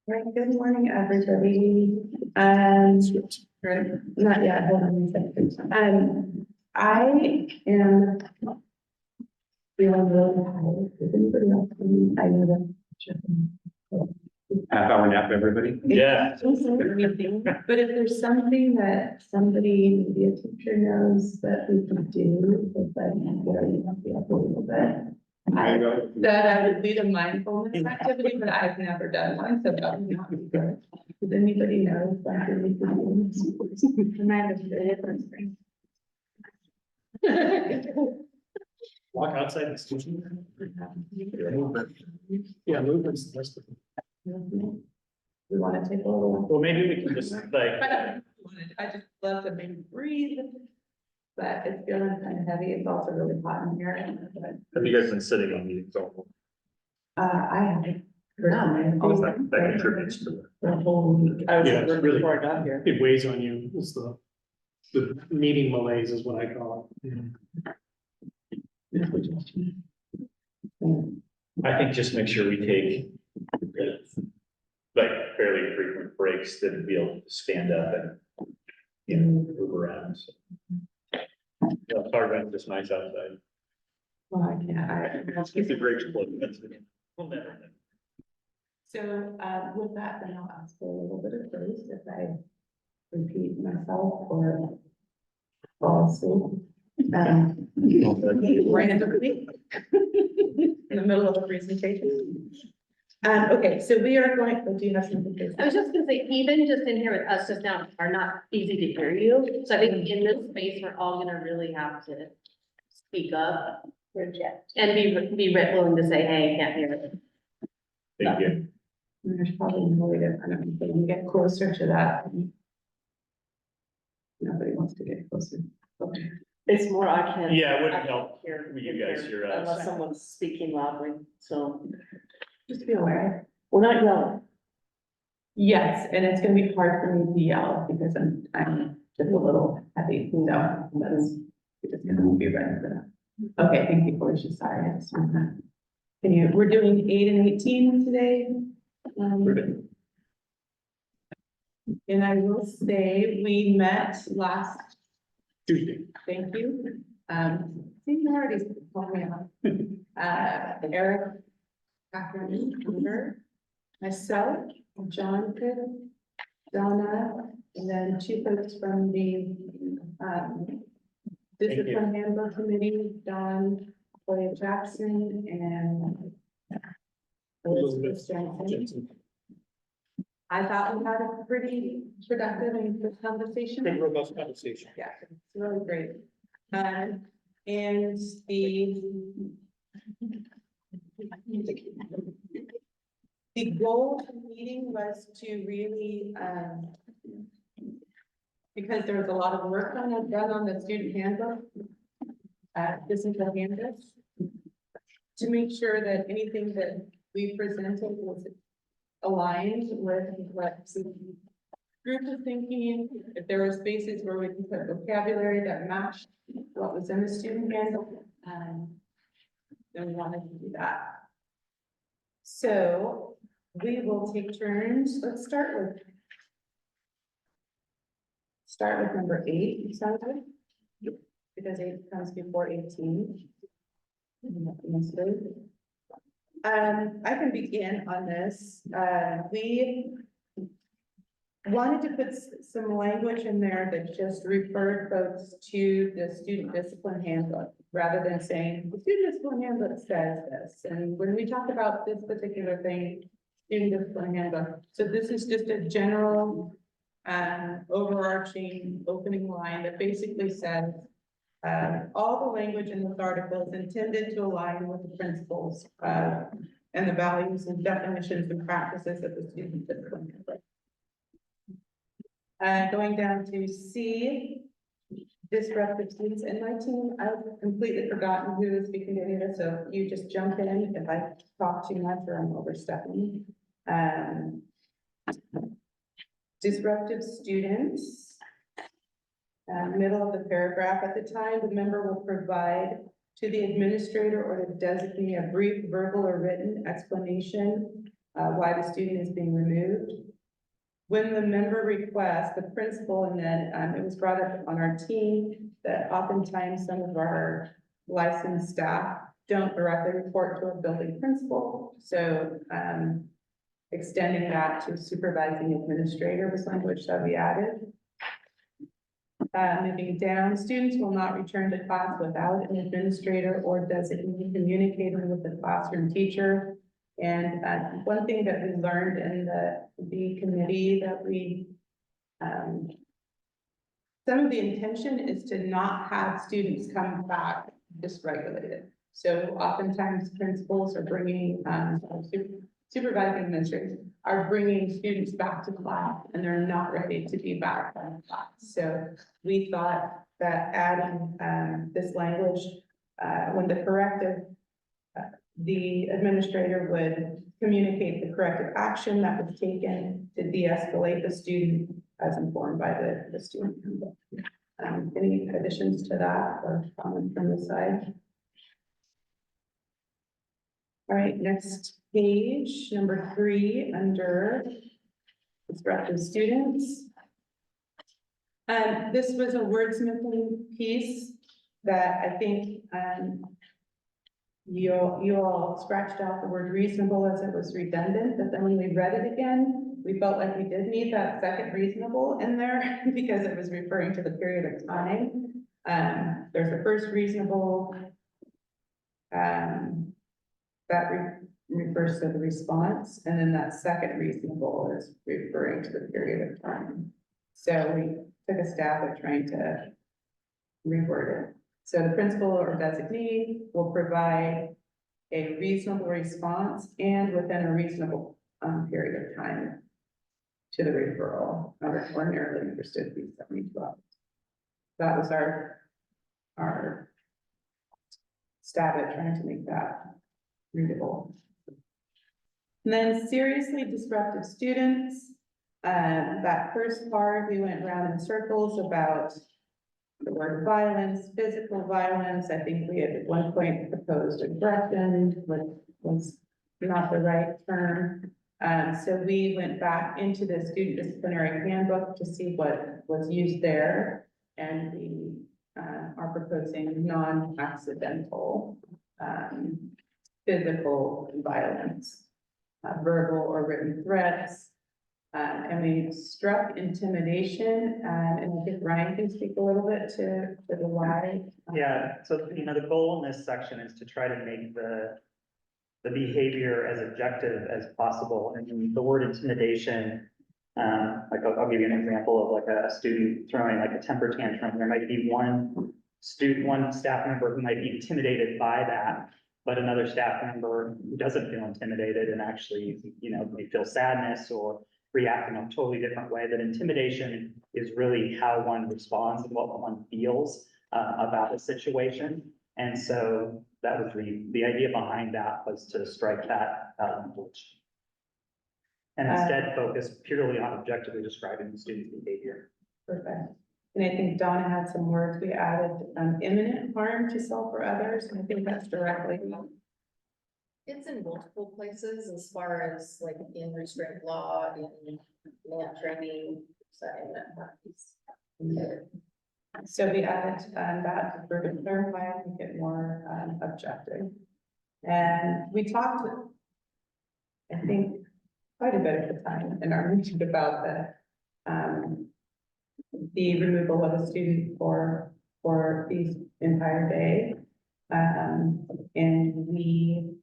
Right, good morning, everybody. Not yet, hold on a second. I am feeling really tired. Is anybody else? I know that. Half-hour nap, everybody? Yeah. But if there's something that somebody, maybe a teacher knows that we can do, if I can get up a little bit. That I would lead a mindfulness activity, but I've never done one, so that would not be good. Does anybody know something we can do? And I have a different thing. Walk outside the station. Yeah, movement's the best. We want to take a little. Well, maybe we can just like, I just love to maybe breathe. But it's feeling kind of heavy. It's also really hot in here. have you guys been sitting on meetings all? I have. That contributes to it. The whole week. Yeah, it's really, Before I got here. it weighs on you. It's the meeting malaise is what I call it. I think just make sure we take like fairly frequent breaks that be able to stand up and, you know, move around. So. Yeah, it's hard when it's just nice outside. Well, I can't. It's a great split. We'll never know. So, with that, then I'll ask for a little bit of grace if I repeat myself or fall asleep. Randomly in the middle of a presentation. Okay, so we are going, do you have something to say? I was just gonna say, even just in here with us just now are not easy to hear you. So I think in this space, we're all gonna really have to speak up. Project. And be willing to say, hey, I can't hear it. Thank you. There's probably no way to, I don't know, when we get closer to that. Nobody wants to get closer. Okay. It's more, I can't. Yeah, it wouldn't I help can't hear you guys hear us. Unless someone's speaking loudly, so Just be aware. we're not yelling. Yes, and it's gonna be hard for me to yell because I'm just a little heavy, so that's, we're just gonna be ready for that. Okay, thank you, Felicia, sorry, I just want that. We're doing 8 and 18 today. And I will say, we met last Tuesday. Thank you. See, you already called me out. Eric, Catherine, Amber, myself, Jonathan, Donna, and then 2 folks from the Discipline Handbook Committee, Don, Claudia Jackson, and Elizabeth Johnson. I thought we had a pretty productive and good conversation. Big robust conversation. Yeah, it's really great. And the goal of the meeting was to really, because there was a lot of work done on the student handbook, physical handbook, to make sure that anything that we presented was aligned with what the group is thinking. If there were spaces where we can put vocabulary that matched what was in the student handbook, then we wanted to do that. So we will take turns. Let's start with number 8, sounds good? Yep. Because 8 comes before 18. I can begin on this. We wanted to put some language in there that just referred folks to the student discipline handbook, rather than saying the student discipline handbook says this. And when we talk about this particular thing, student discipline handbook, so this is just a general overarching opening line that basically says all the language in this article is intended to align with the principles of and the values and definitions and practices of the student discipline handbook. Going down to C, disruptive students in my team. I've completely forgotten who is speaking to any of this, so you just jump in if I talk too much or I'm overstepping. Disruptive students. Middle of the paragraph, at the time, the member will provide to the administrator or the designee a brief verbal or written explanation why the student is being removed. When the member requests, the principal, and then it was brought up on our team that oftentimes some of our licensed staff don't directly report to a building principal. So extending that to supervising administrator was language that we added. Moving down, students will not return to class without an administrator or designee communicating with the classroom teacher. And one thing that we learned in the committee that we, some of the intention is to not have students come back dysregulated. So oftentimes principals are bringing, supervising administrators are bringing students back to class and they're not ready to be back in class. So we thought that adding this language, when the corrective, the administrator would communicate the corrective action that was taken to de-escalate the student as informed by the student handbook. Any additions to that or comments from the side? All right, next page, number 3, under disruptive students. This was a wordsmithing piece that I think you all scratched out the word reasonable as it was redundant, but then when we read it again, we felt like we did need that second reasonable in there because it was referring to the period of time. There's a first reasonable, that refers to the response, and then that second reasonable is referring to the period of time. So we took a stab at trying to reword it. So the principal or designee will provide a reasonable response and within a reasonable period of time to the referral, ordinarily understood to be 72 hours. That was our stab at trying to make that readable. And then seriously disruptive students, that first part, we went around in circles about the word violence, physical violence. I think we had at one point proposed aggression, which was not the right term. So we went back into the student disciplinary handbook to see what was used there. And we are proposing non-accidental physical violence, verbal or written threats. And we struck intimidation, and I think Ryan can speak a little bit to the why. Yeah, so, you know, the goal in this section is to try to make the behavior as objective as possible. And the word intimidation, like I'll give you an example of like a student throwing like a temper tantrum. There might be one staff member who might be intimidated by that, but another staff member who doesn't feel intimidated and actually, you know, may feel sadness or react in a totally different way. That intimidation is really how one responds and what one feels about a situation. And so that was the idea behind that was to strike that language. And instead focus purely on objectively describing the student's behavior. Perfect. And I think Donna had some words. We added imminent harm to self or others, and I think that's directly. It's in multiple places as far as like in restraint law, in land training, so in that practice. So we added that to further clarify and make it more objective. And we talked, I think, quite a bit at the time in our meeting about the removal of a student for the entire day. And we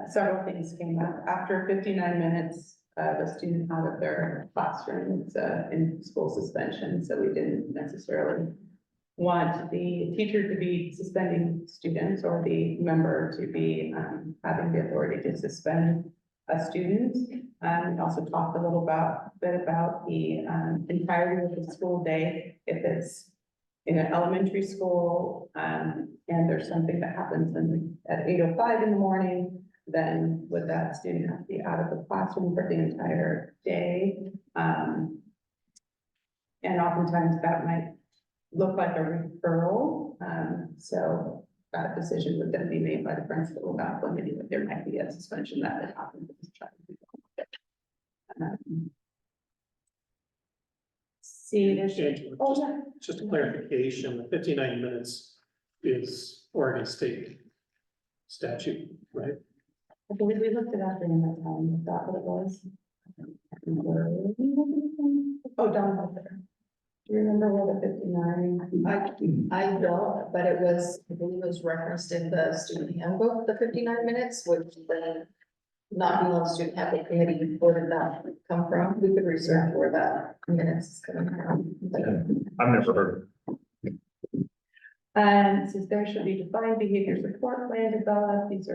several things came up. After 59 minutes, the student out of their classroom, it's in school suspension, so we didn't necessarily want the teacher to be suspending students or the member to be, having the authority to suspend a student. We also talked a little bit about the, entirety of the school day, if it's in an elementary school, and there's something that happens at 8:05 in the morning, then would that student have to be out of the classroom for the entire day? And oftentimes that might look like a referral, so that decision would then be made by the principal about when there might be a suspension that would happen to this child. See, there's, oh, yeah. Just a clarification, the 59 minutes is Oregon State statute, right? I believe we looked it up during that time, is that what it was? Oh, Don was there. Do you remember where the 59? I don't, but it was, I believe it was referenced in the student handbook, the 59 minutes, which then not being on the student handbook committee, where did that come from? We could research where that minutes is coming from. I've never heard. Since there should be defined behavior support plan developed, this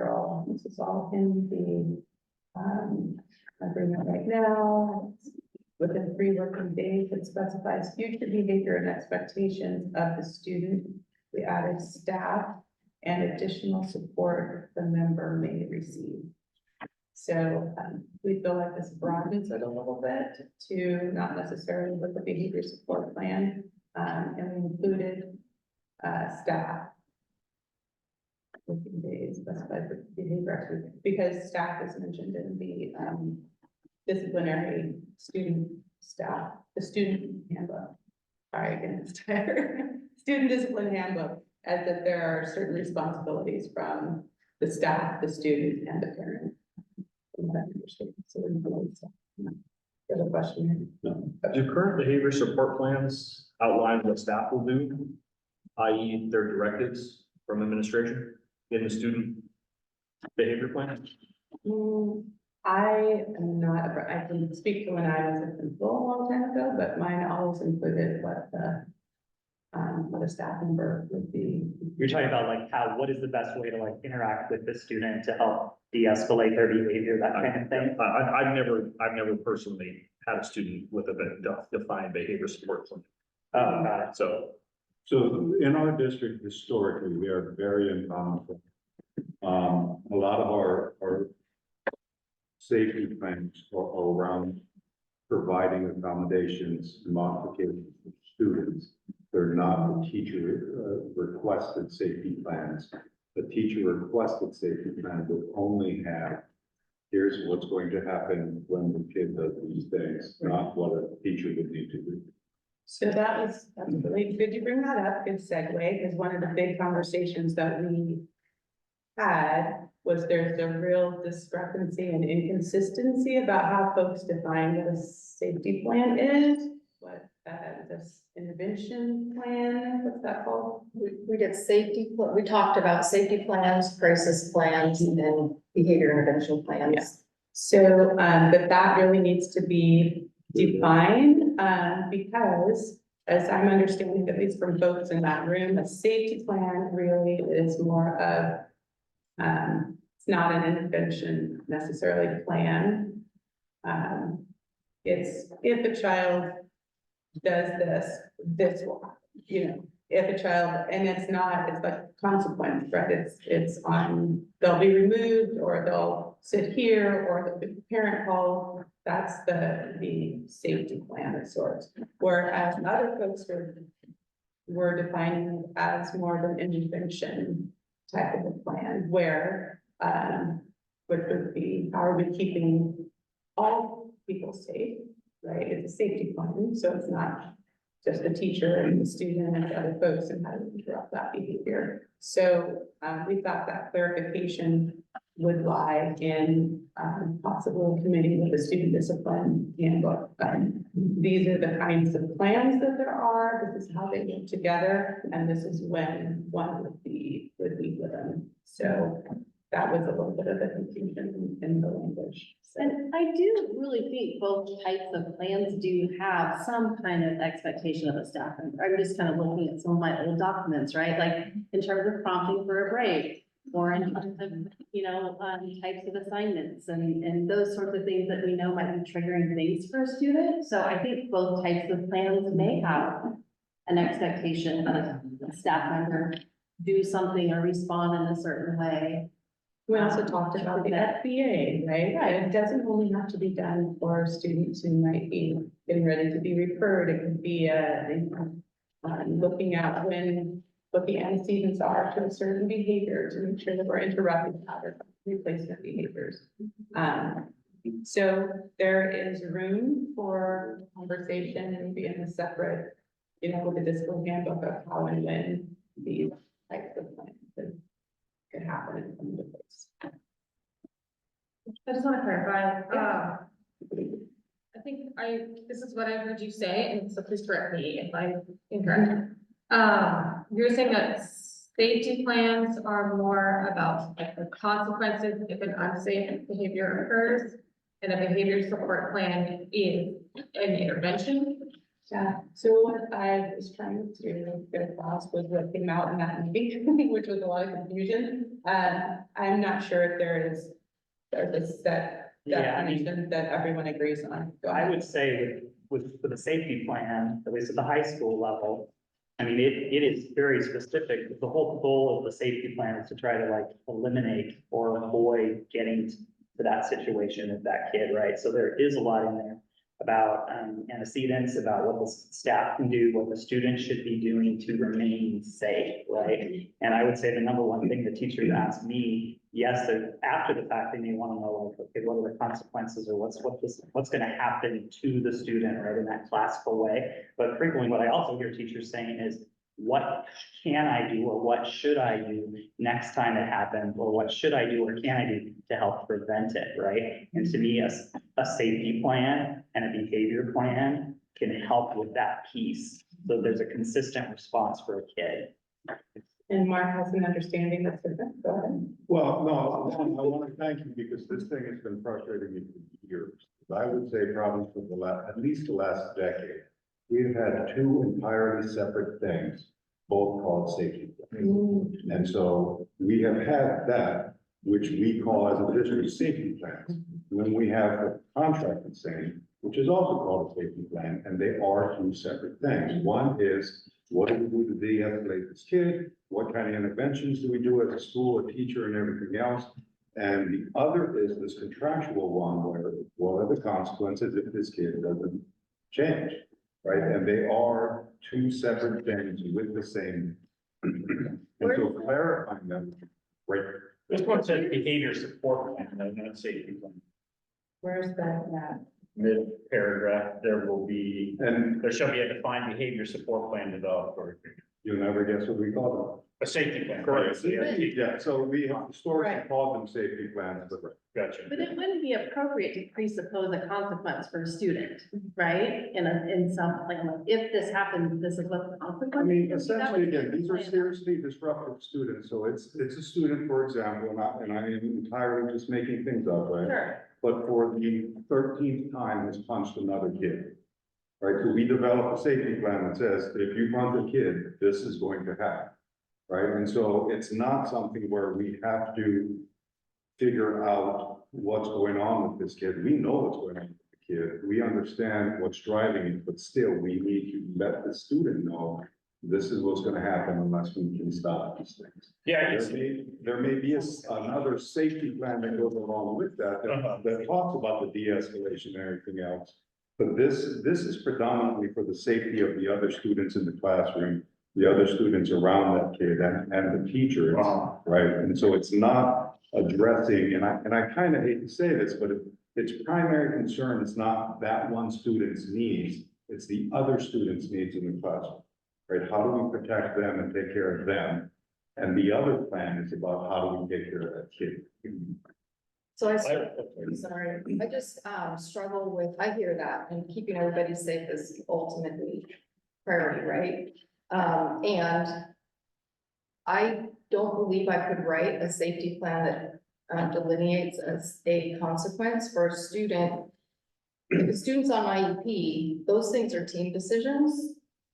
is all in the, agreement right now. Within 3 working days, it specifies future behavior and expectations of the student. We added staff and additional support the member may receive. So we feel like this broadens it a little bit to not necessarily with the behavior support plan, and we included staff. Working days specified for behavior activity, because staff is mentioned in the disciplinary student staff, the student handbook. Sorry, again, it's tired. Student discipline handbook, as that there are certain responsibilities from the staff, the student, and the parent. So we know it's, the other question. Do current behavior support plans outline what staff will do, i.e. their directives from administration in the student behavior plan? I am not, I can speak to when I was a principal a long time ago, but mine always included what a staff member would be. You're talking about like what is the best way to like interact with the student to help de-escalate their behavior, that kind of thing? I've never personally had a student with a defined behavior support plan. Oh, got it. So in our district, historically, we are very uncomfortable. A lot of our safety plans are around providing accommodations, modifications for students. They're not the teacher requested safety plans. The teacher requested safety plan would only have, here's what's going to happen when the kid does these things, not what a teacher would need to do. So that's really good you bring that up, good segue, because one of the big conversations that we had was there's a real discrepancy and inconsistency about how folks define what a safety plan is, what this intervention plan, what's that called? We did we talked about safety plans, crisis plans, and then behavior intervention plans. Yes. So, that really needs to be defined, because as I'm understanding, at least from folks in that room, a safety plan really is more of, it's not an intervention necessarily plan. It's if a child does this will happen, if a child, and it's like consequence, right? It's on, they'll be removed or they'll sit here or the parent calls. That's the safety plan of sorts. Whereas other folks were defining it as more of an intervention type of a plan where, which would be, how are we keeping all people safe, right? It's a safety plan, so it's not just the teacher and the student and the other folks and how to interrupt that behavior. So we thought that clarification would lie in possible committee with the student discipline handbook. These are the kinds of plans that there are, this is how they work together, and this is when one would be given. So that was a little bit of a confusion in the language. So. And I do really think both types of plans do have some kind of expectation of a staff member. I'm just kind of looking at some of my old documents, right? Like in terms of prompting for a break, or in terms of, types of assignments and those sorts of things that we know might be triggering things for a student. So I think both types of plans may have an expectation that a staff member do something or respond in a certain way. We also talked about the FBA, right? Right. It doesn't only have to be done for students who might be getting ready to be referred. It could be, looking at what the antecedents are to a certain behavior to make sure that we're interrupting other replacement behaviors. So there is room for conversation and be in a separate, with the discipline handbook of how and when these types of plans could happen and come into place. I just want to clarify, I think this is what I heard you say, and so please correct me if I'm incorrect. You're saying that safety plans are more about like the consequences if an unsafe behavior occurs, and a behavior support plan is an intervention. Yeah, so what I was trying to get across was what came out in that meeting, which was a lot of confusion. I'm not sure if there's a set Yeah, I mean- definition that everyone agrees on. Go I ahead. would say with the safety plan, at least at the high school level, I mean, it is very specific. The whole goal of the safety plan is to try to like eliminate or avoid getting to that situation with that kid, right? So there is a lot in there about antecedents, about what the staff can do, what the students should be doing to remain safe, right? And I would say the number one thing the teachers ask me, yes, after the fact, they may want to know, like, okay, what are the consequences or what's going to happen to the student, right, in that classical way. But frequently, what I also hear teachers saying is, what can I do or what should I do next time it happens, or what should I do or can I do to help prevent it, right? And to me, a safety plan and a behavior plan can help with that piece. So there's a consistent response for a kid. And Mark has an understanding that's different. Go ahead. Well, no, I want to thank you because this thing has been frustrating me for years. I would say probably for at least the last decade, we've had two entirely separate things, both called safety plans. And so we have had that, which we call as a district safety plans. When we have the contract and saying, which is also called a safety plan, and they are two separate things. One is, what do we do to de-escalate this kid? What kind of interventions do we do as a school, a teacher, and everything else? And the other is this contractual one where, what are the consequences if this kid doesn't change, right? And they are two separate things with the same. And so clarifying them, right? This one says behavior support plan, no, not safety plan. Where's that at? Mid-paragraph, And there shall be a defined behavior support plan developed for you'll never guess what we call a safety plan. them. Correct. Yeah, Yeah, so we have historically Right. called them safety plans, but gotcha. But it wouldn't be appropriate to presuppose a consequence for a student, right? In some plan, like, if this happens, this is what the consequence. I mean, is. That essentially, would be again, these are the plan. seriously disruptive students, so it's a student, for example, and I am entirely just making things up, right? Sure, But for the 13th time has punched another kid. Right, so we develop a safety plan that says, if you punch a kid, this is going to happen. Right, and so it's not something where we have to figure out what's going on with this kid. We know what's going on with the kid. We understand what's driving it, but still, we need to let the student know this is what's gonna happen unless we can stop these things. Yeah, There may be another safety plan that goes along with that, that talks about the de-escalation and everything else. But this is predominantly for the safety of the other students in the classroom, the other students around that kid and the teachers, right? And so it's not addressing, and I kind of hate to say this, but its primary concern is not that one student's needs, it's the other students' needs in the classroom, right? How do we protect them and take care of them? And the other plan is about how do we take care of that kid? So sorry, I just struggle with, I hear that, and keeping everybody safe is ultimately priority, right? And I don't believe I could write a safety plan that delineates as a consequence for a student. If a student's on IEP, those things are team decisions.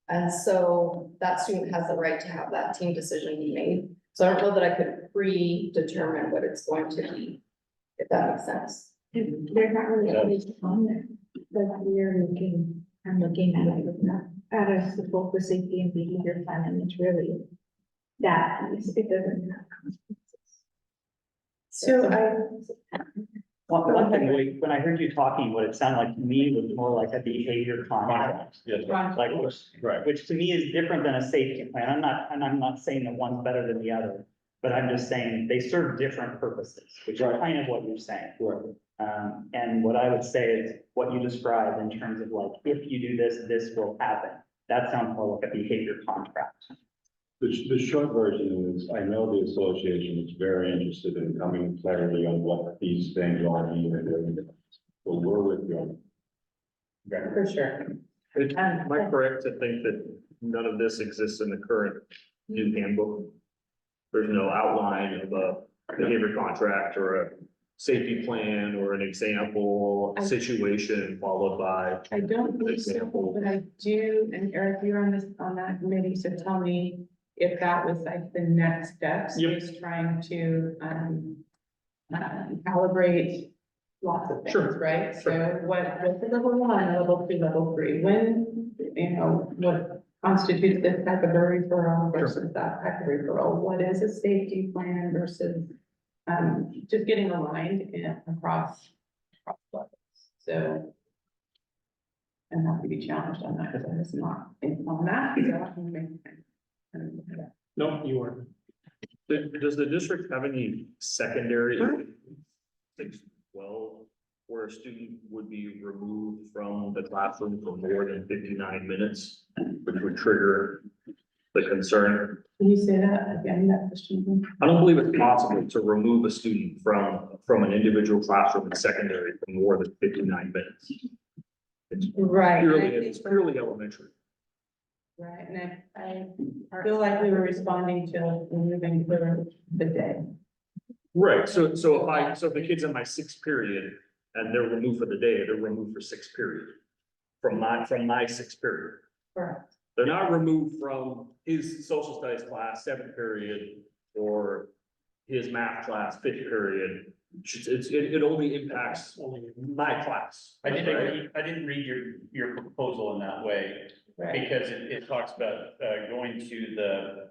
And so that student has the right to have that team decision be made. So I don't know that I could predetermine what it's going to be, if that makes sense. There's not really a place on there, but we're looking, I'm looking at it, at a support for safety and behavior plan, and it's really that, it doesn't have consequences. So One thing, when I heard you talking, what it sounded like to me was more like a behavior contract. Yes. Like, Right. which to me is different than a safety plan. I'm not saying that one's better than the other. But I'm just saying they serve different purposes, which is Right. kind of what you're saying. Right. And what I would say is what you described in terms of like, if you do this, this will happen. That sounds more like a behavior contract. The short version is, I know the association is very interested in coming to clarity on what these things are, even, so we're with you. for sure. Am I correct to think that none of this exists in the current new handbook? There's no outline of a behavior contract or a safety plan or an example situation followed by. I don't think so, but I do, and Eric, you're on that committee, so tell me if that was like the next steps, Yep. is trying to, calibrate lots of things, Sure. right? So what's the level 1, level 2, level 3, when, what constitutes this type of a referral versus that type of referral? What is a safety plan versus, just getting aligned across levels, so. And not to be challenged on that, because I was not on that, so I can make. No, you weren't. Does the district have any secondary 6-12 where a student would be removed from the classroom for more than 59 minutes, which would trigger the concern? Can you say that again, that question? I don't believe it's possible to remove a student from an individual classroom in secondary for more than 59 minutes. Right. It's purely elementary. Right, and I feel like we were responding to moving for the day. Right, so if the kid's in my 6th period and they're removed for the day, they're removed for 6th period. From my 6th period. Correct. They're not removed from his social studies class, 7th period, or his math class, 5th period. It only impacts my class. I didn't read your proposal in that way, Right, because it talks about, going to the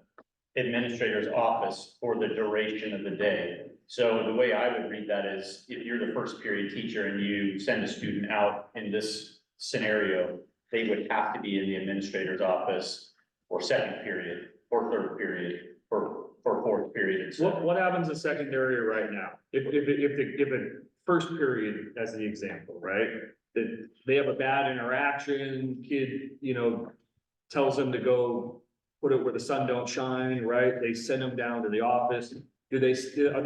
administrator's office for the duration of the day. So the way I would read that is, if you're the first period teacher and you send a student out in this scenario, they would have to be in the administrator's office for 2nd period, or 3rd period, for 4th period. And so What happens in secondary right now? If a 1st period as the example, right? That they have a bad interaction, kid, tells them to go put it where the sun don't shine, right? They send them down to the office. Are they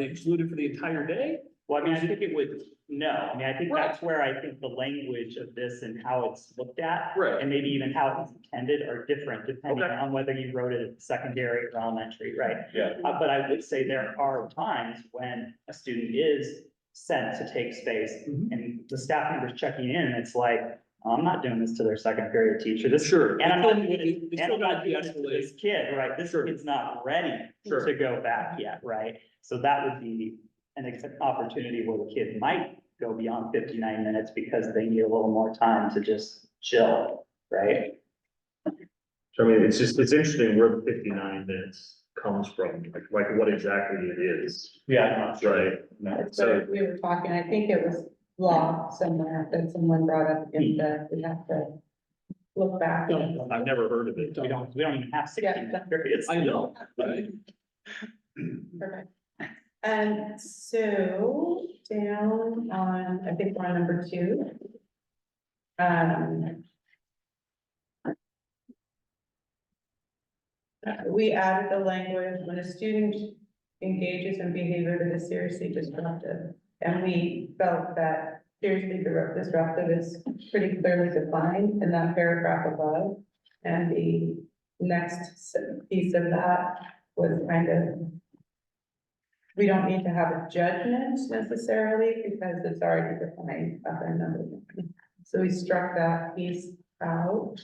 excluded for the entire day? Well, I mean, I think it would, no, I mean, I think Right. that's where I think the language of this and how it's looked at. Right. And maybe even how it's intended are different depending Okay. on whether you wrote it at secondary or elementary, right? Yeah. But I would say there are times when a student is sent to take space Mhm. and the staff member's checking in, and it's like, I'm not doing this to their second period teacher, this. Sure. And I'm not They doing it, still and I'm not gotta doing it to de-escalate. this kid, right? This Sure. kid's not ready Sure. to go back yet, right? So that would be an opportunity where the kid might go beyond 59 minutes because they need a little more time to just chill, right? So I mean, it's interesting where the 59 minutes comes from, like what exactly it is. yeah, I'm not sure. Right. No. that's So- what we were talking, I think it was law somewhere that someone brought up in the, we have to look back. I've never heard of it. We don't even have 60 minute periods. I know, right? Perfect. And so down on, I think we're on number 2. We added the language, when a student engages in behavior that is seriously disruptive. And we felt that seriously disruptive is pretty clearly defined in that paragraph above. And the next piece of that was kind of we don't need to have a judgment necessarily because it's already defined other number. So we struck that piece out.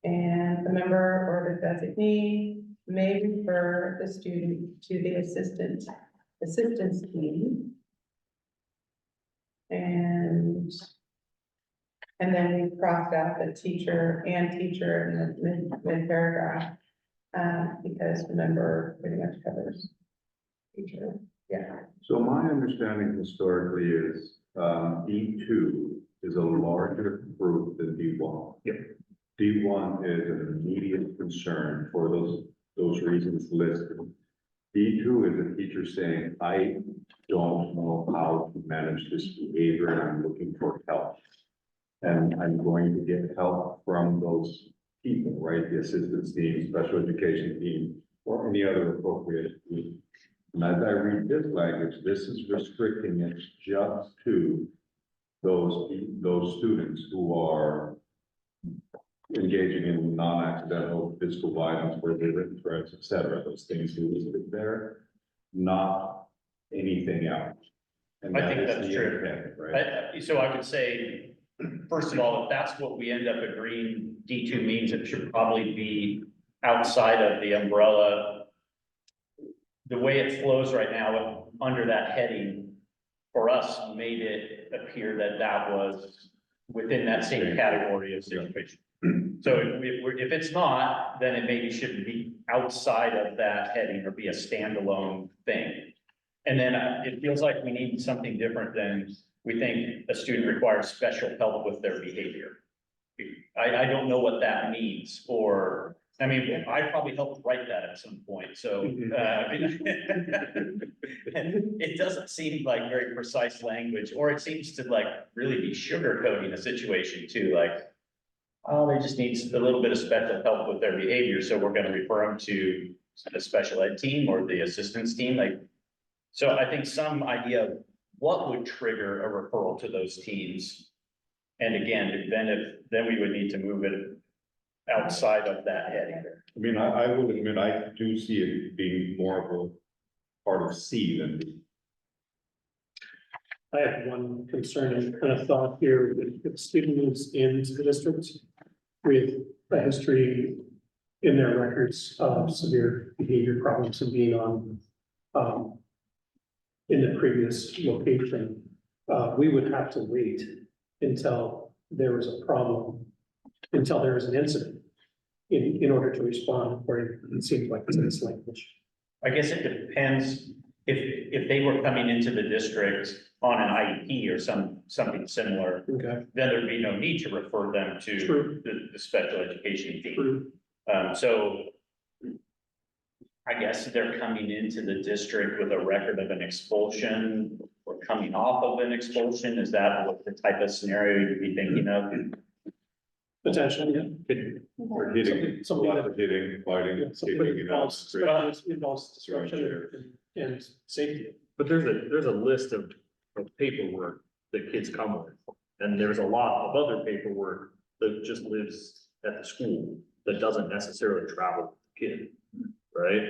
And the member or the designee may refer the student to the assistance team. And then we crossed out the teacher in the mid paragraph. Because the member pretty much covers teacher, yeah. So my understanding historically is, D2 is a larger group than D1. Yep. D1 is an immediate concern for those reasons listed. D2 is a teacher saying, I don't know how to manage this behavior and I'm looking for help. And I'm going to get help from those people, right? The assistance team, special education team, or any other appropriate team. And as I read this language, this is restricting it just to those students who are engaging in non-accidental physical violence, verbal written threats, et cetera, those things we listed there, not anything else. And I that think is that's the true. intent, right? So I would say, first of all, if that's what we end up agreeing D2 means, it should probably be outside of the umbrella. The way it flows right now, under that heading, for us, made it appear that that was within that same category of situation. So if it's not, then it maybe shouldn't be outside of that heading or be a standalone thing. And then it feels like we need something different than we think a student requires special help with their behavior. I don't know what that means, or, I mean, I probably helped write that at some point, so. It doesn't seem like very precise language, or it seems to like really be sugarcoating a situation too, like, oh, they just need a little bit of special help with their behavior, so we're gonna refer them to the special ed team or the assistance team, like. So I think some idea of what would trigger a referral to those teams. And again, then we would need to move it outside of that heading. I mean, I will admit, I do see it being more of a part of C than B. I have one concern and kind of thought here, if a student moves into the district with a history in their records of severe behavior problems and being on, in the previous location, we would have to wait until there was a problem, until there was an incident in order to respond, where it seems like it's in this language. I guess it depends, if they were coming into the district on an IEP or something similar, Okay. then there'd be no need to refer them to True. the special education team. True. So I guess they're coming into the district with a record of an expulsion or coming off of an expulsion. Is that what the type of scenario you'd be thinking of? Potentially, yeah. Or hitting, Something lots of hitting, fighting, Yeah, something kicking, that you know. involves disruption and safety. But there's a list of paperwork that kids come with. And there's a lot of other paperwork that just lives at the school that doesn't necessarily travel with the kid, right?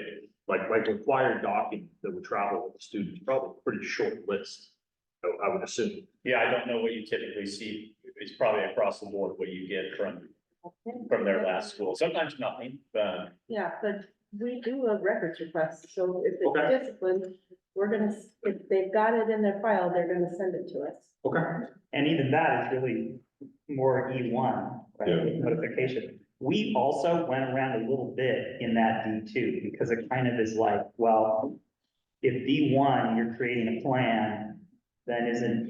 Like required documents that would travel with the student, probably a pretty short list, I would assume. Yeah, I don't know what you typically see. It's probably across the board what you get from their last school. Sometimes nothing, but Yeah, but we do a records request, so if Okay. it's disciplined, we're gonna, if they've got it in their file, they're gonna send it to us. Okay. And even that is really more E1, right, Yeah. notification. We also went around a little bit in that D2, because it kind of is like, well, if D1, you're creating a plan, then hasn't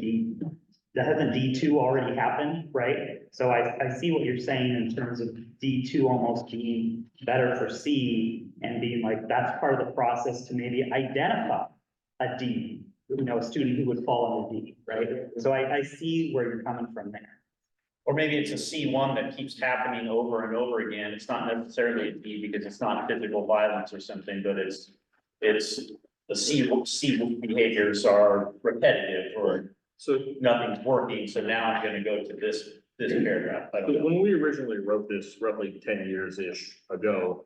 D2 already happened, right? So I see what you're saying in terms of D2 almost being better for C and being like, that's part of the process to maybe identify a D, a student who would fall under D, right? So I see where you're coming from there. or maybe it's a C1 that keeps happening over and over again. It's not necessarily a D because it's not physical violence or something, but it's the C behaviors are repetitive or So nothing's working. So now I'm gonna go to this paragraph. I don't know. when we originally wrote this roughly 10 years-ish ago,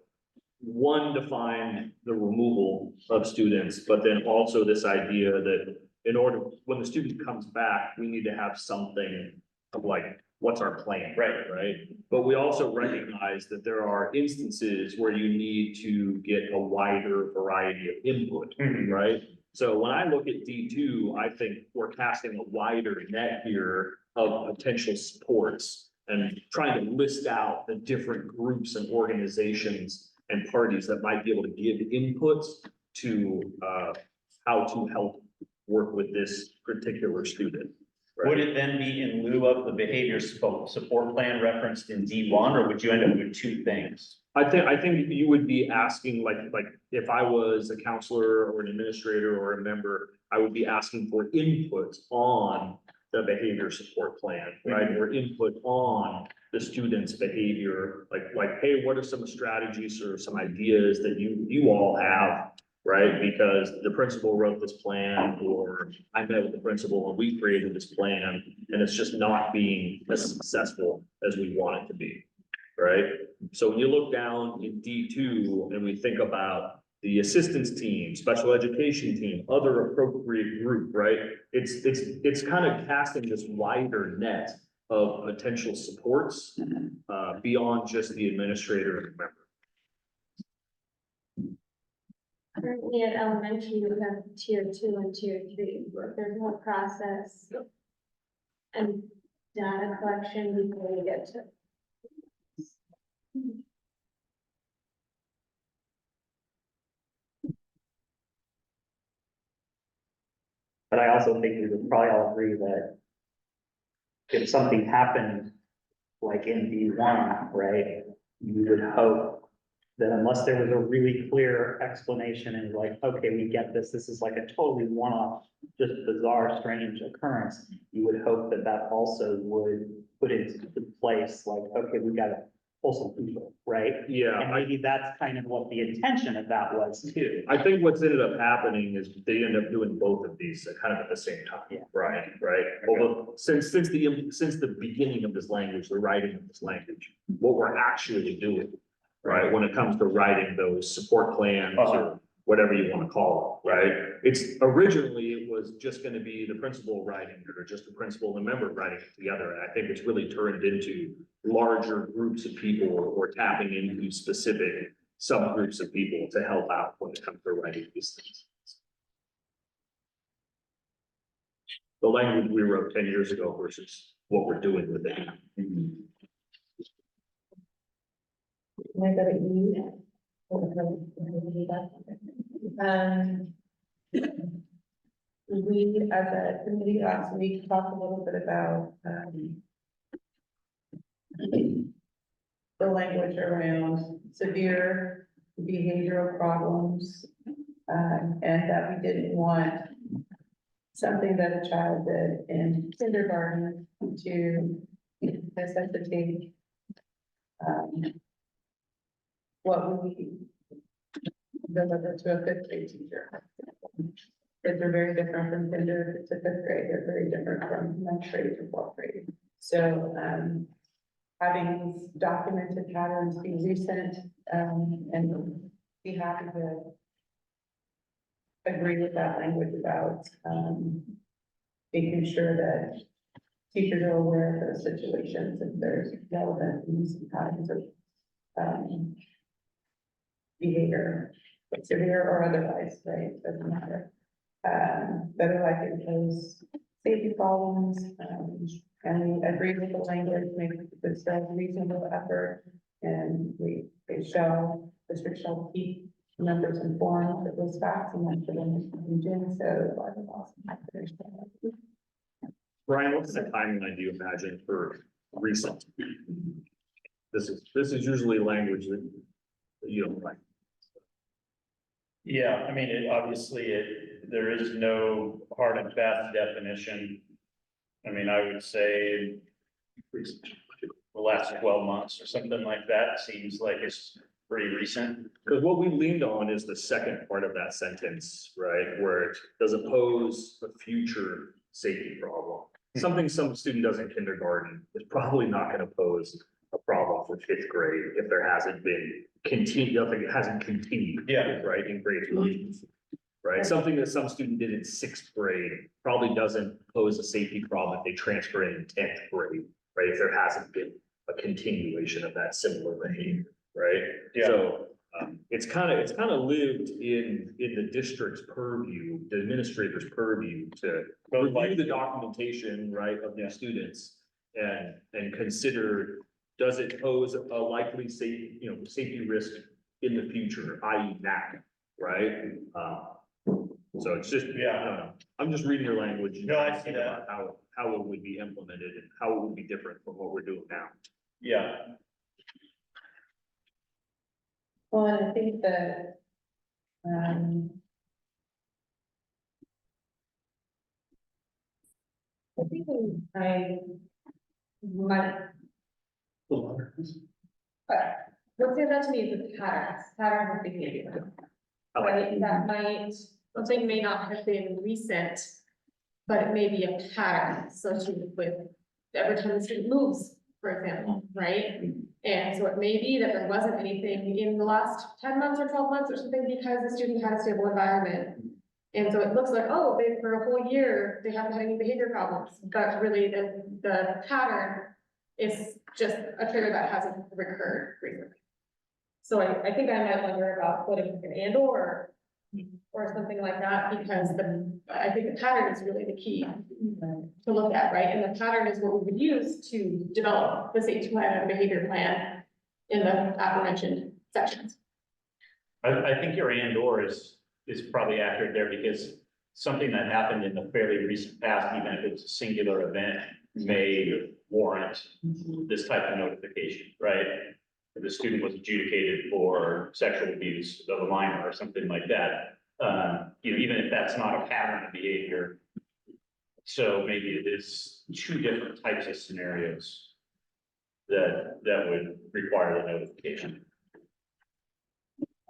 one, define the removal of students, but then also this idea that in order, when the student comes back, we need to have something of like, what's our plan? Right? But we also recognize that there are instances where you need to get a wider variety of input, right? So when I look at D2, I think we're casting a wider net here of potential supports and trying to list out the different groups and organizations and parties that might be able to give inputs to how to help work with this particular student. Would it then be in lieu of the behavior support plan referenced in D1, or would you end up with two things? I think you would be asking, like if I was a counselor or an administrator or a member, I would be asking for input on the behavior support plan, right? Or input on the student's behavior, like, hey, what are some strategies or some ideas that you all have, right? Because the principal wrote this plan, or I met with the principal and we created this plan, and it's just not being as successful as we want it to be, right? So when you look down in D2 and we think about the assistance team, special education team, other appropriate group, right? It's kind of casting this wider net of potential supports beyond just the administrator and member. Currently at elementary, you have tier 2 and tier 3, where there's more process and data collection before you get to. But I also think we would probably all agree that if something happened, like in D1, right, you would hope that unless there was a really clear explanation and like, okay, we get this is like a totally one-off, just bizarre, strange occurrence, you would hope that that also would put into place, like, okay, we gotta pull some people, right? Yeah, And maybe that's kind of what the intention of that was too. I think what's ended up happening is they end up doing both of these kind of at the same time. Yeah. Right. Although since the beginning of this language, the writing of this language, what we're actually doing, right, when it comes to writing those support plans or whatever you want to call it, right? It's originally, it was just going to be the principal writing it, or just the principal and the member writing it together. And I think it's really turned into larger groups of people or tapping into specific subgroups of people to help out when it comes to writing these things. The language we wrote 10 years ago versus what we're doing with it. Can I go to E? We, as a committee last week, talked a little bit about, the language around severe behavioral problems, and that we didn't want something that a child did in kindergarten to necessitate, what we deliver to a fifth grade teacher. Kids are very different from kinder to fifth grade, they're very different from ninth grade to fourth grade. So, having these documented patterns be recent, and be happy to agree with that language about, making sure that teachers are aware of those situations, if there's relevant patterns of, behavior, severe or otherwise, right, doesn't matter. That are likely to pose safety problems, and we agree with the language, make this a reasonable effort, and district shall keep members informed of those facts and then for them in June, so. Brian, what's the timeline do you imagine for recent? This is usually language that you don't like. Yeah, I mean, there is no hard and fast definition. I mean, I would say the last 12 months or something like that seems like it's pretty recent. Because what we leaned on is the second part of that sentence, right, where it doesn't pose a future safety problem. Something some student does in kindergarten is probably not going to pose a problem problem for fifth grade if there hasn't been continued, if it hasn't continued. Yeah. Right, in grade three. Right, something that some student did in sixth grade probably doesn't pose a safety problem if they transfer in tenth grade, right? If there hasn't been a continuation of that similar behavior, right? Yeah. So, it's kind of lived in the district's purview, the administrator's purview to review the documentation, right, of the students and consider, does it pose a likely safety risk in the future, i.e. now, right? So it's just, I'm just reading your language. And No, I trying to see think that. about how it would be implemented and how it would be different from what we're doing now. Yeah, Well, and I think that, I think I might, What stands out to me is the patterns of behavior. Right, that might, something may not have been recent, but it may be a pattern associated with every time the student moves, for example, right? And so it may be that there wasn't anything in the last 10 months or 12 months or something because the student had a stable environment. And so it looks like, oh, for a whole year, they haven't had any behavior problems, but really the pattern is just a trigger that hasn't recurred recently. So I think I might wonder about putting an and or something like that, because I think the pattern is really the key to look at, right? And the pattern is what we would use to develop the safety plan and behavior plan in the aforementioned sections. I think your and or is probably accurate there, because something that happened in the fairly recent past, even if it's a singular event, may warrant this type of notification, right? If the student was adjudicated for sexual abuse of a minor or something like that, even if that's not a pattern of behavior. So maybe it is two different types of scenarios that would require the notification.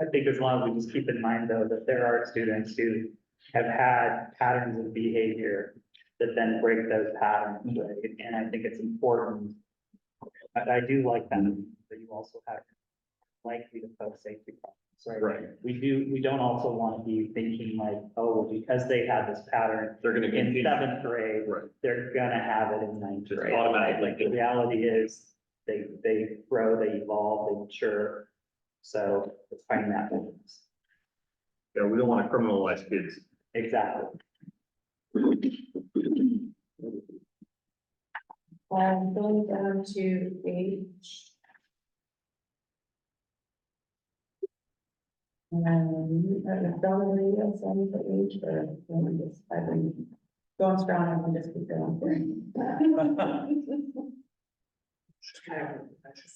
I think as long as we just keep in mind, though, that there are students who have had patterns of behavior that then break those patterns, right? And I think it's important. I do like that you also have likely to pose safety problems, right? Right. We don't also want to be thinking like, oh, well, because they had this pattern They're gonna in continue. seventh grade, Right. they're gonna have it in ninth Just grade. automatically. The reality is, they grow, they evolve, they mature. So it's finding that balance. Yeah, we don't want to criminalize kids. Exactly. going down to H. Don't read us on the H, or I've been going strong, I can just keep going.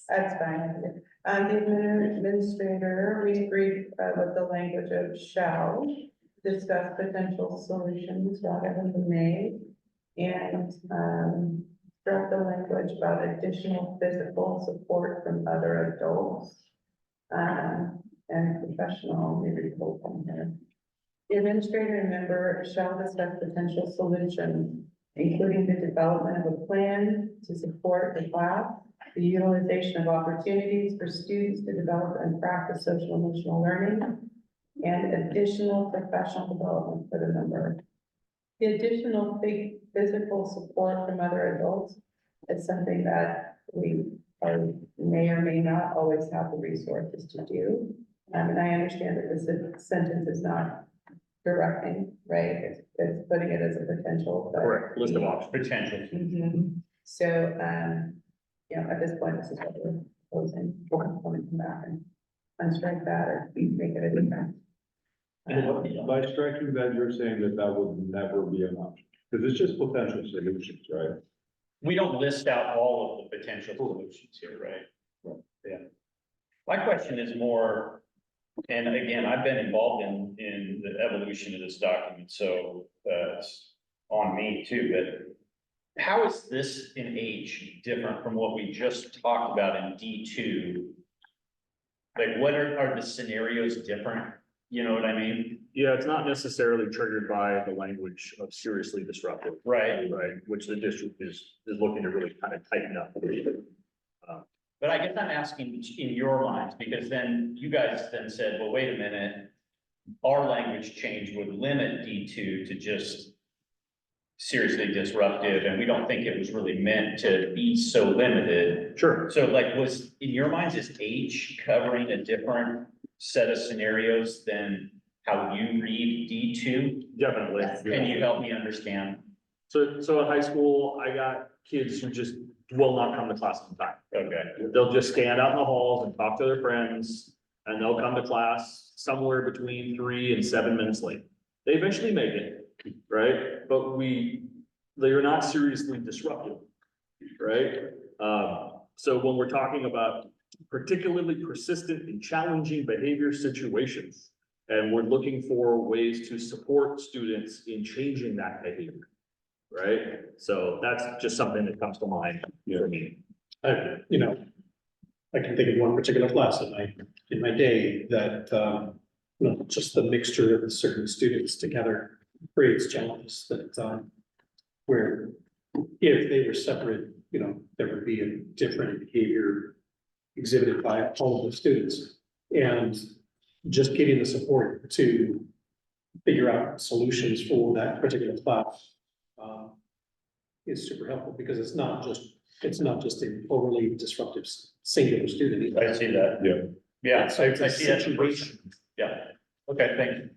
That's fine. The administrator, we agreed with the language of shall discuss potential solutions rather than the may. And struck the language about additional physical support from other adults. And professional, maybe both on here. The administrator and member shall discuss potential solutions, including the development of a plan to support the class, the utilization of opportunities for students to develop and practice social emotional learning, and additional professional development for the member. The additional physical support from other adults is something that we may or may not always have the resources to do. And I understand that this sentence is not directing, right? It's putting it as a potential. But Correct, list of options. Potential. So, at this point, this is what we're proposing. Coming back and unstrike that or make it a different. By striking that, you're saying that would never be an option, because it's just potential solutions, right? We don't list out all of the potential solutions here, right? Yeah. My question is more, and again, I've been involved in the evolution of this document, so it's on me too, but how is this in H different from what we just talked about in D2? Like, what are the scenarios different? You know what I mean? Yeah, it's not necessarily triggered by the language of seriously disruptive. Right. Right, which the district is looking to really kind of tighten up. But I guess I'm asking in your minds, because then you guys then said, well, wait a minute. Our language change would limit D2 to just seriously disruptive, and we don't think it was really meant to be so limited. Sure, So like, was, in your minds, is H covering a different set of scenarios than how you read D2? definitely. Can you help me understand? So at high school, I got kids who just will not come to class on time. Okay, They'll just stand out in the halls and talk to their friends, and they'll come to class somewhere between 3 and 7 minutes late. They eventually make it, right? But they're not seriously disruptive, right? So when we're talking about particularly persistent and challenging behavior situations, and we're looking for ways to support students in changing that behavior, right? So that's just something that comes to mind for me. I can think of one particular class in my day that, just the mixture of certain students together creates challenges that, where if they were separate, there would be a different behavior exhibited by all of the students. And just getting the support to figure out solutions for that particular class is super helpful, because it's not just an overly disruptive singular student. I see that. Yeah. Yeah, I It's a see that. situation. Yeah, okay, thank you.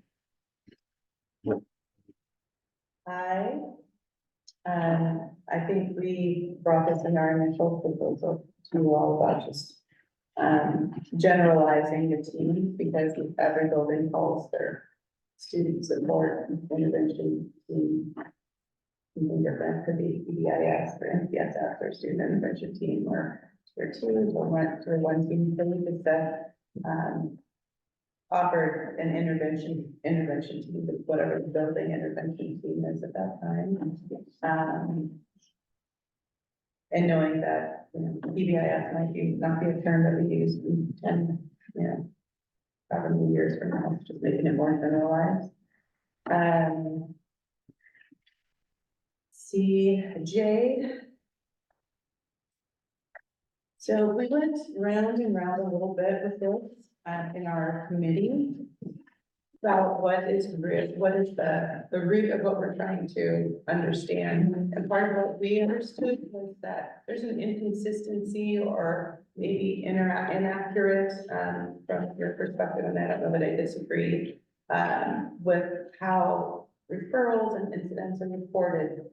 I think we brought this in our initial proposal to you all about just generalizing the team, because every building calls their student support and intervention team. Something different, could be EDIS or MTSS or student intervention team, or their teams, or one team. So we just offered an intervention team, with whatever the building intervention team is at that time. And knowing that, EBIS might not be a term that we use in 10, however many years from now, just making it more generalized. CJ. So we went round and round a little bit with this in our committee about what is the root of what we're trying to understand. And part of what we understood was that there's an inconsistency, or maybe inaccurate from your perspective, and I don't know that I disagree, with how referrals and incidents are reported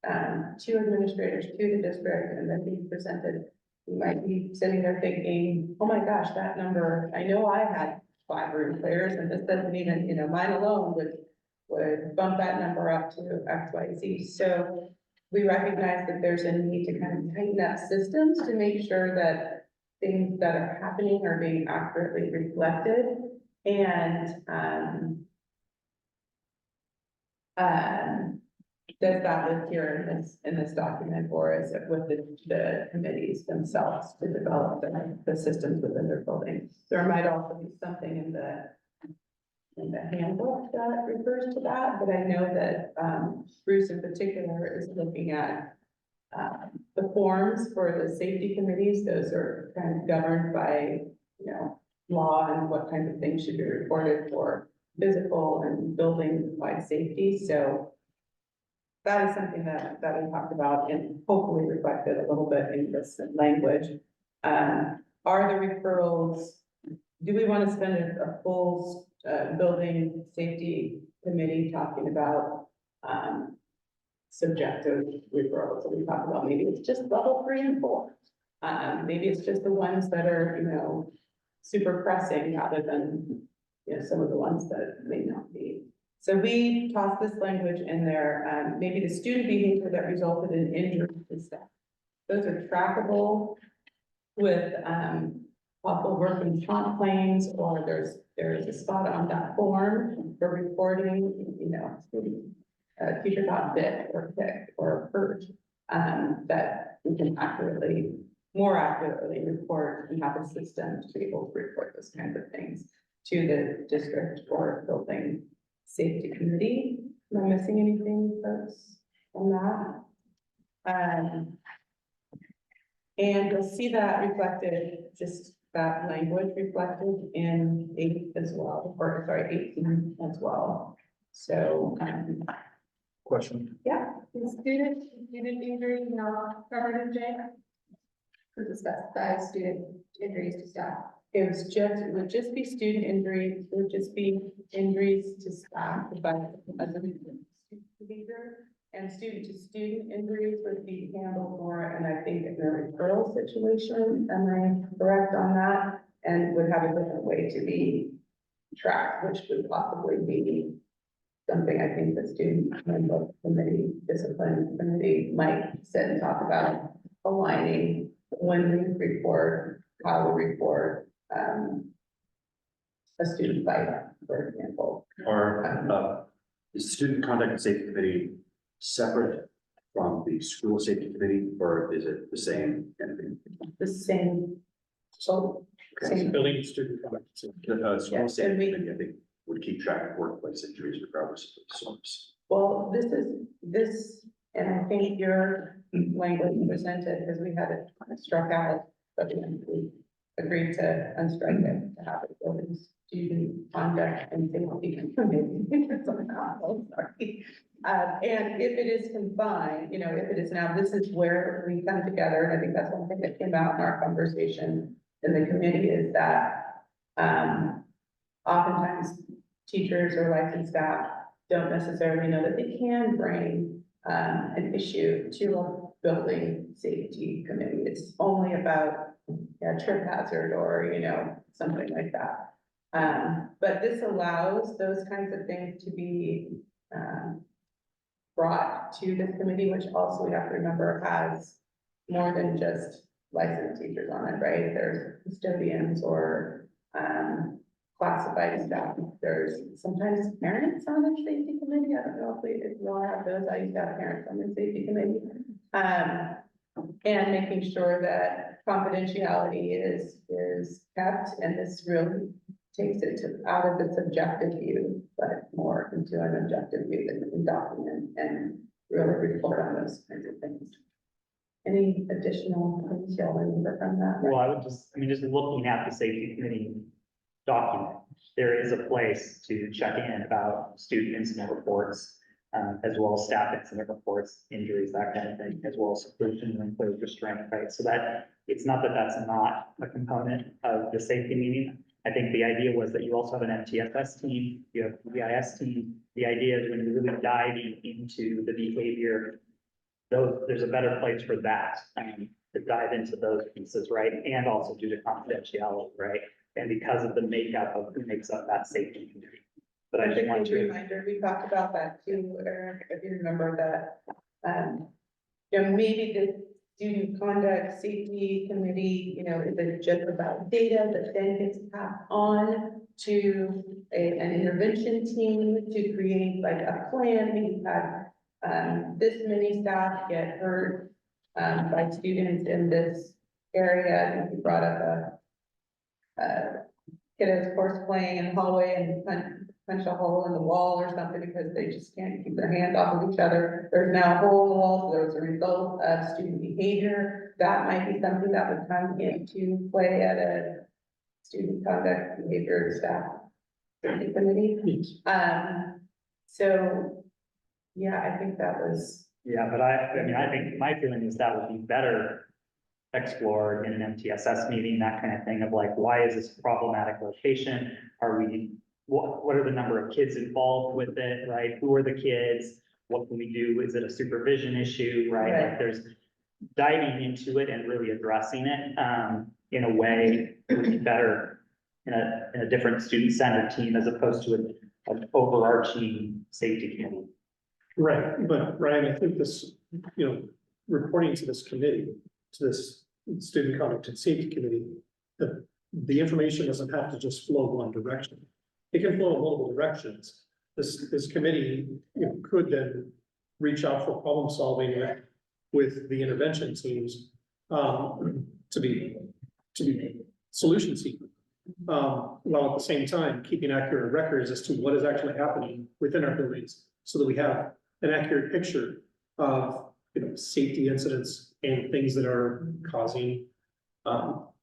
to administrators, to the district, and then being presented. You might be sitting there thinking, oh my gosh, that number, I know I had 5 room clears, and this doesn't even, mine alone would bump that number up to X, Y, Z. So we recognize that there's a need to kind of tighten up systems to make sure that things that are happening are being accurately reflected. And does that live here in this document, or is it with the committees themselves to develop the systems within their buildings? There might also be something in the handbook that refers to that, but I know that Bruce in particular is looking at the forms for the safety committees. Those are kind of governed by, law, and what kinds of things should be reported for physical and building-wide safety. So that is something that we talked about and hopefully reflected a little bit in this language. Are the referrals, do we want to spend a full building safety committee talking about subjective referrals? So we talked about maybe it's just level 3 and 4. Maybe it's just the ones that are, super pressing, rather than, some of the ones that may not be. So we tossed this language in there, maybe the student behavior that resulted in injury to staff. Those are trackable with possible workman's comp claims, or there's a spot on that form for reporting, teacher got bit or kicked or hurt, that we can more accurately report, and have a system to be able to report those kinds of things to the district or building safety committee. Am I missing anything, folks, on that? And you'll see that reflected, just that language reflected in 8 as well, or sorry, 18 as well. So, Question. Is student injury not covered in J? For the specified student injuries to staff. it would just be student injuries, it would just be injuries to staff, but as a behavior. And student to student injuries would be handled more, and I think in a referral situation, am I correct on that? And would have a different way to be tracked, which would possibly be something I think the student handbook committee, discipline committee might sit and talk about aligning when we report, how we report, a student fight, for example. Or, is the student conduct and safety committee separate from the school safety committee, or is it the same entity? The same, so, same, Building student conduct. The school Yes, and safety we- committee, I think, would keep track of workplace injuries regardless of the source. well, this, and I think your language presented, because we had it struck out, but we agreed to unstrike it, to have it go in student conduct and safety committee. Somehow, sorry. And if it is combined, if it is now, this is where we come together, and I think that's one thing that came out in our conversation in the committee is that, oftentimes teachers or licensed staff don't necessarily know that they can bring, an issue to a building safety committee. It's only about a trip hazard or, something like that. But this allows those kinds of things to be, brought to this committee, which also we have to remember has more than just licensed teachers on it, right? There's custodians or, classified staff. There's sometimes parents on the safety committee. I don't know if we all have those. I used to have parents on the safety committee. And making sure that confidentiality is kept, and this really takes it out of the subjective view, but more into an objective view that we can document and really report on those kinds of things. Any additional detail from that? Well, I would just looking at the safety committee document, there is a place to check in about student incident reports, as well as staff incident reports, injuries, that kind of thing, as well as seclusion and enclosed restraint, right? So that, it's not that that's not a component of the safety meeting. I think the idea was that you also have an MTSS team, you have a BIS team. The idea is when you're really diving into the behavior, there's a better place for that, to dive into those pieces, right? And also due to confidentiality, right? And because of the makeup of who makes up that safety committee. But I just want Just a to, reminder, we talked about that too, Eric, if you remember that, maybe the student conduct safety committee, is it just about data that then gets passed on to an intervention team to create like a plan? We've had, this many staff get hurt, by students in this area. I think you brought up kiddos, of course, playing in the hallway and punch a hole in the wall or something because they just can't keep their hands off of each other. There's now a hole in the wall, so there's a result of student behavior. That might be something that would come into play at a student conduct behavior staff committee. So, yeah, I think that was. yeah, but I think my feeling is that would be better explored in an MTSS meeting, that kind of thing of like, why is this a problematic location? What are the number of kids involved with it, right? Who are the kids? What can we do? Is it a supervision issue, right? Right. Like there's diving into it and really addressing it, in a way that would be better in a different student-centered team as opposed to an overarching safety committee. Right, but Ryan, I think this, reporting to this committee, to this student conduct and safety committee, the information doesn't have to just flow one direction. It can flow in multiple directions. This committee, could then reach out for problem solving with the intervention teams, to be solution seeking. While at the same time, keeping accurate records as to what is actually happening within our buildings, so that we have an accurate picture of, safety incidents and things that are causing,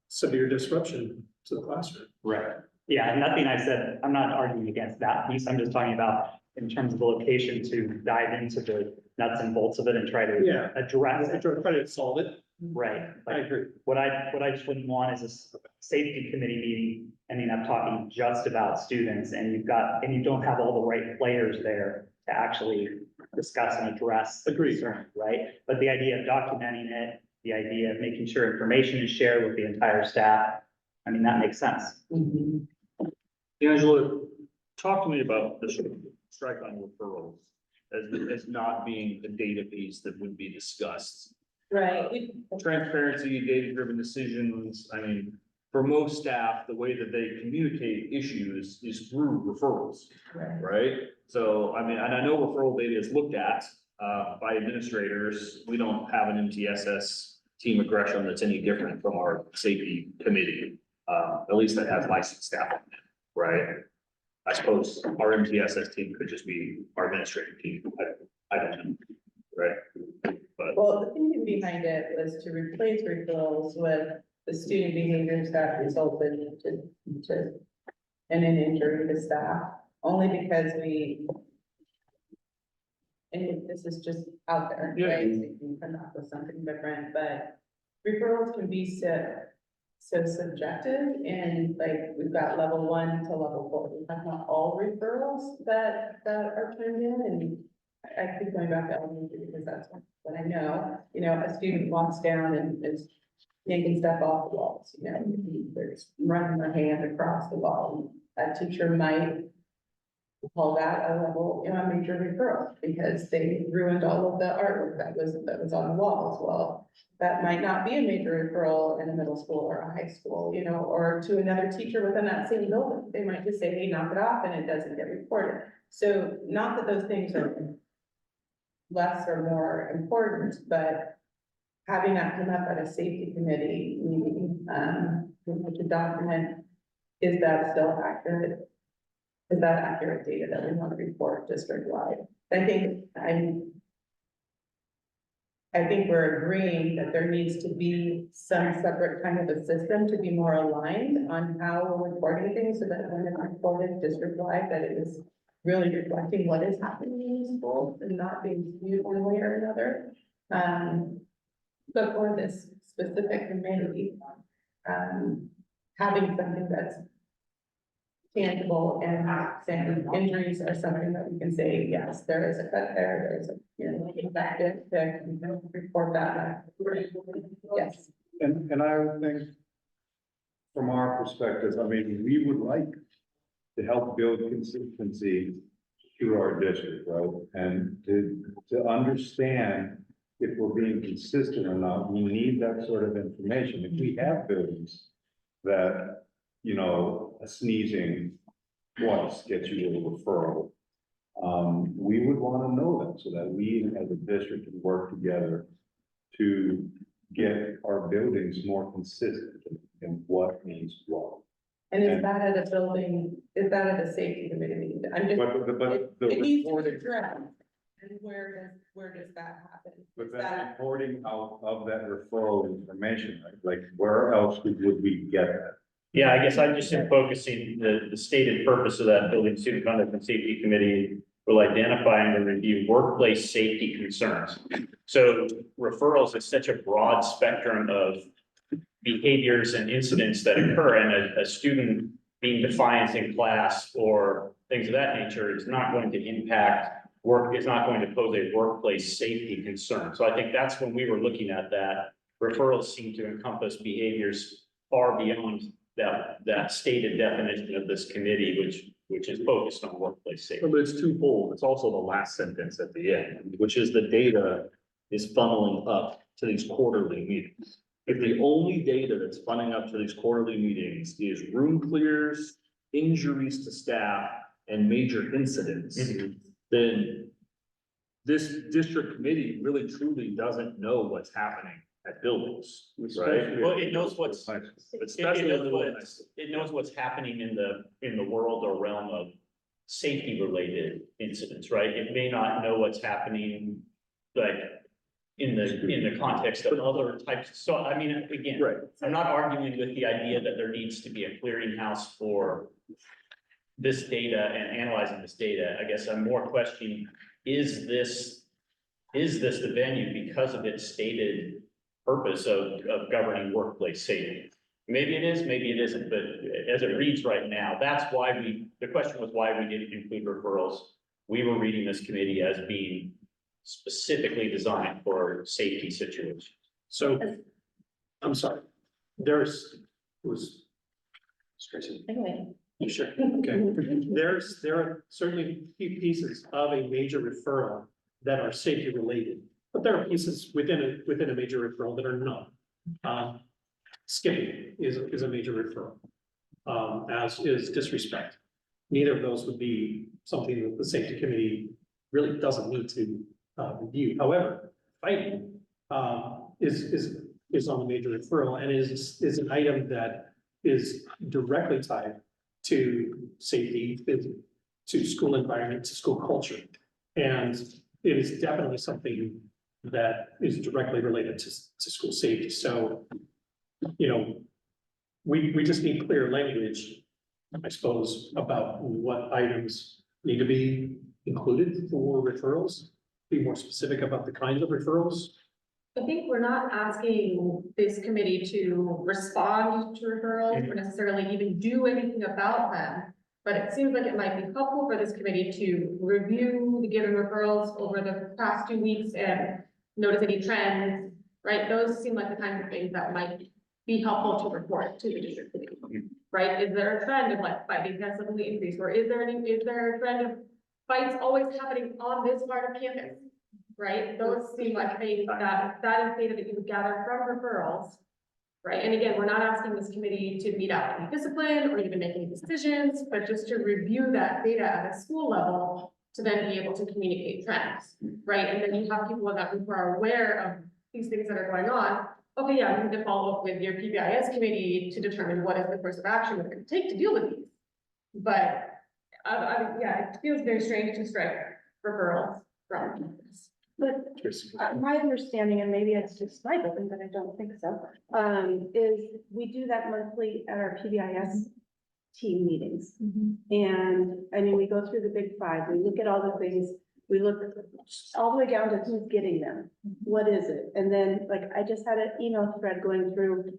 severe disruption to the classroom. Right. Yeah, and nothing I said, I'm not arguing against that piece, I'm just talking about in terms of the location to dive into the nuts and bolts of it and try to Yeah. address it. Try to solve it. Right. I Like, agree. what I just wouldn't want is a safety committee meeting, ending up talking just about students, and you don't have all the right players there to actually discuss and address the Agreed. concern, right? But the idea of documenting it, the idea of making sure information is shared with the entire staff, I mean, that makes sense. Angela, talk to me about the strike on referrals as not being a data piece that would be discussed. Right, Transparency, data-driven decisions, I mean, for most staff, the way that they communicate issues is through referrals, right. right? So, I mean, and I know referral data is looked at, by administrators. We don't have an MTSS team at Gresham that's any different from our safety committee. At least that has licensed staff on it, right? I suppose our MTSS team could just be our administrative team. I don't know, right? But Well, the thinking behind it was to replace referrals with the student behaviors that resulted to in an injury to staff, only because and this is just out there, Yeah. right? So you can come up with something different, but referrals can be so subjective, and like, we've got level 1 to level 4. We have not all referrals that are turned in, and I keep going back to elementary because that's what I know. You know, a student walks down and is yanking stuff off the walls, you know, there's running their hand across the wall. A teacher might call that a level, you know, a major referral, because they ruined all of the artwork that was on the walls. Well, that might not be a major referral in a middle school or a high school, you know, or to another teacher within that same building. They might just say, hey, knock it off, and it doesn't get reported. So not that those things are less or more important, but having that come up at a safety committee meeting, to document, is that still accurate? Is that accurate data that we want to report district-wide? I think we're agreeing that there needs to be some separate kind of a system to be more aligned on how we're reporting things, so that when it's reported district-wide, that it is really reflecting what is happening in the schools and not being skewed one way or another. But for this specific committee, having something that's tangible and saying injuries are something that we can say, yes, there is a cut there, there's a, you know, effective, that we can report that. Yes. And I would think, from our perspective, I mean, we would like to help build consistency through our district, right? And to understand if we're being consistent or not, we need that sort of information. If we have buildings that, you know, a sneezing once gets you a referral, we would want to know that, so that we as a district can work together to get our buildings more consistent in what means what. And is that at a building, is that at a safety committee meeting? I'm just, But the it needs to be reporting, addressed. And where does that happen? but Is that that, reporting out of that referral information, right? Like, where else would we get that? Yeah, I guess I'm just focusing, the stated purpose of that building student conduct and safety committee will identify and review workplace safety concerns. So referrals is such a broad spectrum of behaviors and incidents that occur, and a student being defiant in class or things of that nature is not going to impact work, is not going to pose a workplace safety concern. So I think that's when we were looking at that. Referrals seem to encompass behaviors far beyond that stated definition of this committee, which is focused on workplace safety. but it's twofold. It's also the last sentence at the end, which is the data is funneling up to these quarterly meetings. If the only data that's funneling up to these quarterly meetings is room clears, injuries to staff, and major incidents, then this district committee really truly doesn't know what's happening at buildings, right? Well, it knows what's, Especially in the it knows what's happening in the world or realm of safety related incidents, right? It may not know what's happening, like in the context of other types. So I mean, again, Right. I'm not arguing with the idea that there needs to be a clearinghouse for this data and analyzing this data. I guess I'm more questioning, is this the venue because of its stated purpose of governing workplace safety? Maybe it is, maybe it isn't, but as it reads right now, that's why the question was why we didn't include referrals. We were reading this committee as being specifically designed for safety situations. So, I'm sorry, was. Anyway. Sure, okay. There are certainly key pieces of a major referral that are safety related, but there are pieces within a major referral that are not. Skipping is a major referral, as is disrespect. Neither of those would be something that the safety committee really doesn't need to review. However, fighting is on the major referral and is an item that is directly tied to safety, to school environment, to school culture. And it is definitely something that is directly related to school safety. So, you know, we just need clear language, I suppose, about what items need to be included for referrals. Be more specific about the kinds of referrals. I think we're not asking this committee to respond to referrals or necessarily even do anything about them. But it seems like it might be helpful for this committee to review the given referrals over the past 2 weeks and notice any trends, right? Those seem like the kinds of things that might be helpful to report to the district committee, right? Is there a trend of like fighting has suddenly increased, or is there a trend of fights always happening on this part of campus? Right, those seem like things that is data that you would gather from referrals. Right, and again, we're not asking this committee to meet out any discipline or even make any decisions, but just to review that data at a school level to then be able to communicate trends, right? And then you have people in that group who are aware of these things that are going on. Okay, yeah, you need to follow up with your PBIS committee to determine what is the course of action we're going to take to deal with these. But yeah, it feels very strange to strike referrals from this. But my understanding, and maybe it's just my building, but I don't think so, is we do that monthly at our PBIS team meetings. And I mean, we go through the big five, we look at all the things, we look all the way down to who's getting them. What is it? And then, like, I just had an email thread going through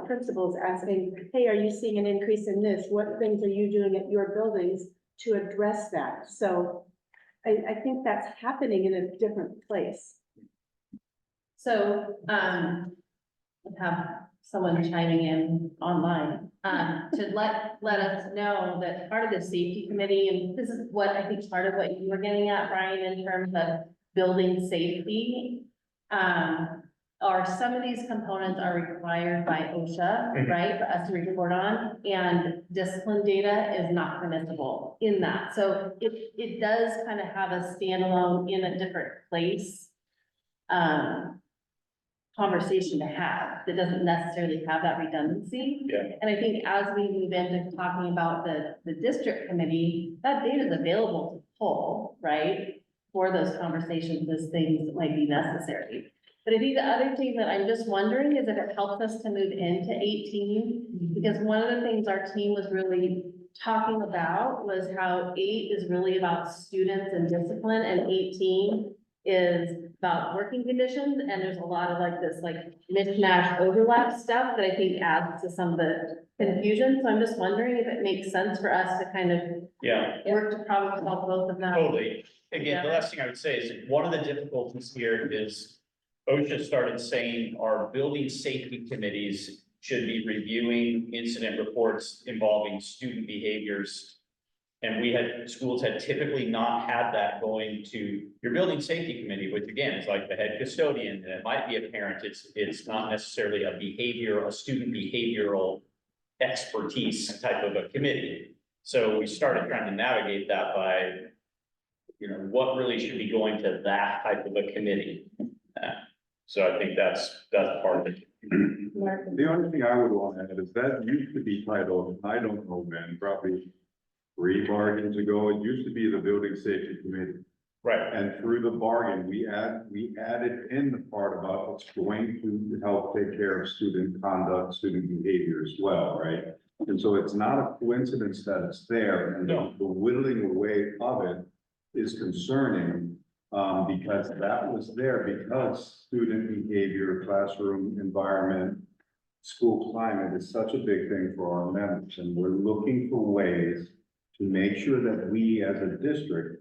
principals asking, hey, are you seeing an increase in this? What things are you doing at your buildings to address that? So I think that's happening in a different place. So, have someone chiming in online, to let us know that part of the safety committee, and this is what I think part of what you were getting at, Brian, in terms of building safety. Are some of these components are required by OSHA, right, for us to report on, and discipline data is not permissible in that. So it does kind of have a standalone in a different place conversation to have that doesn't necessarily have that redundancy. Yeah. And I think as we move into talking about the district committee, that data is available to pull, right, for those conversations as things might be necessary. But I think the other thing that I'm just wondering is if it helps us to move into 18, because one of the things our team was really talking about was how 8 is really about students and discipline, and 18 is about working conditions, and there's a lot of like this like mishmash overlap stuff that I think adds to some of the confusion. So I'm just wondering if it makes sense for us to kind of work to probably solve both of them. Totally. Again, the last thing I would say is one of the difficulties here is OSHA started saying our building safety committees should be reviewing incident reports involving student behaviors. And schools had typically not had that going to your building safety committee, which again, is like the head custodian, and it might be a parent. It's not necessarily a student behavioral expertise type of a committee. So we started trying to navigate that by, what really should be going to that type of a committee. So I think that's part of it. The only thing I would want to add is that used to be titled, I don't know, man, probably 3 bargains ago, it used to be the building safety committee. Right, And through the bargain, we added in the part about it's going to help take care of student conduct, student behavior as well, right? And so it's not a coincidence that it's there, and No. the whittling away of it is concerning. Because that was there because student behavior, classroom environment, school climate is such a big thing for our members, and we're looking for ways to make sure that we as a district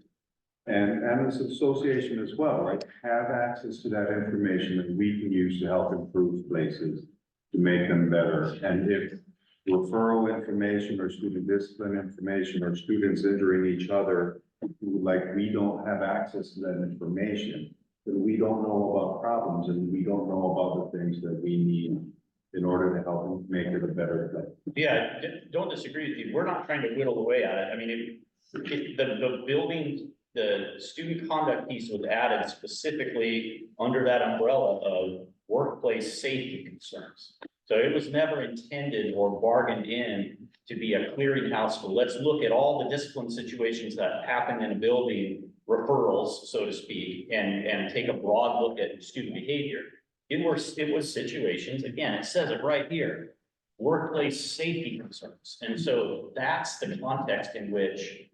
and as an association as well, right, have access to that information that we can use to help improve places, to make them better. And if referral information or student discipline information or students injuring each other, like we don't have access to that information, then we don't know about problems and we don't know about the things that we need in order to help make it a better place. yeah, don't disagree with you, we're not trying to whittle away at it, I mean, the building, the student conduct piece was added specifically under that umbrella of workplace safety concerns. So it was never intended or bargained in to be a clearinghouse for, let's look at all the discipline situations that happen in a building, referrals, so to speak, and take a broad look at student behavior. It was situations, again, it says it right here, workplace safety concerns. And so that's the context in which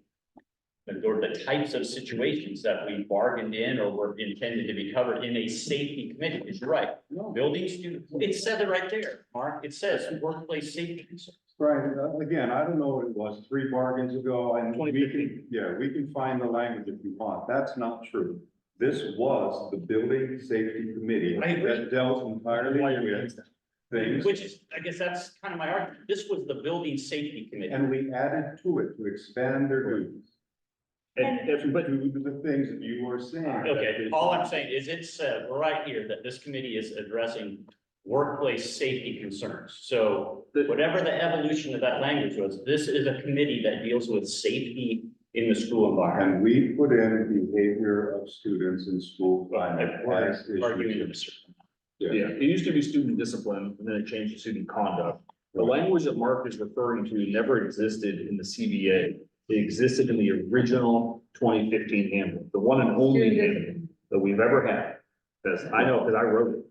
or the types of situations that we bargained in or were intended to be covered in a safety committee, because you're right. Building student, it says it right there, Mark, it says workplace safety concerns. Right, again, I don't know what it was, 3 bargains ago, and we 2015. we can find the language if you want, that's not true. This was the building safety committee I agree. that dealt entirely with things, Which is, I guess that's kind of my argument, this was the building safety committee. and we added to it to expand their duties. But To the things that you were saying. Okay, all I'm saying is it said right here that this committee is addressing workplace safety concerns. So whatever the evolution of that language was, this is a committee that deals with safety in the school environment. And we put in behavior of students in school climate as Arguing issues. this. yeah, it used to be student discipline, and then it changed to student conduct. The language that Mark is referring to never existed in the CBA. It existed in the original 2015 handbook, the one and only handbook that we've ever had. Because I know, because I wrote it,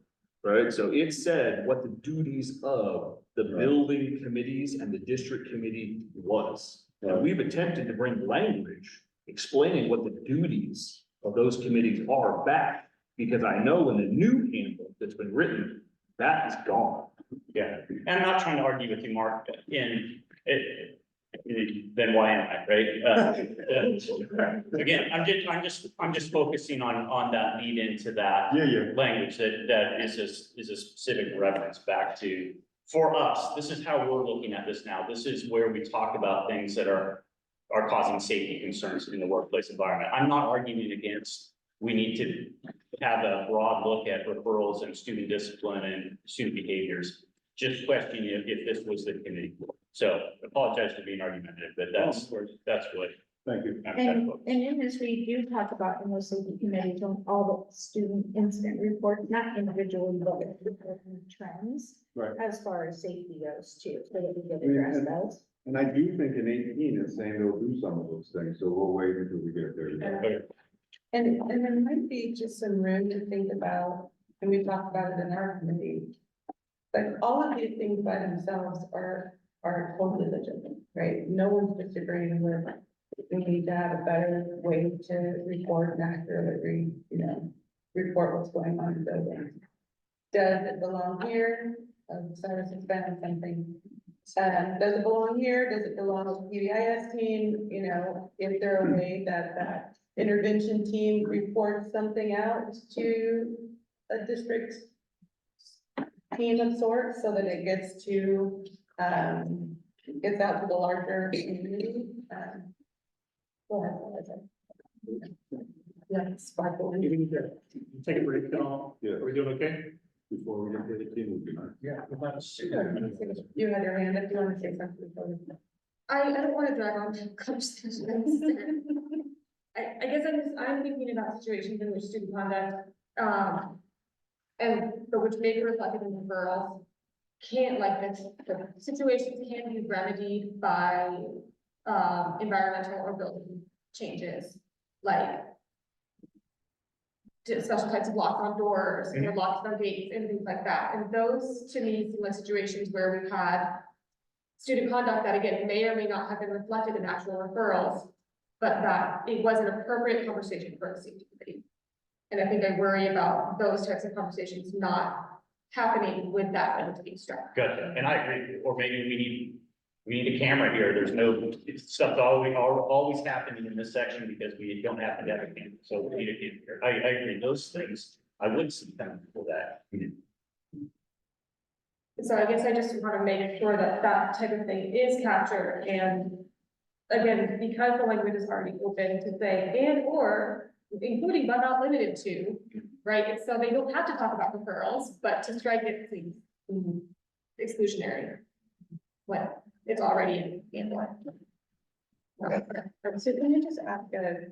right? So it said what the duties of the building committees and the district committee was. And we've attempted to bring language explaining what the duties of those committees are back. Because I know in the new handbook that's been written, that is gone. Yeah, and I'm not trying to argue with you, Mark, then why am I, right? Again, I'm just focusing on that lead into that language that is a specific reference back to, for us, this is how we're looking at this now. This is where we talk about things that are causing safety concerns in the workplace environment. I'm not arguing against, we need to have a broad look at referrals and student discipline and student behaviors. Just questioning if this was the committee. So apologize for being argumentative, but that's what. Thank you. I'm trying to And focus. in this, we do talk about in those safety committees on all the student incident reports, not individually, but reporting trends. Right. As far as safety goes too, so that we can mean, address and- those. And I do think in 18 it's saying they'll do some of those things, so we'll wait until we get there. And there might be just some room to think about, and we talked about it in our committee. But all of these things by themselves are totally legitimate, right? No one's disagreeing with, we need to have a better way to report and accurately, report what's going on in buildings. Does it belong here? Cyrus has found something. Does it belong here? Does it belong to the PBIS team? Is there a way that intervention team reports something out to a district team of sorts so that it gets out to the larger community? Go ahead. Yeah, sparkle. Take a break, y'all. Yeah. Are we doing okay? Before we get to 18, we'll be nice. Yeah. You had your hand up, you want to say something? I don't want to drag on the conversation. I guess I'm thinking about situations in which student conduct, but which may be reflected in referrals, the situations can be remedied by, environmental or building changes. Like, special types of locks on doors, or locks on gates, and things like that. And those, to me, seem like situations where we've had student conduct that, again, may or may not have been reflected in actual referrals, but that it was an appropriate conversation for the safety committee. And I think I worry about those types of conversations not happening with that limit being struck. Gotcha, and I agree, or maybe we need a camera here, there's no, stuff's always happening in this section because we don't happen to have a camera, so we need a camera here. I agree, those things, I would see them for that. So I guess I just want to make sure that that type of thing is captured, and again, because the language is already open to say, and or including but not limited to, right? So they don't have to talk about referrals, but to strike it seems exclusionary. When it's already in one. So can you just ask a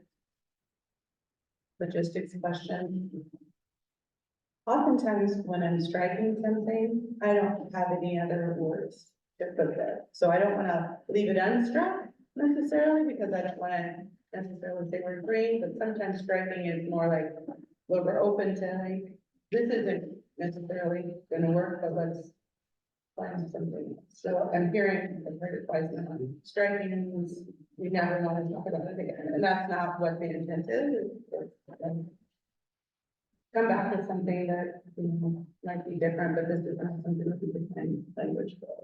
logistics question? Oftentimes when I'm striking something, I don't have any other words to put there. So I don't wanna leave it unstruck necessarily, because I don't wanna necessarily say we're green, but sometimes striking is more like, well, we're open to like, this isn't necessarily gonna work, but let's find something. So I'm hearing, I've heard it twice now, striking means we never wanna talk about it again, and that's not what the intent is. Come back with something that, might be different, but this is not something that we can find language for.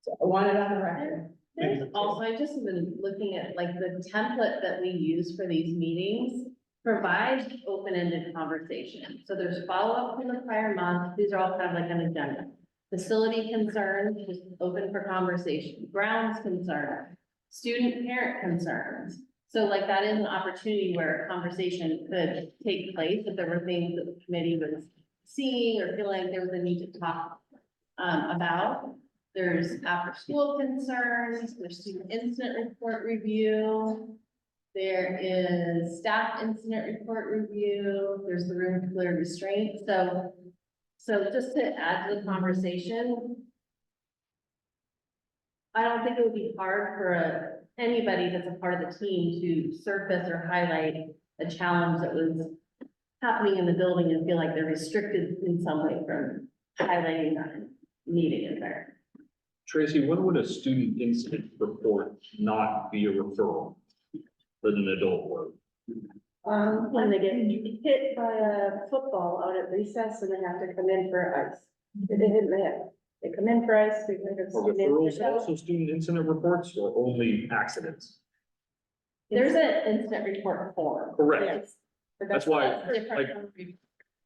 So I want it on the record. There's also, I just been looking at like the template that we use for these meetings provides open-ended conversation. So there's follow-up from the prior month. These are all kind of like an agenda. Facility concerns, just open for conversation. Grounds concern, student parent concerns. So like that is an opportunity where a conversation could take place if there were things that the committee was seeing or feeling like there was a need to talk about. There's after-school concerns, there's student incident report review. There is staff incident report review, there's the room to clear restraint. So just to add to the conversation, I don't think it would be hard for anybody that's a part of the team to surface or highlight a challenge that was happening in the building and feel like they're restricted in some way from highlighting that needing it there. Tracy, when would a student incident report not be a referral that an adult would? When they get hit by a football out at recess and they have to come in for ice. They hit in the head. They come in for ice. We might have Are seen it. referrals also student incident reports or only accidents? There's an incident report form. Correct, Yes. But that's why, different.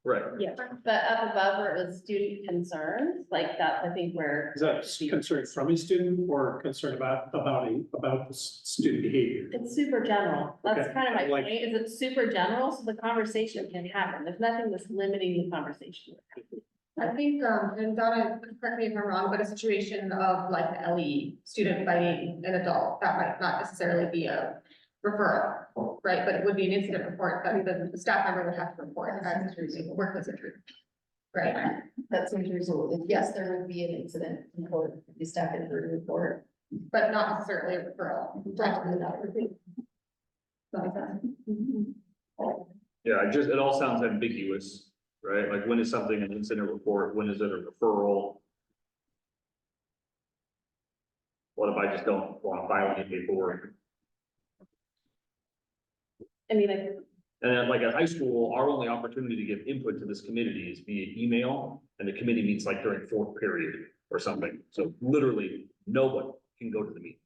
right. Yeah. But up above where it was student concerns, like that, I think where. Is that concern from a student or concern about the student behavior? It's super general. That's Okay. kind of my Like- point, is it's super general, so the conversation can happen. There's nothing that's limiting the conversation. I think, and Donna, correct me if I'm wrong, but a situation of like the LE student fighting an adult, that might not necessarily be a referral, right? But it would be an incident report that the staff member would have to report as a workplace injury. Right? That seems reasonable. Yes, there would be an incident report, the staff injury report. But not necessarily a referral. Definitely not. Does that make sense? Yeah, it all sounds ambiguous, right? Like when is something an incident report? When is it a referral? What if I just don't want to file any paperwork? I mean, like, And then like at high school, our only opportunity to give input to this committee is via email, and the committee meets like during fourth period or something. So literally, no one can go to the meeting.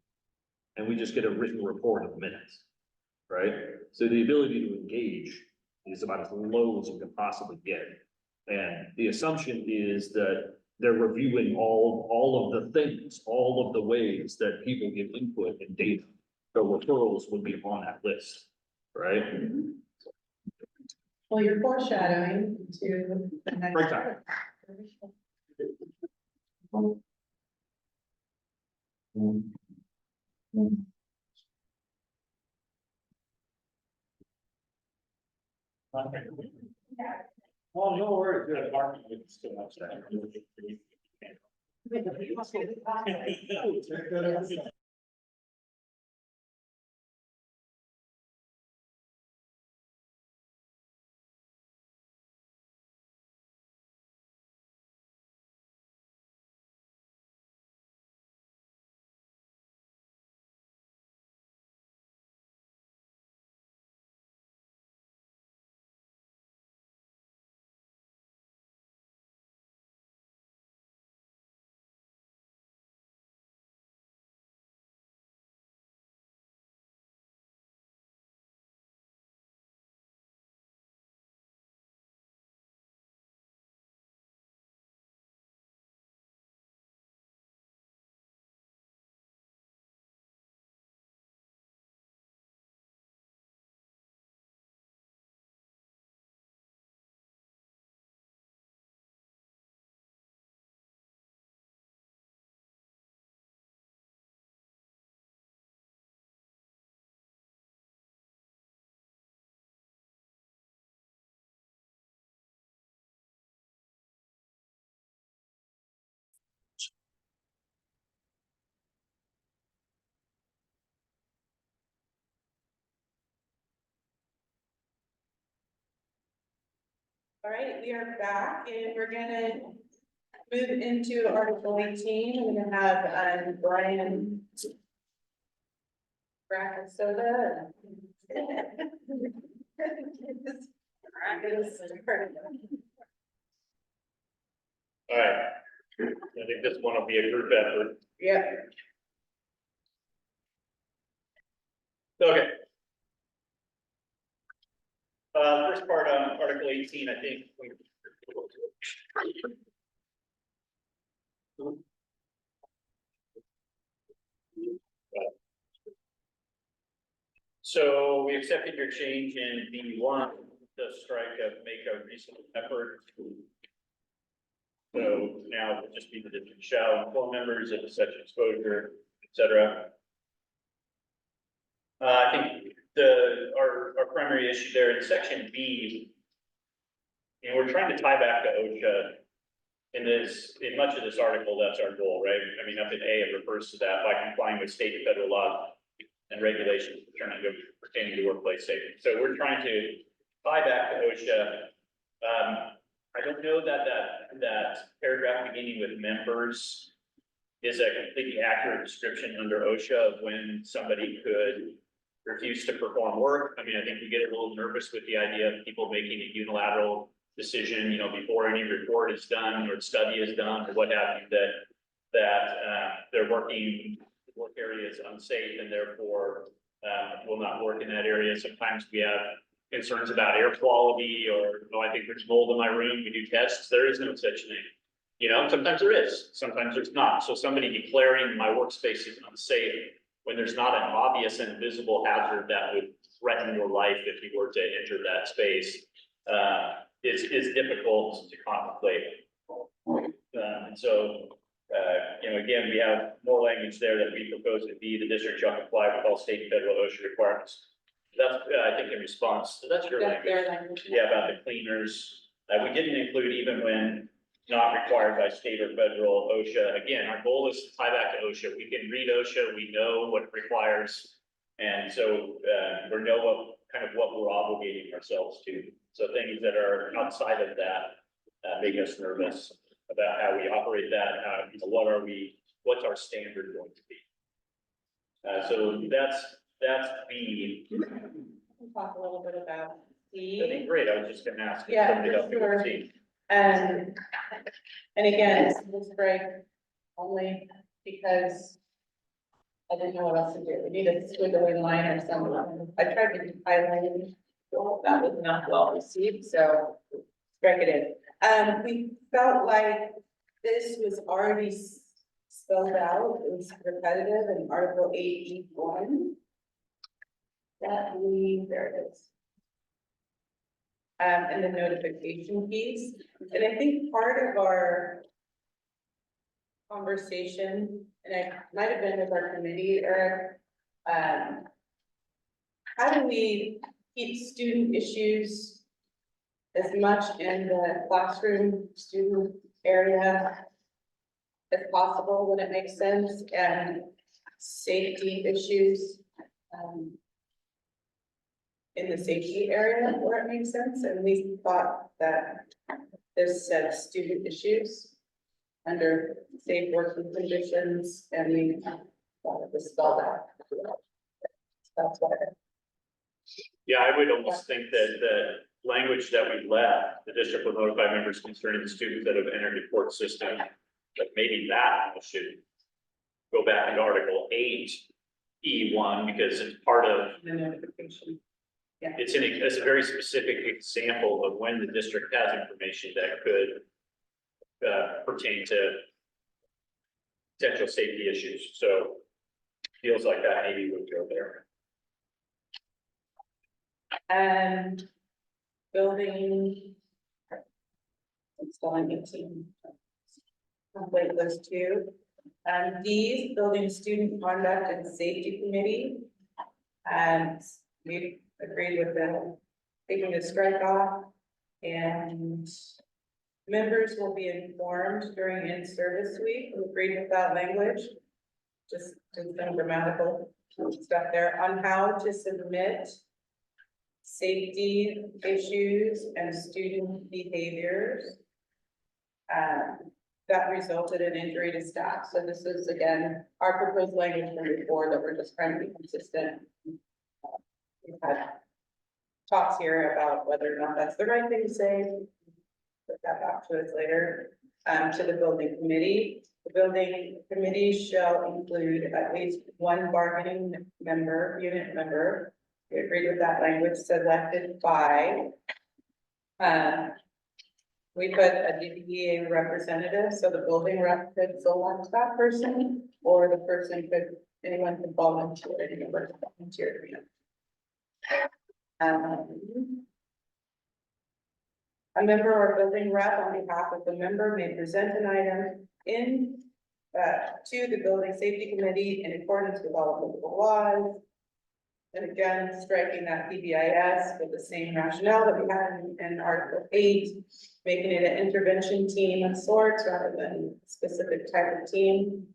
And we just get a written report of the minutes, right? So the ability to engage is about as low as you can possibly get. And the assumption is that they're reviewing all of the things, all of the ways that people give input and data. So referrals would be on that list, right? Well, you're foreshadowing to the next. Right time. Oh, no worries, good. It's still upstairs. All right, we are back and we're gonna move into Article 18. We're gonna have, Brian. Crack a soda. All right. I think this one will be a group effort. Yeah. Okay. First part on Article 18, I think we. So we accepted your change in B1, the strike of make a reasonable effort. So now it would just be the district shall inform members of such exposure, et cetera. I think our primary issue there in section B, we're trying to tie back to OSHA. In much of this article, that's our goal, right? I mean, up in A, it refers to that by complying with state and federal law and regulations pertaining to workplace safety. So we're trying to tie back to OSHA. I don't know that paragraph beginning with members is a completely accurate description under OSHA of when somebody could refuse to perform work. I mean, I think we get a little nervous with the idea of people making a unilateral decision, before any report is done or study is done or what have you, that their work area is unsafe and therefore will not work in that area. Sometimes we have concerns about air quality or, I think there's mold in my room, we do tests, there is no such thing. Sometimes there is, sometimes there's not. So somebody declaring my workspace is unsafe when there's not an obvious and visible hazard that would threaten your life if you were to enter that space, is difficult to contemplate. And so, again, we have more language there that we propose to be the district shall comply with all state and federal OSHA requirements. That's, I think, in response, that's your That's language. their language. Yeah, about the cleaners. We didn't include even when not required by state or federal OSHA. Again, our goal is to tie back to OSHA. We can read OSHA, we know what it requires. And so, we know what we're obligating ourselves to. So things that are outside of that, make us nervous about how we operate that, what's our standard going to be? So that's B. We'll talk a little bit about C. That'd be great. I was just gonna ask. if Yeah, somebody for helped me with sure. C. And again, it's this break only because I didn't know what else to do. We need a squiggly line or something. I tried to do highlighting. Well, that was not well received, so strike it in. We felt like this was already spelled out. It was repetitive in Article 8E1. There it is. And the notification piece. And I think part of our conversation, and I might have been with our committee, Eric, how do we keep student issues as much in the classroom student area as possible when it makes sense, and safety issues, in the safety area where it makes sense, and we thought that this said student issues under safe working conditions, and we wanted to spell that. That's what it is. Yeah, I would almost think that the language that we left, the district will notify members concerning the students that have entered the court system, but maybe that should go back into Article 8E1 because it's part of. The notification. Yeah. It's a very specific example of when the district has information that could pertain to potential safety issues. So feels like that maybe would go there. And building. Installing 18. Complete those two. D, building student conduct and safety committee. And we agreed with the taking the strike off, and members will be informed during in-service week. We agreed with that language. Just some grammatical stuff there on how to submit safety issues and student behaviors. That resulted in injury to staff. So this is again, our proposed language from before that we're just trying to be consistent. We've had talks here about whether or not that's the right thing to say. Put that back to us later, to the building committee. The building committee shall include at least one bargaining member, unit member. We agreed with that language, selected by. We put a DPEA representative, so the building rep could select that person, or the person could, anyone could volunteer, anyone could volunteer. A member or building rep on behalf of the member may present an item to the building safety committee in accordance with all applicable laws. And again, striking that PBIS with the same rationale that we had in Article 8, making it an intervention team of sorts rather than a specific type of team.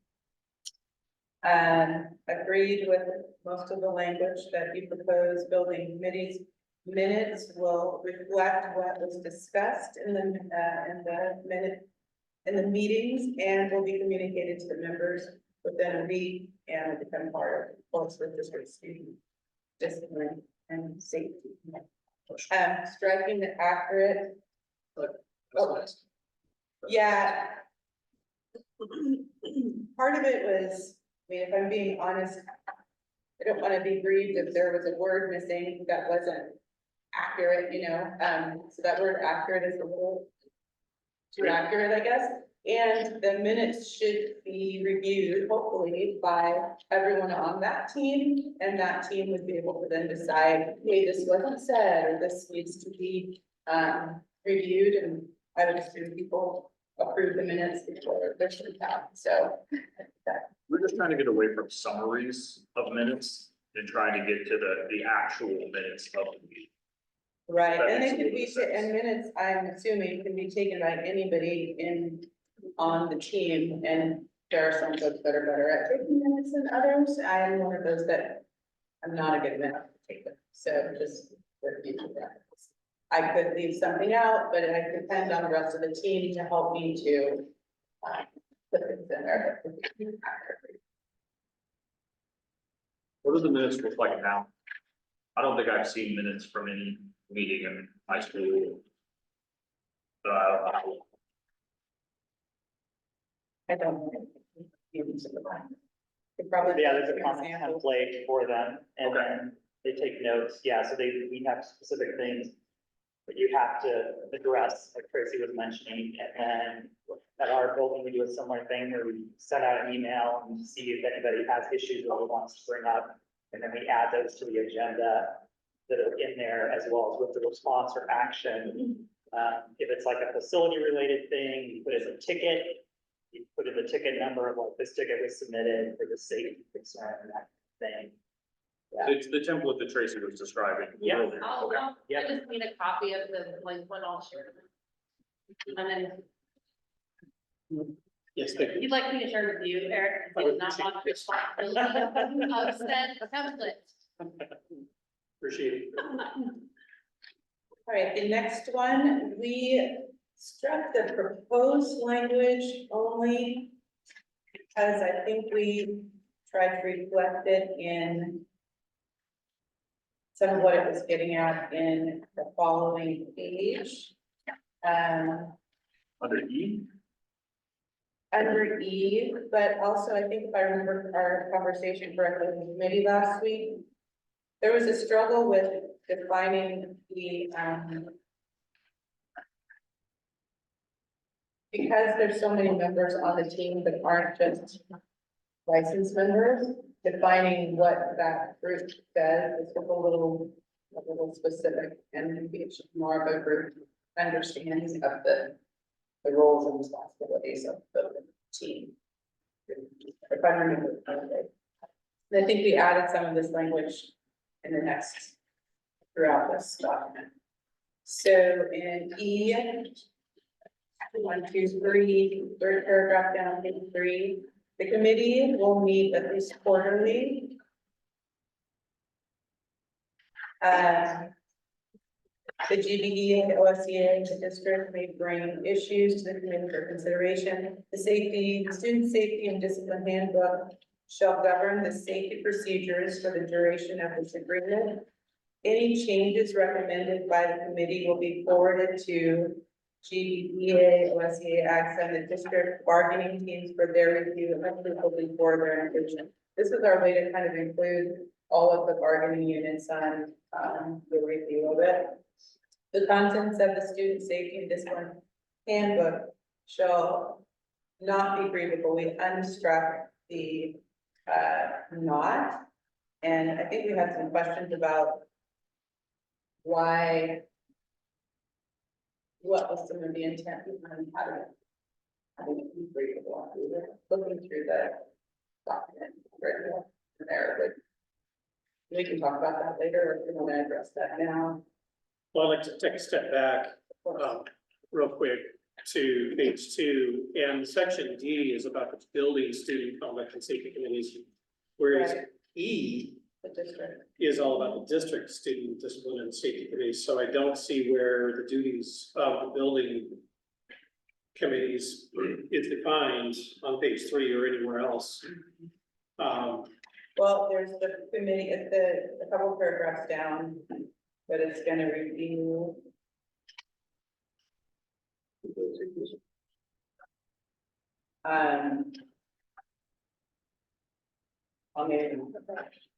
Agreed with most of the language that you proposed. Building committee's minutes will reflect what was discussed in the meetings and will be communicated to the members within a week and will become part of the course with district student discipline and safety. Striking the accurate. Yeah. Part of it was, I mean, if I'm being honest, I don't want to be grieved if there was a word missing that wasn't accurate, so that word accurate is a little too accurate, I guess. And the minutes should be reviewed, hopefully, by everyone on that team, and that team would be able to then decide, hey, this wasn't said, or this needs to be reviewed, and I would assume people approve the minutes before they're sent out, so. We're just trying to get away from summaries of minutes and trying to get to the actual minutes of the meeting. Right, That and makes it a could little be, sense. and minutes, I'm assuming, can be taken by anybody on the team, and there are some folks that are better at taking minutes than others. I am one of those that I'm not a good minute to take them, so just for future reference. I could leave something out, but I depend on the rest of the team to help me to put things in there. What do the minutes look like now? I don't think I've seen minutes from any meeting in high school. But I don't know. Could probably. Yeah, there's a give common examples. template for them, and Okay. then they take notes, yeah, so we have specific things that you have to address, like Tracy was mentioning, and then at our building, we do a similar thing where we send out an email and see if anybody has issues or wants to bring up, and then we add those to the agenda that are in there, as well as with the response or action. If it's like a facility related thing, you put it as a ticket, you put in the ticket number of like, this ticket was submitted for the safety concern, and that thing. Yeah. it's the template that Tracy was describing. Yeah. earlier. I'll, Okay. Yep. I just need a copy of the, like, what I'll share. And then, Yes, thank you. you'd like me to share with you, Eric, if you not want to responsibility of said template. Appreciate it. All right, the next one, we struck the proposed language only because I think we tried to reflect it in some of what it was getting at in the following page. Under E, Under E, but also I think if I remember our conversation correctly in the committee last week, there was a struggle with defining the, because there's so many members on the team that aren't just licensed members, defining what that group does is a little specific, and maybe it's more of a group understanding of the roles and responsibilities of the team. If I remember correctly. And I think we added some of this language in the next, throughout this document. So in E, 1, 2, 3, third paragraph down, page 3, the committee will meet at least quarterly. The GBE and OSCA, the district may bring issues to the committee for consideration. The student safety and discipline handbook shall govern the safety procedures for the duration of this agreement. Any changes recommended by the committee will be forwarded to GBEA, OSCA, AXA, and the district bargaining teams for their review and approval before their inclusion. This is our way to kind of include all of the bargaining units on, the review of it. The contents of the student safety and discipline handbook shall not be grievable. We unstruck the, not. And I think we had some questions about why, what was some of the intent behind having it be grievable. We were looking through the document right there, but we can talk about that later, if we want to address that now. Well, I'd like to take a step back, real quick to page 2, and section D is about the building student conduct and safety committees. Whereas Right. E The district. is all about the district student discipline and safety committees, so I don't see where the duties of the building committees is defined on page 3 or anywhere else. Well, there's the committee at a couple paragraphs down, but it's gonna review. I'll maybe,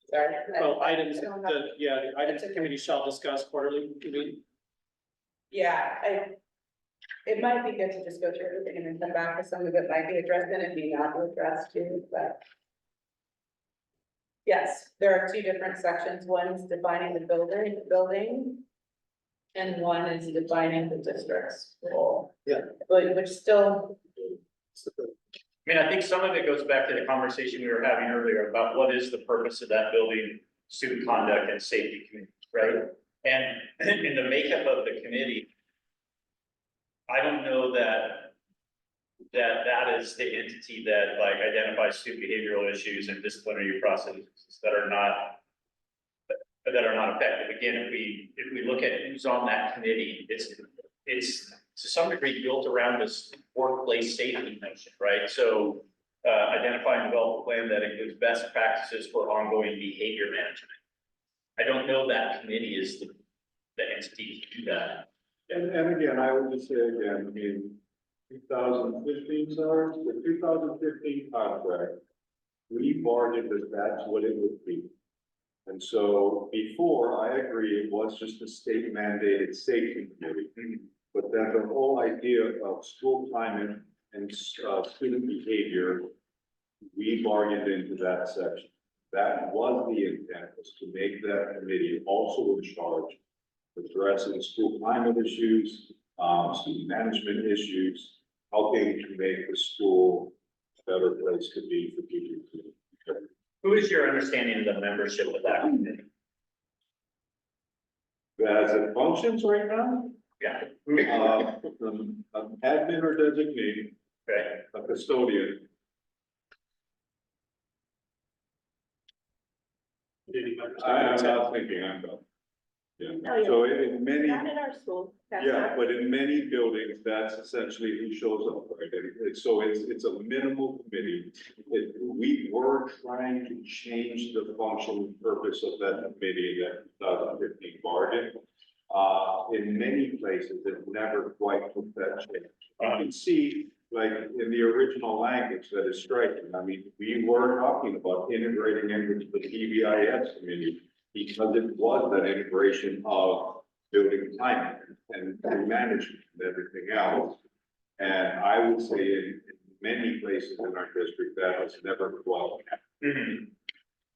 sorry. Well, items, the items the committee shall discuss quarterly, you mean? Yeah, it might be good to just go through everything and then come back, because some of it might be addressed and it may not be addressed too, but. Yes, there are 2 different sections. One is defining the building. And one is defining the district's role. Yeah. Which still, I mean, I think some of it goes back to the conversation we were having earlier about what is the purpose of that building, student conduct and safety committee, right? And in the makeup of the committee, I don't know that is the entity that like identifies student behavioral issues and disciplinary processes that are not effective. Again, if we look at who's on that committee, it's to some degree built around this workplace safety notion, right? So identify and develop a plan that includes best practices for ongoing behavior management. I don't know that committee is the entity to do that. And again, I would just say again, in 2015, sorry, the 2015 contract, we bargained that that's what it would be. And so before, I agree, it was just a state mandated safety committee. But then the whole idea of school climate and student behavior, we bargained into that section. That was the intent, was to make that committee also in charge of addressing school climate issues, student management issues, helping to make the school a better place to be for people. Who is your understanding of the membership of that committee? As it functions right now, Yeah. an admin or designee, Okay. a custodian. I'm not thinking, I'm done. Yeah, Oh, yeah. so in many, Not in our school. That's yeah, not- but in many buildings, that's essentially who shows up, right? And so it's a minimal committee. We were trying to change the function and purpose of that committee in that 2015 bargain. In many places, it never quite took that change. You can see, like, in the original language that is striking, I mean, we were talking about integrating into the PBIS committee because it was that integration of building climate and management and everything else. And I would say in many places in our district, that has never quite happened.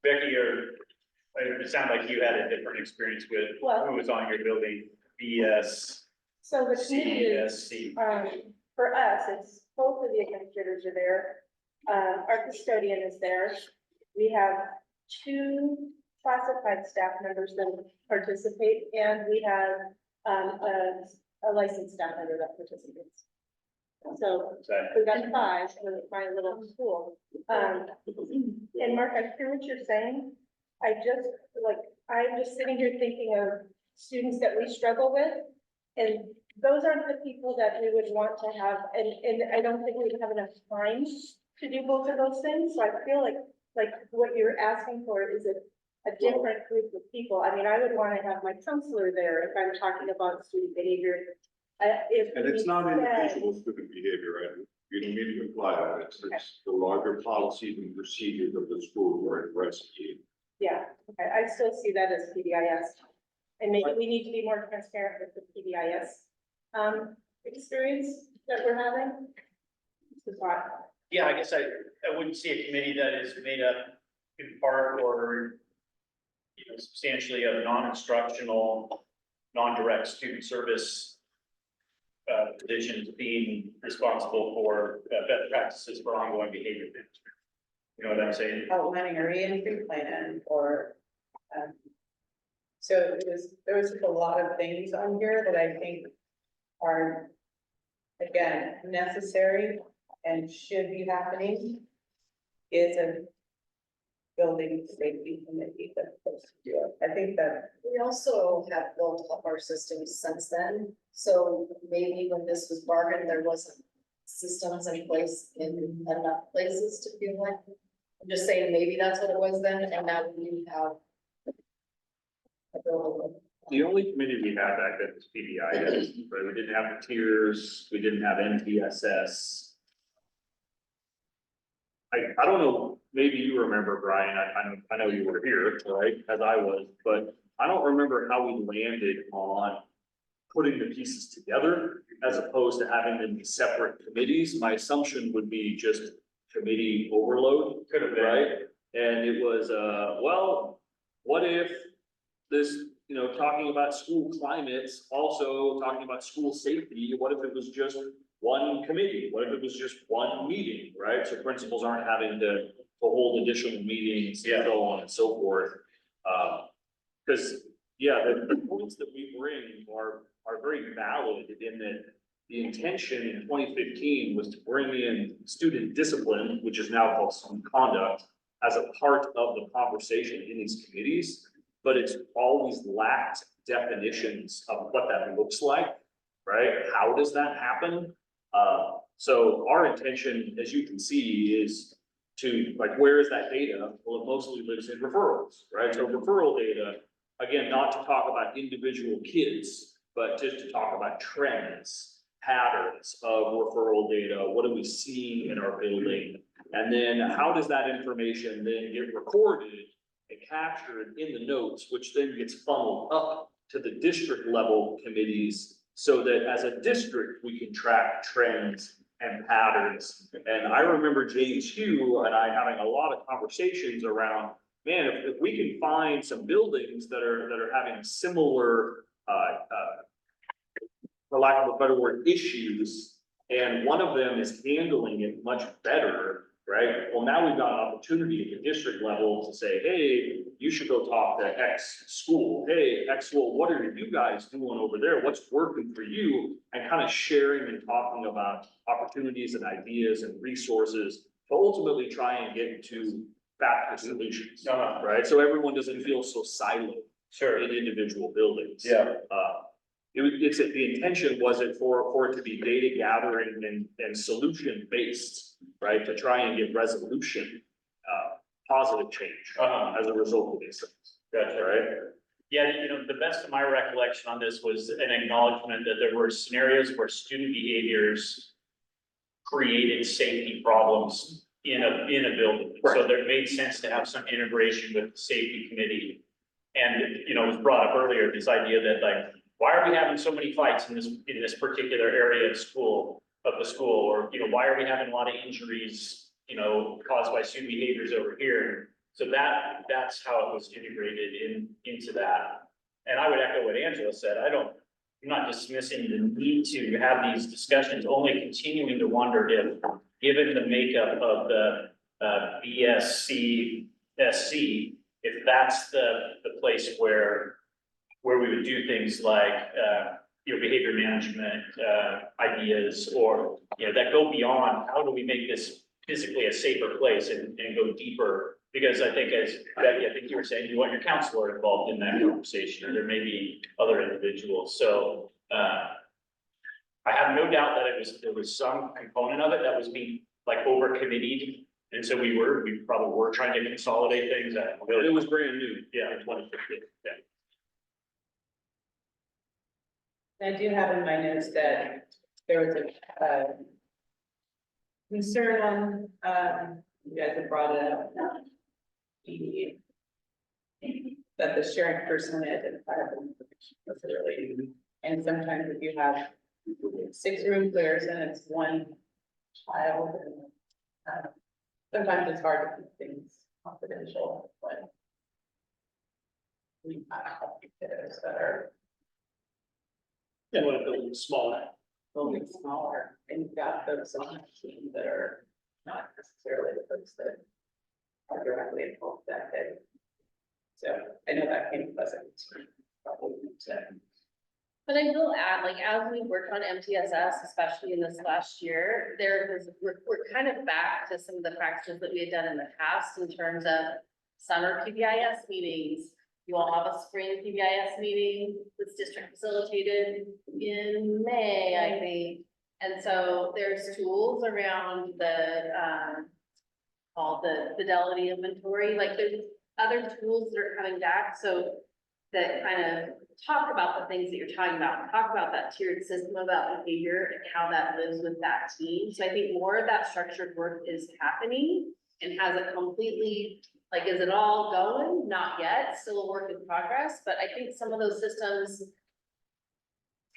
Becky, it sounded like you had a different experience with Well- who was on your building, BS, So the committee is, CSC. for us, it's both of the administrators are there. Our custodian is there. We have 2 classified staff members that participate, and we have, a licensed staff member that participates. So we've got 5 for my little school. And Mark, I hear what you're saying. I'm just sitting here thinking of students that we struggle with. And those aren't the people that we would want to have, and I don't think we would have enough time to do both of those things. So I feel like what you're asking for is a different group of people. I mean, I would want to have my counselor there if I'm talking about student behavior. And it's not individual student behavior, right? You don't need to imply that. It's the larger policies and procedures of the school where it rests. Yeah, okay, I still see that as PBIS. And maybe we need to be more transparent with the PBIS experience that we're having. It's a thought. Yeah, I guess I wouldn't see a committee that is made up in part or, you know, substantially of non-instructional, non-direct student service positions being responsible for best practices for ongoing behavior management. You know what I'm saying? Outlining a reentry plan or, so there was a lot of things on here that I think are, again, necessary and should be happening. Is a building safety committee that's supposed to do it. I think that We also have built up our systems since then, so maybe when this was bargained, there wasn't systems in place in enough places to feel like. I'm just saying, maybe that's what it was then, and now we do have. a building. The only committee we had back then was PBIS, right? We didn't have the tiers, we didn't have NTSS. I don't know, maybe you remember, Brian, I know you were here, right, as I was, but I don't remember how we landed on putting the pieces together as opposed to having them be separate committees. My assumption would be just committee overload. Could have been. Right? And it was, well, what if this, you know, talking about school climates, also talking about school safety, what if it was just one committee? What if it was just one meeting, right? So principals aren't having to hold additional meetings and so on and so forth. Because, yeah, the points that we bring are very valid in that the intention in 2015 was to bring in student discipline, which is now called student conduct, as a part of the conversation in these committees, but it's always lacked definitions of what that looks like, right? How does that happen? So our intention, as you can see, is to, like, where is that data? Well, it mostly lives in referrals, right? So referral data, again, not to talk about individual kids, but just to talk about trends, patterns of referral data. What do we see in our building? And then how does that information then get recorded and captured in the notes, which then gets funneled up to the district level committees so that as a district, we can track trends and patterns. And I remember James Hugh and I having a lot of conversations around, man, if we can find some buildings that are having similar, for lack of a better word, issues, and one of them is handling it much better, right? Well, now we've got an opportunity at the district level to say, hey, you should go talk to X school. Hey, X school, what are you guys doing over there? What's working for you? And kind of sharing and talking about opportunities and ideas and resources to ultimately try and get to faster solutions, right? So everyone doesn't feel so siloed in individual buildings. Yeah. The intention wasn't for it to be data gathering and solution based, right? To try and get resolution, positive change as a result of these things. Gotcha. Right? Yeah, you know, the best of my recollection on this was an acknowledgement that there were scenarios where student behaviors created safety problems in a building. So Right. there it made sense to have some integration with the safety committee. And, you know, it was brought up earlier, this idea that, like, why are we having so many fights in this particular area of the school? Or, you know, why are we having a lot of injuries, you know, caused by student behaviors over here? So that's how it was integrated into that. And I would echo what Angela said. I'm not dismissing the need to have these discussions, only continuing to wonder if, given the makeup of the BSC, SC, if that's the place where we would do things like, you know, behavior management, ideas, or, you know, that go beyond, how do we make this physically a safer place and go deeper Because I think as Becky, I think you were saying, you want your counselor involved in that conversation, or there may be other individuals, so, I have no doubt that there was some component of it that was being like over committed. And so we probably were trying to consolidate things that really. It was brand new. Yeah, in 2015, yeah. I do have in my notes that there was a concern on, you guys have brought it up. That the sharing person identified necessarily, and sometimes if you have 6 room clears and it's one child, and, sometimes it's hard to keep things confidential, but we have kids that are And what if it's smaller? building smaller, and you've got folks on that team that are not necessarily the folks that are directly involved that day. So I know that came pleasant. Probably to But I will add, like, as we worked on MTSS, especially in this last year, we're kind of back to some of the practices that we had done in the past in terms of summer PBIS meetings. You all have a spring PBIS meeting that's district facilitated in May, I think. And so there's tools around called the fidelity inventory, like there's other tools that are coming back, so that kind of talk about the things that you're talking about, talk about that tiered system about behavior and how that lives with that team. So I think more of that structured work is happening and has a completely, like, is it all going? Not yet, still a work in progress, but I think some of those systems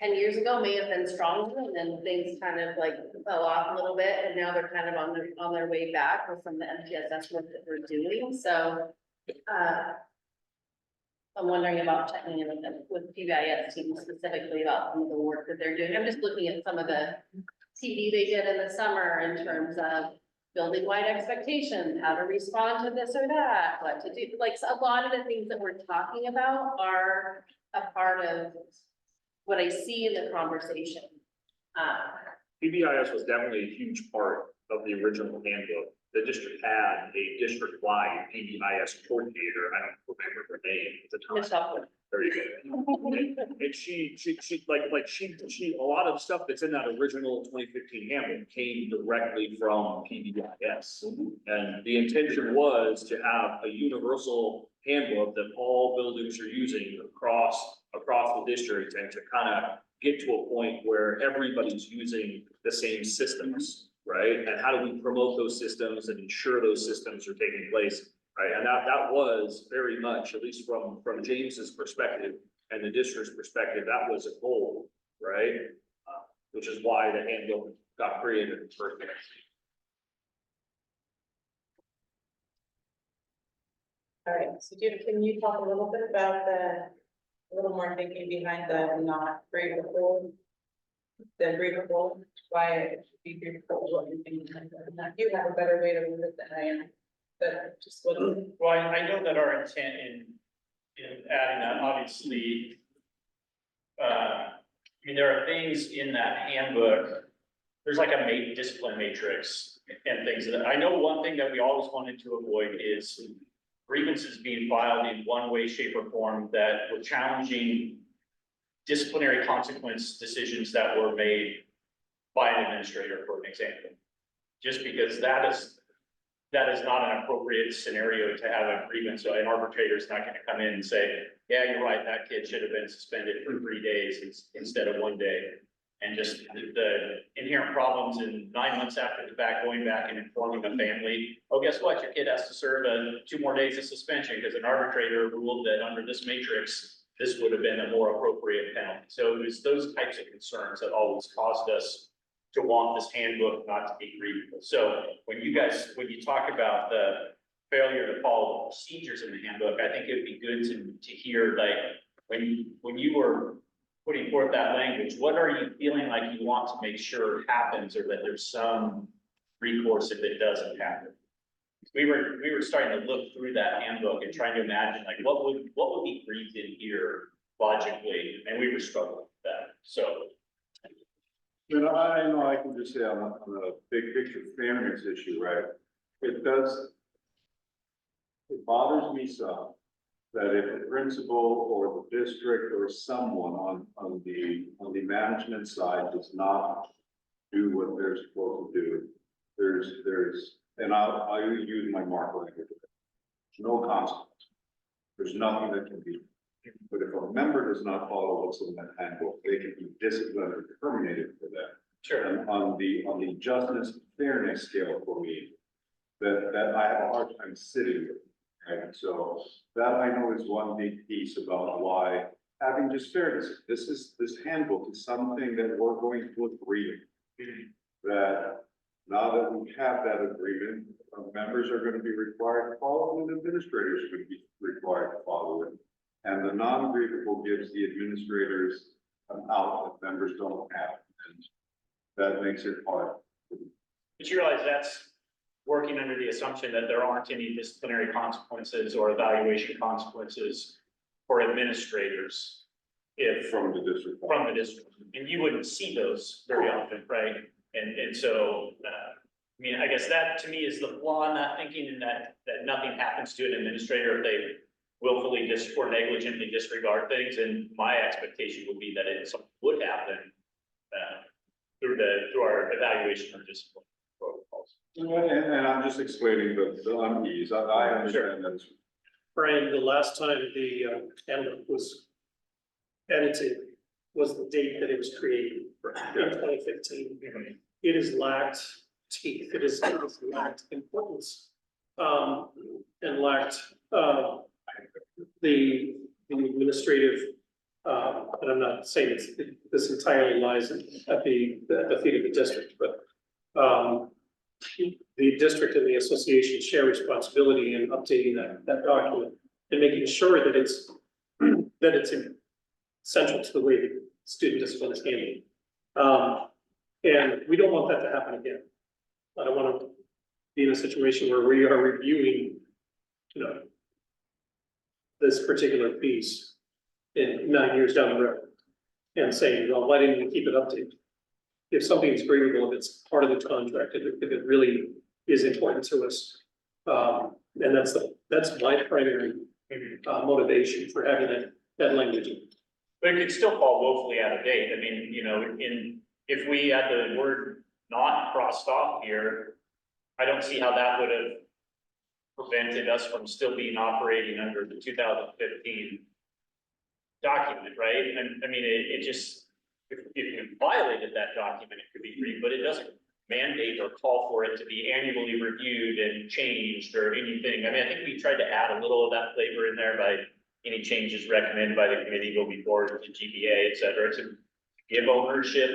10 years ago may have been stronger, and then things kind of like fell off a little bit, and now they're kind of on their way back with some of the MTSS work that we're doing, so I'm wondering about checking in with PBIS teams specifically about some of the work that they're doing. I'm just looking at some of the TV they did in the summer in terms of building wide expectations, how to respond to this or that, what to do. Like, so a lot of the things that we're talking about are a part of what I see in the conversation. PBIS was definitely a huge part of the original handbook. The district had a district-wide PBIS coordinator, I don't remember her name at the time. Miss Upwood. There you go. And she, a lot of stuff that's in that original 2015 handbook came directly from PBIS. And the intention was to have a universal handbook that all buildings are using across the district, and to kind of get to a point where everybody's using the same systems, right? And how do we promote those systems and ensure those systems are taking place, right? And that was very much, at least from James's perspective and the district's perspective, that was a goal, right? Which is why the handbook got created in the first place. All right, so Judith, can you talk a little bit about a little more thinking behind the not agreeable, why it should be agreeable, what you think behind that? And you have a better way to word it than I am, but just what. Well, I know that our intent in adding that, obviously, I mean, there are things in that handbook, there's like a discipline matrix and things that, I know one thing that we always wanted to avoid is grievances being filed in one way, shape, or form that were challenging disciplinary consequence decisions that were made by an administrator, for an example. Just because that is not an appropriate scenario to have a grievance. So an arbitrator is not going to come in and say, yeah, you're right, that kid should have been suspended for 3 days instead of 1 day. And just the inherent problems in 9 months after the fact, going back and informing the family, oh, guess what? Your kid has to serve 2 more days of suspension because an arbitrator ruled that under this matrix, this would have been a more appropriate penalty. So it was those types of concerns that always caused us to want this handbook not to be grievable. So when you talk about the failure to follow the procedures in the handbook, I think it would be good to hear, like, when you were putting forth that language, what are you feeling like you want to make sure happens, or that there's some recourse if it doesn't happen? We were starting to look through that handbook and trying to imagine, like, what would be grieved in here logically, and we were struggling with that. So. You know, I know I can just say on a big picture fairness issue, right? It does, it bothers me some that if the principal or the district or someone on the management side does not do what they're supposed to do, and I'll use my mark language. There's no consequence. There's nothing that can be. But if a member does not follow what's in that handbook, they can be disciplined or terminated for that. Sure. And on the justness and fairness scale for me, that I have a hard time sitting with. Right, so that I know is one big piece about why having just fairness, this handbook is something that we're going to agree. That now that we have that agreement, members are going to be required to follow, and administrators are going to be required to follow it. And the non-agreeable gives the administrators an out that members don't have, and that makes it hard. But you realize that's working under the assumption that there aren't any disciplinary consequences or evaluation consequences for administrators if From the district. and you wouldn't see those very often, right? And so, I mean, I guess that to me is the flaw in that thinking, and that nothing happens to an administrator if they willfully or negligently disregard things, and my expectation would be that something would happen through our evaluation or discipline protocols. And I'm just explaining the unease. I understand that. Brian, the last time the handbook was edited was the date that it was created in 2015. It has lacked teeth, it has lacked importance, and lacked the administrative, and I'm not saying this entirely lies at the feet of the district, but the district and the association share responsibility in updating that document and making sure that it's central to the way that student discipline is handled. And we don't want that to happen again. I don't want to be in a situation where we are reviewing, this particular piece in 9 years down the road and saying, well, why didn't we keep it updated? If something is agreeable, if it's part of the contract, if it really is important to us. And that's my primary motivation for having that language. But it could still fall woefully out of date. I mean, if we had the word not crossed off here, I don't see how that would have prevented us from still being operating under the 2015 document, right? And I mean, it just, if you violated that document, it could be free, but it doesn't mandate or call for it to be annually reviewed and changed or anything. I mean, I think we tried to add a little of that flavor in there by any changes recommended by the committee go before the GBA, et cetera, to give ownership,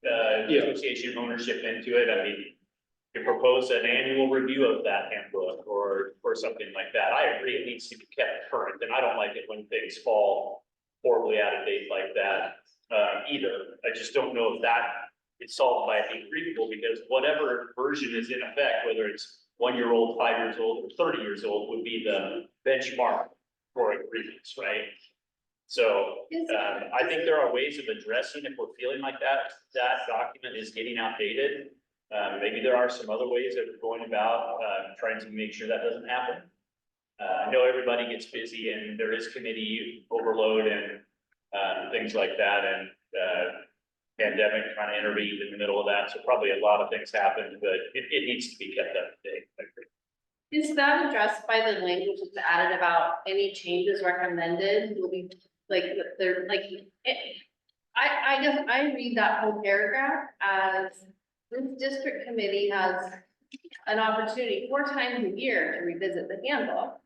association ownership into it. I mean, to propose an annual review of that handbook or something like that. I agree it needs to be kept current, and I don't like it when things fall horribly out of date like that either. I just don't know if that is solved by being agreeable, because whatever version is in effect, whether it's 1 year old, 5 years old, or 30 years old, would be the benchmark for agreements, right? So I think there are ways of addressing if we're feeling like that document is getting outdated. Maybe there are some other ways of going about trying to make sure that doesn't happen. I know everybody gets busy and there is committee overload and things like that, and pandemic kind of intervened in the middle of that. So probably a lot of things happened, but it needs to be kept up to date. I agree. Is that addressed by the language that's added about any changes recommended will be like, they're like, I guess I read that whole paragraph as this district committee has an opportunity 4 times a year to revisit the handbook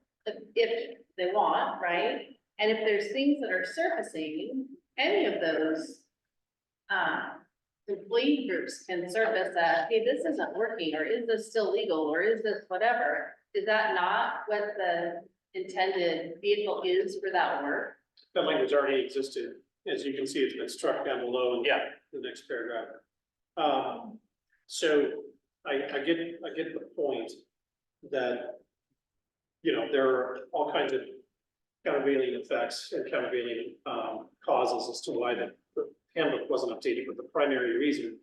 if they want, right? And if there's things that are surfacing, any of those employee groups can surface that, hey, this isn't working, or is this still legal, or is this whatever? Is that not what the intended vehicle is for that work? That language already existed. As you can see, it's been struck down below in the next paragraph. So I get the point that, there are all kinds of countervailing effects and countervailing causes as to why the handbook wasn't updated, but the primary reason,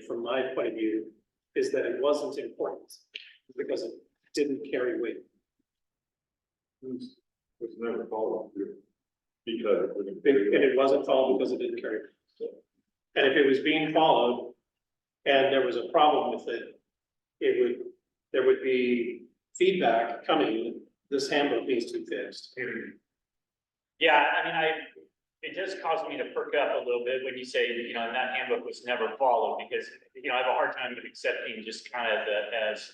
from my point of view, is that it wasn't important because it didn't carry weight. Was never followed through. Because. And it wasn't followed because it didn't carry. And if it was being followed and there was a problem with it, there would be feedback coming, this handbook needs to be fixed. Yeah, I mean, it does cause me to perk up a little bit when you say, you know, and that handbook was never followed, because, you know, I have a hard time accepting just kind of as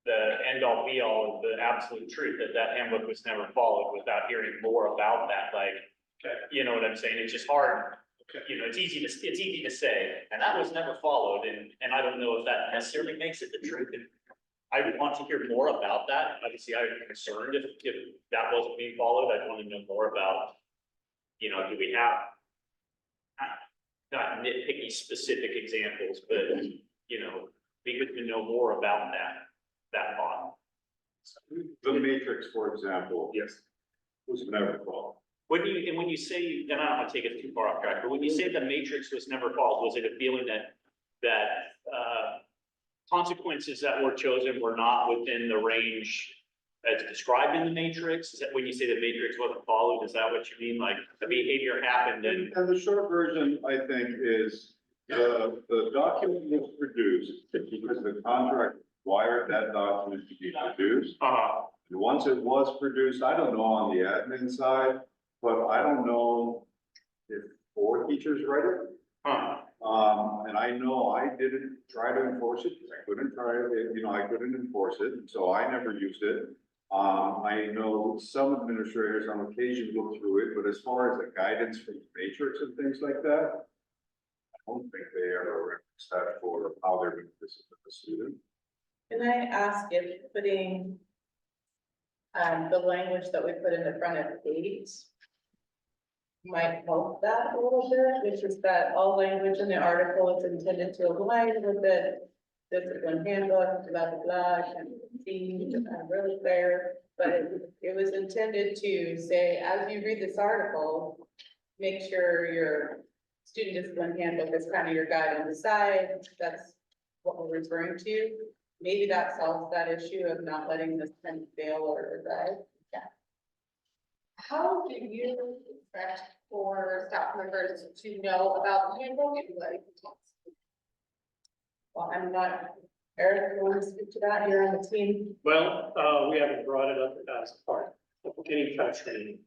the end all be all of the absolute truth that handbook was never followed without hearing more about that, like, you know what I'm saying? It's just hard. You know, it's easy to say, and that was never followed, and I don't know if that necessarily makes it the truth. I would want to hear more about that. Obviously, I would be concerned if that wasn't being followed. I'd want to know more about, you know, do we have not nitpicky specific examples, but, you know, be good to know more about that thought. The matrix, for example, Yes. was never followed. When you say, and I don't want to take it too far off track, but when you say the matrix was never followed, was it a feeling that consequences that were chosen were not within the range as described in the matrix? Is that when you say the matrix wasn't followed, is that what you mean? Like the behavior happened and? And the short version, I think, is the document was produced because the contract required that document to be produced. And once it was produced, I don't know on the admin side, but I don't know if 4 teachers read it. And I know I didn't try to enforce it, because I couldn't I couldn't enforce it, so I never used it. I know some administrators on occasion look through it, but as far as the guidance from the matrix and things like that, I don't think they ever reference that for how they're going to discipline the student. Can I ask if putting the language that we put in the front of eight might help that a little bit, which is that all language in the article is intended to align with the discipline handbook, blah, blah, blah, and see, really clear. But it was intended to say, as you read this article, make sure your student discipline handbook is kind of your guide on the side. That's what we're referring to. Maybe that solves that issue of not letting this kind of fail or die. How do you expect for staff members to know about the handbook if you let it talk? Well, I'm not, Eric, you want to speak to that? You're on the team. Well, we haven't brought it up as part of any kind of training.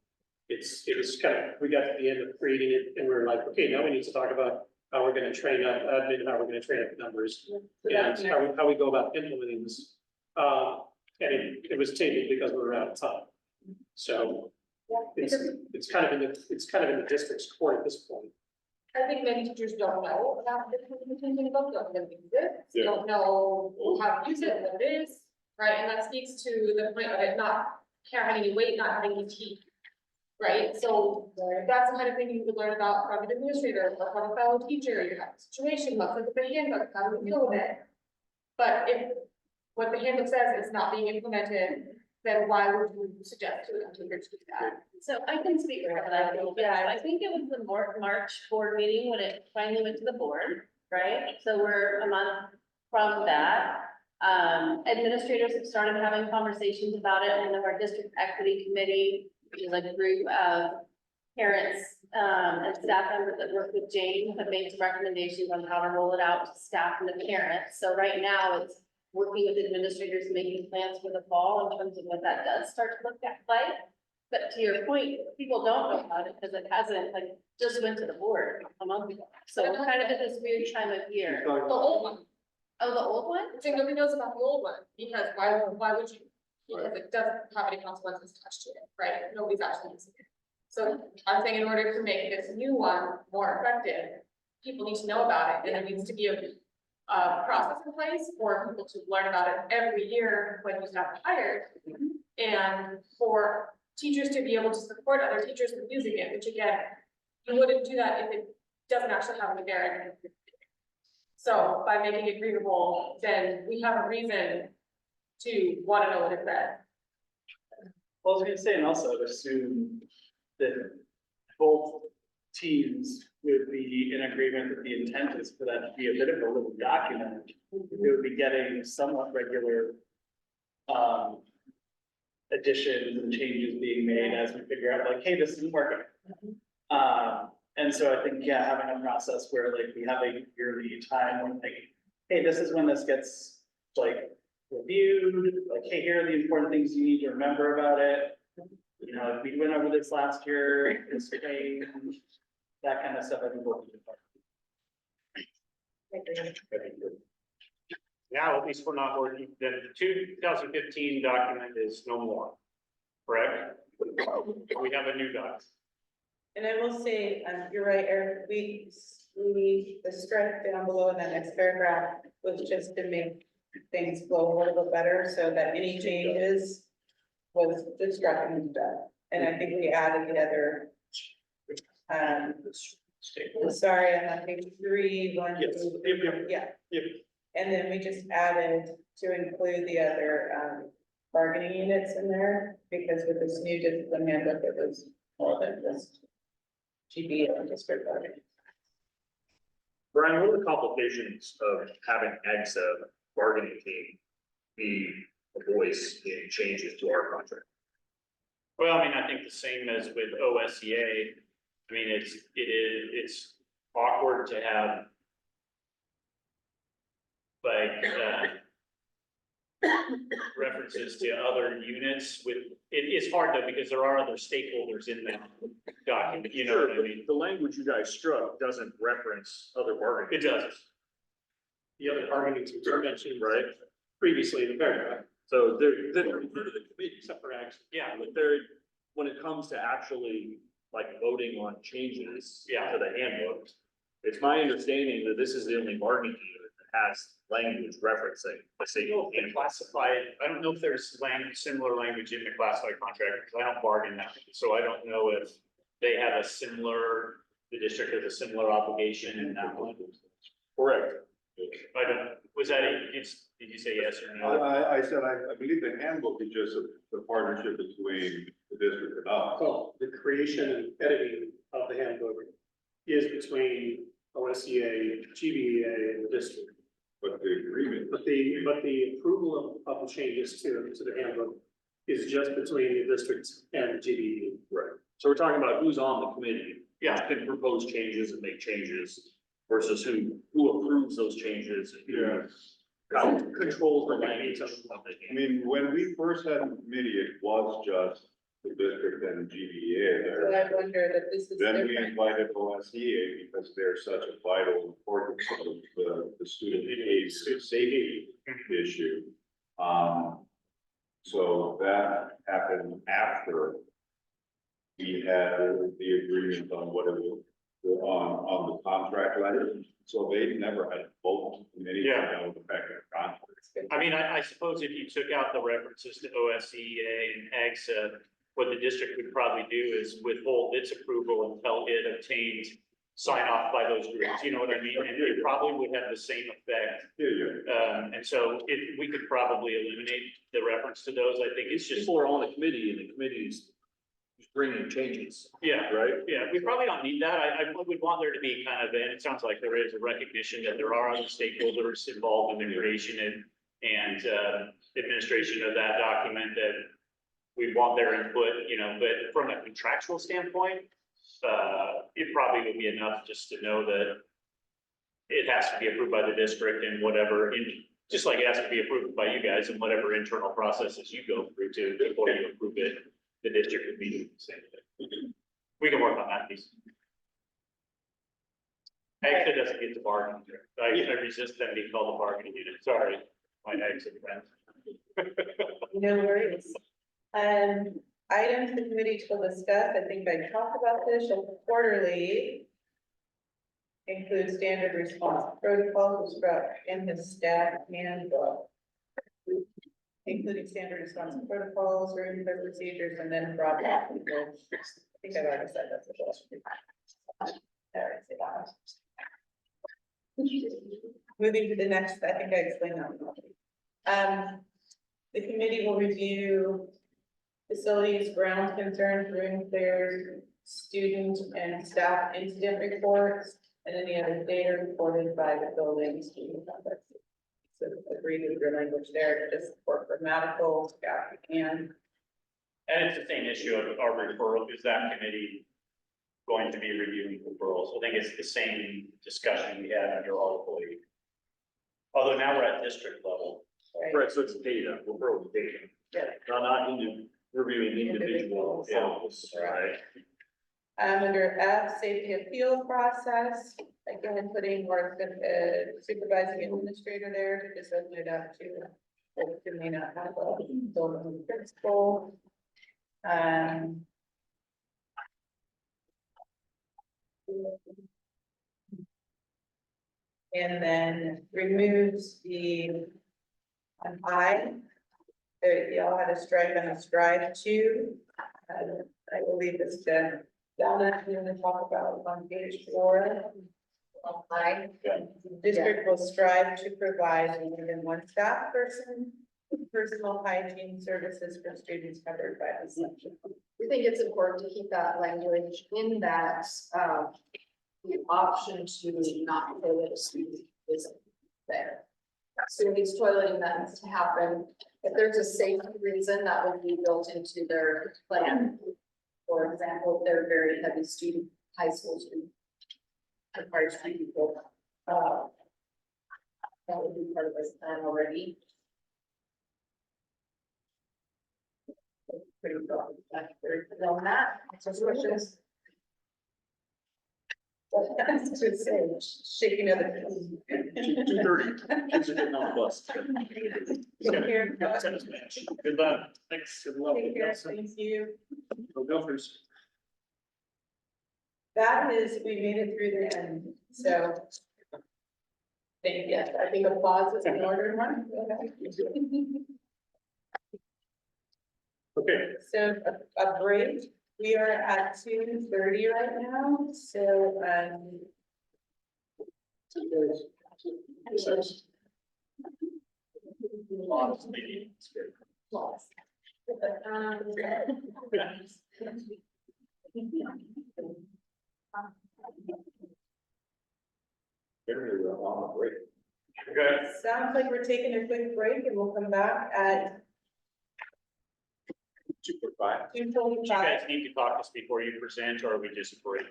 It was kind of, we got to the end of creating it and we were like, okay, now we need to talk about how we're going to train up admin, and how we're going to train up numbers, and how we go about implementing this. And it was tabled because we were out of time. So it's kind of in the district's court at this point. I think many teachers don't know about the discipline handbook, don't know it exists, don't know how to use it, what it is, right? And that speaks to the point of it not carrying any weight, not having any teeth. Right, so that's the kind of thing you would learn about from an administrator, or from a fellow teacher, you have a situation, what's like the handbook, how do we deal with it? But if what the handbook says is not being implemented, then why would you suggest to a teacher to do that? So I can speak for that, I think it was the March board meeting when it finally went to the board, right? So we're a month from that. Administrators have started having conversations about it, and our district equity committee, which is like a group of parents and staff members that work with Jane, have made some recommendations on how to roll it out to staff and the parents. So right now it's working with administrators, making plans for the fall in terms of what that does start to look like. But to your point, people don't know about it because it hasn't just went to the board a month ago. So we're kind of at this weird time of year. The old one, Oh, the old one? so nobody knows about the old one, because why would you? Because it doesn't have any consequences attached to it, right? Nobody's actually using it. So I'm saying in order to make this new one more effective, people need to know about it, and there needs to be a process in place for people to learn about it every year when you staff are hired. And for teachers to be able to support other teachers in using it, which again, you wouldn't do that if it doesn't actually have any bearing. So by making it readable, then we have a reason to want to know what it said. Well, I was gonna say, and also I'd assume that both teams would be in agreement that the intent is for that to be a bit of a little document. It would be getting somewhat regular additions and changes being made as we figure out like, hey, this isn't working. And so I think, yeah, having a process where like we have a yearly time when like, hey, this is when this gets like reviewed, like, hey, here are the important things you need to remember about it. You know, if we went over this last year, this change, that kind of stuff, I think will be important. Now, at least we're not working, the 2015 document is no more, correct? We have a new document. And I will say, you're right, Eric, the strike down below in that next paragraph was just to make things flow a little bit better, so that any changes was just struck and done. And I think we added the other, sorry, I'm on page 3, 1, Yes. 2, yeah. Yep. And then we just added to include the other, bargaining units in there, because with this new discipline handbook, it was more than just GB and district bargaining. Brian, what are the complications of having EXA bargaining team be a voice in changes to our contract? Well, I mean, I think the same as with OSEA. I mean, it's awkward to have like, references to other units with, it is hard though, because there are other stakeholders in that document, you know what I mean? The language you guys struck doesn't reference other bargaining. It does. The other bargaining teams are mentioned Right? previously in the paragraph, So they're part of the committee, except for action. Yeah, but they're, when it comes to actually like voting on changes Yeah. to the handbook, it's my understanding that this is the only bargaining unit that has language referencing the I same don't know if they handbook. classify it, I don't know if there's similar language in the classified contract, because I don't bargain that, so I don't know if they have a similar, the district has a similar obligation in that one. Correct. I don't, was that, did you say yes or no? I said, I believe the handbook is just the partnership between the district and us. Oh, the creation and editing of the handbook is between OSEA, GBEA, and the district. But the agreement, But the approval of the changes to the handbook is just between the district and the GBEA. Right. So we're talking about who's on the committee. Yeah. Who can propose changes and make changes versus who approves those changes and yeah. who controls the language of the I handbook. mean, when we first had the committee, it was just the district and GBA So there. I wonder that this is Then we different. invited OSEA because they're such a vital importance of the student behavior safety issue. So that happened after we had the agreement on what it was, on the contract letter. So they never had a vote in any Yeah. kind of effect of contract. I mean, I suppose if you took out the references to OSEA and EXA, what the district would probably do is withhold its approval until it obtained sign off by those groups, you know what I mean? And it probably would have the same effect. Yeah. And so we could probably eliminate the reference to those. I think it's just, People are on the committee and the committee's bringing changes, yeah, right? yeah, we probably don't need that. I would want there to be kind of, and it sounds like there is a recognition that there are other stakeholders involved in the creation and administration of that document that we want their input, you know, but from a contractual standpoint, it probably would be enough just to know that it has to be approved by the district and whatever, just like it has to be approved by you guys and whatever internal processes you go through to, before you approve it, the district would be doing the same thing. We can work on that piece. EXA doesn't get to bargain. I resist them being called a bargaining unit. Sorry, my EXA friends. No worries. Items the committee will discuss, I think I talked about this, quarterly. Include standard response protocols described in the staff handbook. Including standard response protocols, room for procedures, and then broadcast. I think I've already said that's the best. Moving to the next, I think I explained that. The committee will review facilities, ground concerns, room clears, student and staff incident reports, and any other data reported by the building student conduct. So agree with your language there, just for grammatical, staff and And it's the same issue of our referral, is that committee going to be reviewing referrals? I think it's the same discussion we had under Article 8. Although now we're at district level. Right, so it's data, referral data, not reviewing individual animals, right? Under F, safety appeal process, again, putting more supervising administrator there to just open it up to folks who may not have a building principal. And then removes the an I. Y'all had a strike on a strive two. I will leave this to Donna, if you want to talk about on page 4. I, district will strive to provide more than one staff person, personal hygiene services for students covered by this section. We think it's important to keep that language in that, the option to not toilet a student isn't there. Student needs toileting, that needs to happen. If there's a safety reason, that would be built into their plan. For example, if they're a very heavy student, high school student, requires 3 people, that would be part of this plan already. Pretty broad, on that, so questions? That's to say, shaking of the. 2:30, kids are getting on the bus. Take care. Tennis match. Good luck. Thanks. Good luck. Take care, thank you. Go Gophers. That is, we made it through the end, so. Thank you, I think applause is in order, one. Okay. So a break, we are at 2:30 right now, so, Good. sounds like we're taking a quick break and we'll come back at 2:45. 2:45. Do you guys need to talk to us before you present, or are we just break? We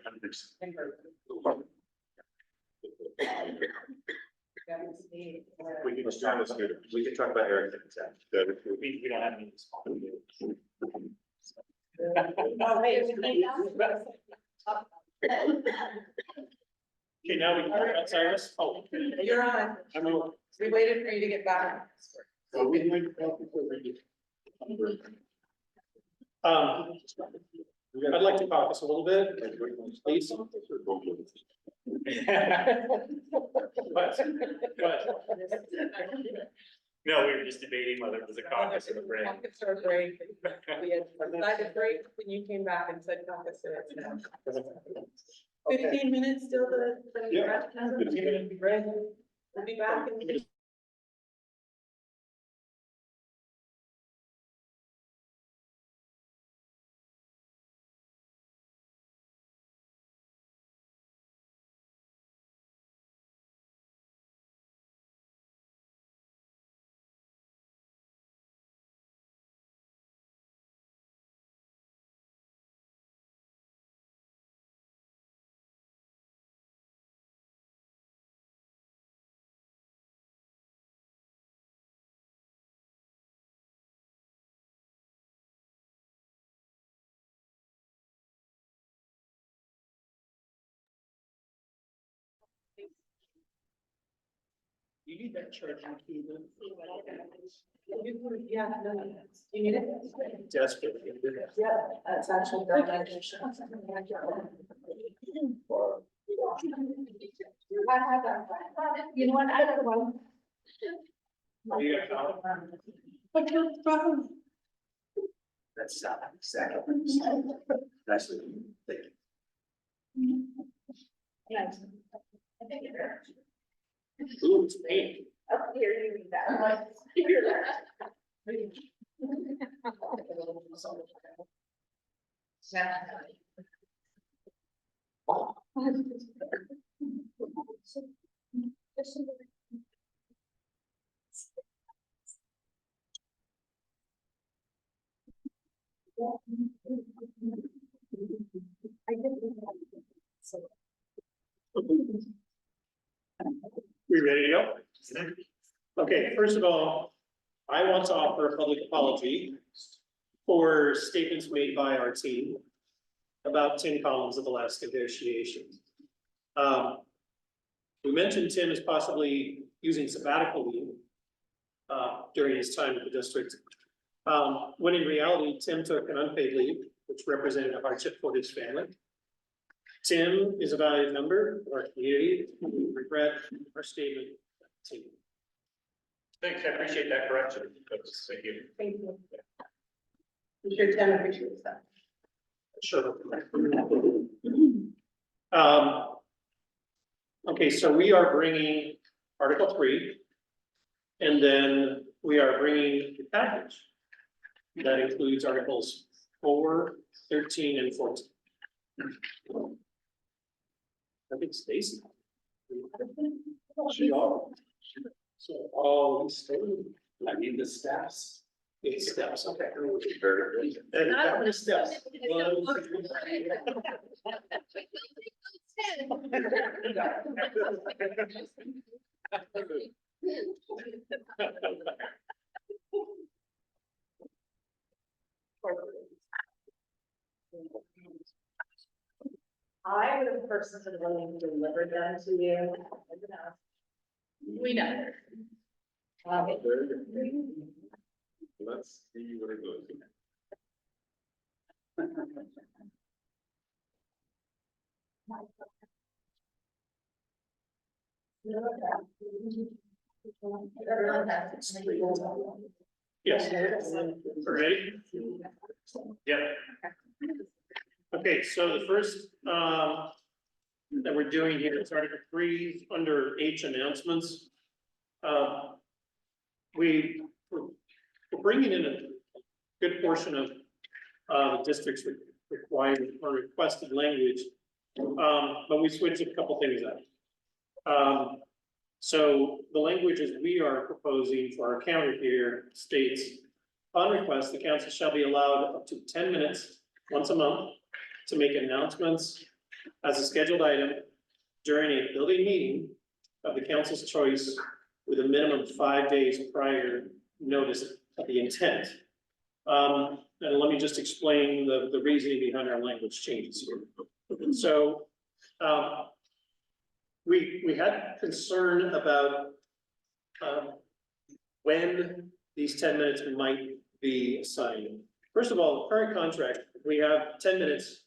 can just talk, we can talk about Eric. We don't have any. Oh, wait. Okay, now we can talk about Cyrus. Oh. You're on. We waited for you to get back. I'd like to caucus a little bit, please. No, we were just debating whether it was a caucus or a break. Caucus or break. We had decided break when you came back and said caucus. So 15 minutes still the. Yeah. We'll be back in. You need that charging key then. Yeah, no, you need it? Desperately. Yeah, that's actually. I have that. You know what, I have one. That's exactly. Nicely. Thank you. Yes. Ooh, it's paint. Up here, you need that. I'm like, you're there. We ready to go? Okay, first of all, I want to offer a public apology for statements made by our team about Tim Collins at the last negotiation. We mentioned Tim as possibly using sabbatical leave during his time at the district. When in reality, Tim took an unpaid leave, which represented a hardship for his family. Tim is a valued member of our community. We regret our statement. Tim. Thanks, I appreciate that correction. Thank you. Thank you. I'm sure Tim appreciates that. Sure. Okay, so we are bringing Article 3. And then we are bringing the package. That includes Articles 4, 13, and 14. I think Stacy. She all. So all these stories, I need the steps. It's steps, okay. Very good. And how many steps? I would have personally delivered them to you. We know. Let's see what it goes. Yes. Ready? Yep. Okay, so the first, that we're doing here is Article 3 under H announcements. We're bringing in a good portion of, the district's required or requested language. But we switched a couple things up. So the languages we are proposing for our counter here states, upon request, the council shall be allowed up to 10 minutes once a month to make announcements as a scheduled item during a building meeting of the council's choice with a minimum of 5 days prior notice of the intent. And let me just explain the reasoning behind our language changes here. So, we had concern about, when these 10 minutes might be assigned. First of all, current contract, we have 10 minutes.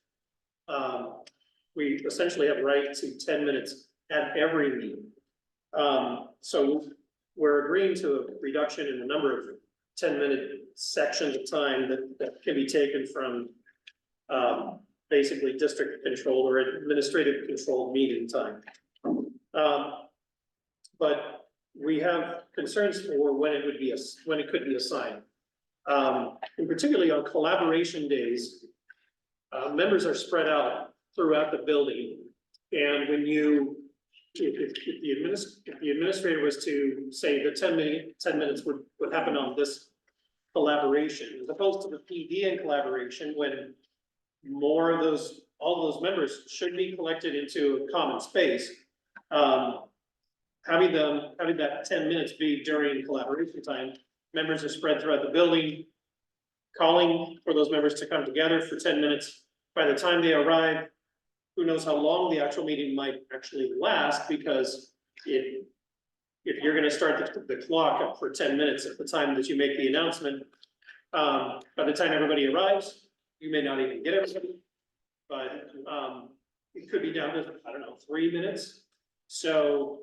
We essentially have right to 10 minutes at every meeting. So we're agreeing to a reduction in the number of 10-minute sections of time that can be taken from, basically district controlled or administrative controlled meeting time. But we have concerns for when it would be, when it could be assigned. And particularly on collaboration days, members are spread out throughout the building. And when you, if the administrator was to say the 10 minutes would happen on this collaboration, as opposed to the PD and collaboration, when more of those, all of those members should be collected into a common space. Having that 10 minutes be during collaboration time, members are spread throughout the building, calling for those members to come together for 10 minutes. By the time they arrive, who knows how long the actual meeting might actually last, because if you're gonna start the clock up for 10 minutes at the time that you make the announcement, by the time everybody arrives, you may not even get everybody. But it could be down to, I don't know, 3 minutes. So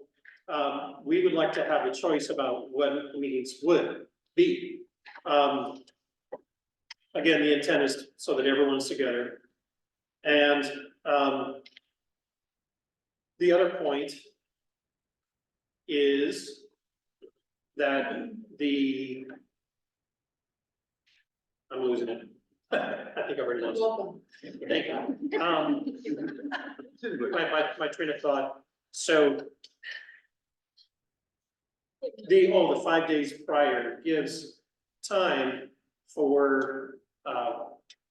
we would like to have a choice about when the meetings would be. Again, the intent is so that everyone's together. And the other point is that I'm losing it. I think I already lost it. Welcome. Thank you. My train of thought. So the 5 days prior gives time for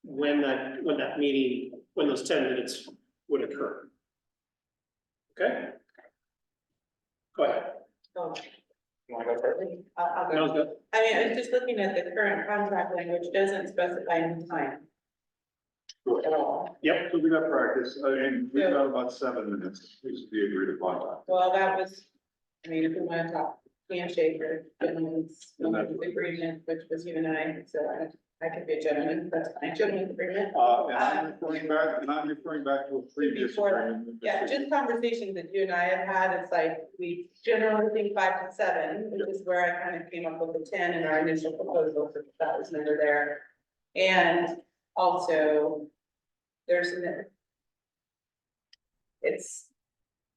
when that meeting, when those 10 minutes would occur. Okay? Go ahead. Oh, You wanna go first? I'll go. Sounds good. I mean, I was just looking at the current contract language, doesn't specify any time. At all. Yep. So we got practice, and we've got about 7 minutes, is the agreed upon time. Well, that was, I mean, if we want to talk handshake or gentleman's agreement, which was you and I, so I could be a gentleman, that's fine, gentleman's agreement. And I'm referring back to a previous. Before that, agreement. Yeah, just conversations that you and I have had, it's like, we generally think 5 to 7, which is where I kind of came up with the 10 in our initial proposal, so that was never there. And also, there's an. It's,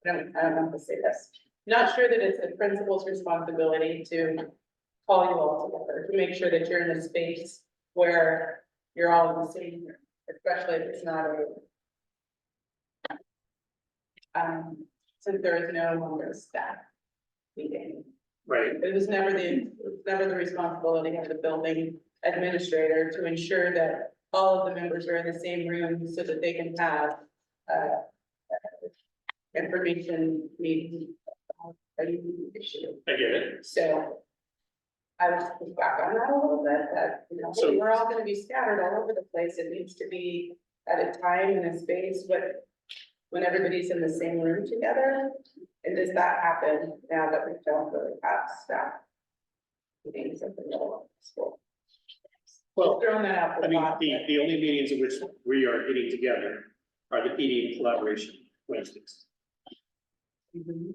I don't know how to say this, not sure that it's the principal's responsibility to call you all together, to make sure that you're in a space where you're all in the same, especially if it's not a. Since there is no longer a staff meeting. Right. It was never the responsibility of the building administrator to ensure that all of the members are in the same room so that they can have, information meeting. Issue. I get it. So. I was push back on that a little bit, that, you know, So- we're all gonna be scattered all over the place, it needs to be at a time and a space when everybody's in the same room together. And does that happen now that we don't really have staff meetings at the middle of the school? Well, Throwing that out. I mean, the only meetings in which we are getting together are the PD collaboration Wednesdays. Mhm.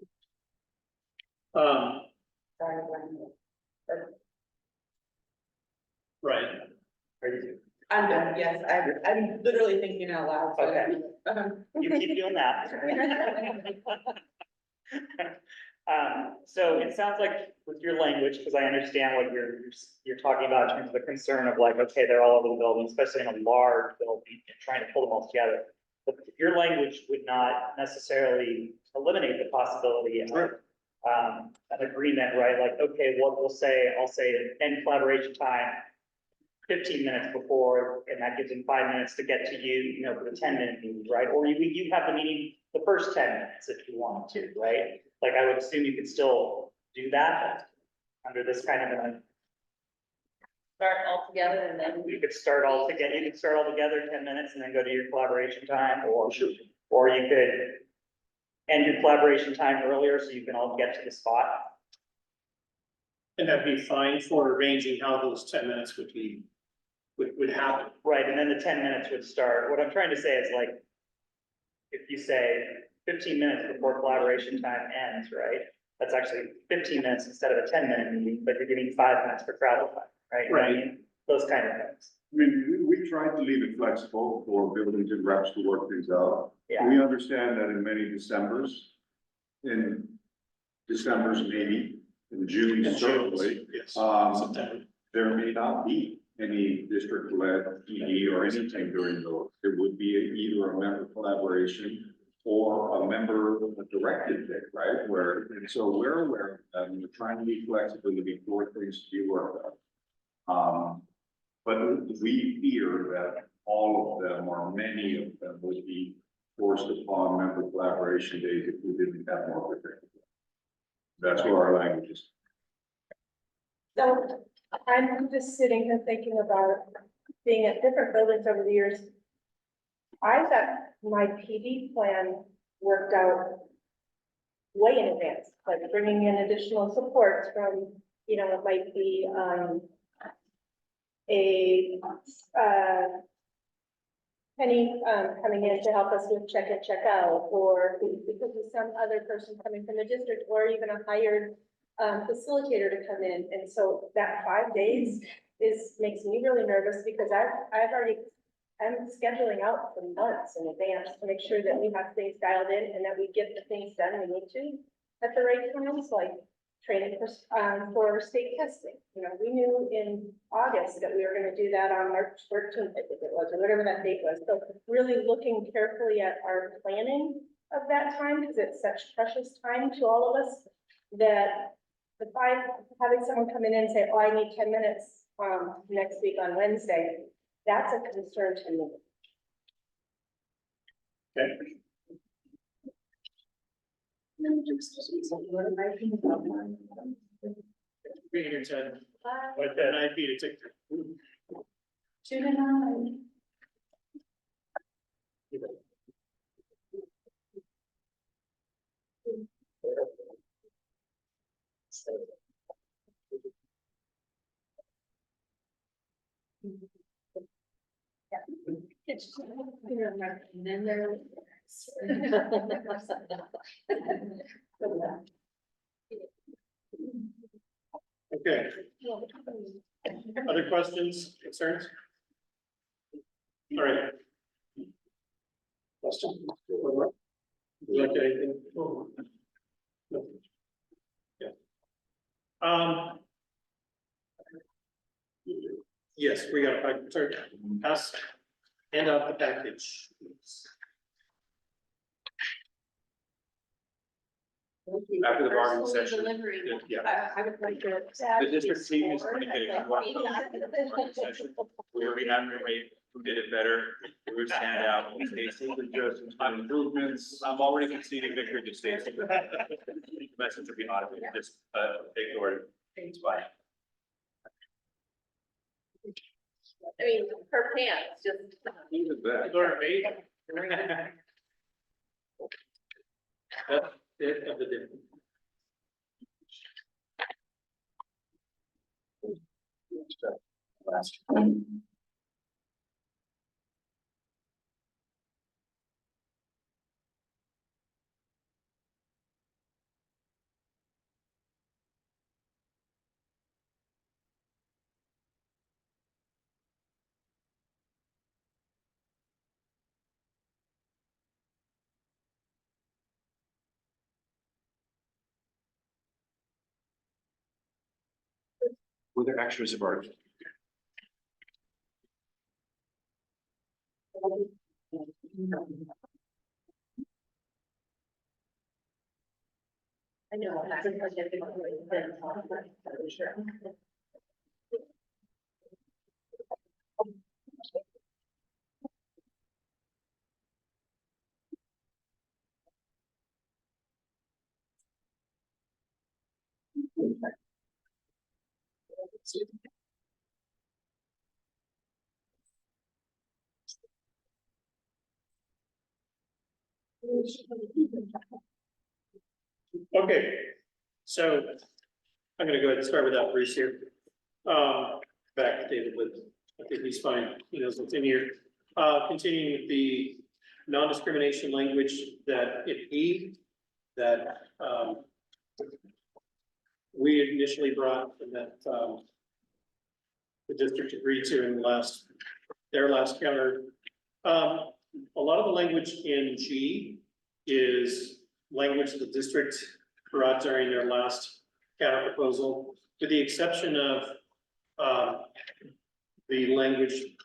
Um, Sorry, Glenn. right. I'm done, yes, I'm literally thinking out loud. So Okay. You keep doing that. So it sounds like with your language, because I understand what you're talking about in terms of the concern of like, okay, they're all over the building, especially in a large building, and trying to pull them all together. But your language would not necessarily eliminate the possibility of an agreement, right? Like, okay, what I'll say end collaboration time 15 minutes before, and that gives them 5 minutes to get to you, for the 10-minute meeting, right? Or you have the meeting the first 10 minutes if you want to, right? Like, I would assume you could still do that under this kind of a. Start all together and then. You could start all together, 10 minutes and then go to your collaboration time, or you could end your collaboration time earlier so you can all get to the spot. And that'd be fine for arranging how those 10 minutes would happen. Right, and then the 10 minutes would start. What I'm trying to say is like, if you say 15 minutes before collaboration time ends, right? That's actually 15 minutes instead of a 10-minute meeting, but you're getting 5 minutes for travel time, right? You know what I mean? Those kind of things. I mean, we tried to leave it flexible for buildings and reps to work things out. Yeah. We understand that in many Decembers, maybe, in June certainly, Yes. um, September. there may not be any district-led PD or anything during those. It would be either a member collaboration or a member directed thing, right? And so we're aware of that, and we're trying to be flexible to be for things to be worked out. But we fear that all of them or many of them would be forced upon member collaboration days if we didn't have more protection. That's where our language is. So I'm just sitting here thinking about being at different buildings over the years. I got my PD plan worked out way in advance, like bringing in additional supports from, it might be, Penny, coming in to help us with check in, check out, or because of some other person coming from the district, or even a hired facilitator to come in. And so that 5 days makes me really nervous because I'm scheduling out for months in advance to make sure that we have things dialed in and that we get the things done we need to at the right times, like training for state testing. We knew in August that we were going to do that on March 13th, I think it was, or whatever that date was. So really looking carefully at our planning of that time, because it's such precious time to all of us, that having someone come in and say, oh, I need 10 minutes next week on Wednesday, That's a concern to me. Okay. Being here, Ted. Like that 9 feet, it's Two to nine. And then there. okay. Other questions, concerns? All right. Question? Would you like anything? No. Yeah. Yes, we got, I turn, pass, hand out the package. After the bargaining session. Yeah. I would like to. The district team is communicating. Where we have to rate who did it better, who stand out, who Stacy. Improvements. I'm already conceding victory to Stacy. The message will be automated, just ignore it. It's fine. I mean, her pants, just. Even that. Laura, me? That's it of the day. Last one. Were there extras of art? I know. Okay, so I'm gonna go ahead and start with that Bruce here. Back to David, but I think he's fine, he knows what's in here. Continuing with the non-discrimination language that that we initially brought and that the district agreed to in their last counter. A lot of the language in G is language the district brought during their last counter proposal, with the exception of the language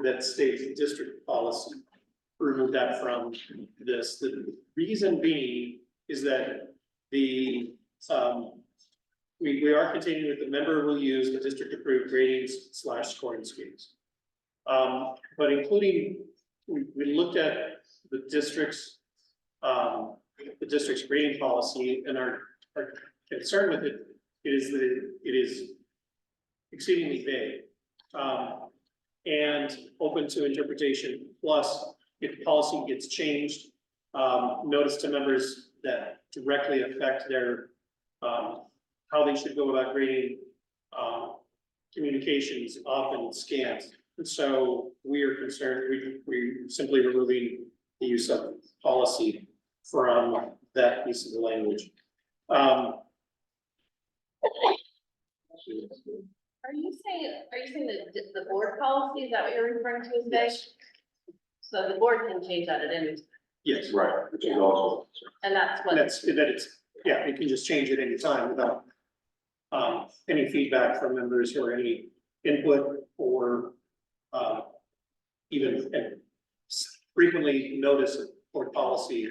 that states district policy. Remove that from this. The reason being is that we are continuing with the member will use the district approved ratings / scoring schemes. But including, we looked at the district's rating policy, and our concern with it is that it is exceedingly vague. And open to interpretation, plus if policy gets changed, notice to members that directly affect their, how they should go about grading, communications often scant. And so we are concerned, we simply removing the use of policy from that piece of the language. Are you saying that the board policy, is that what you're referring to as vague? Yes. So the board can change that at any, Yes. Right, which is also. and that's what. Yeah, you can just change it anytime without any feedback from members or any input or even frequently notice of board policy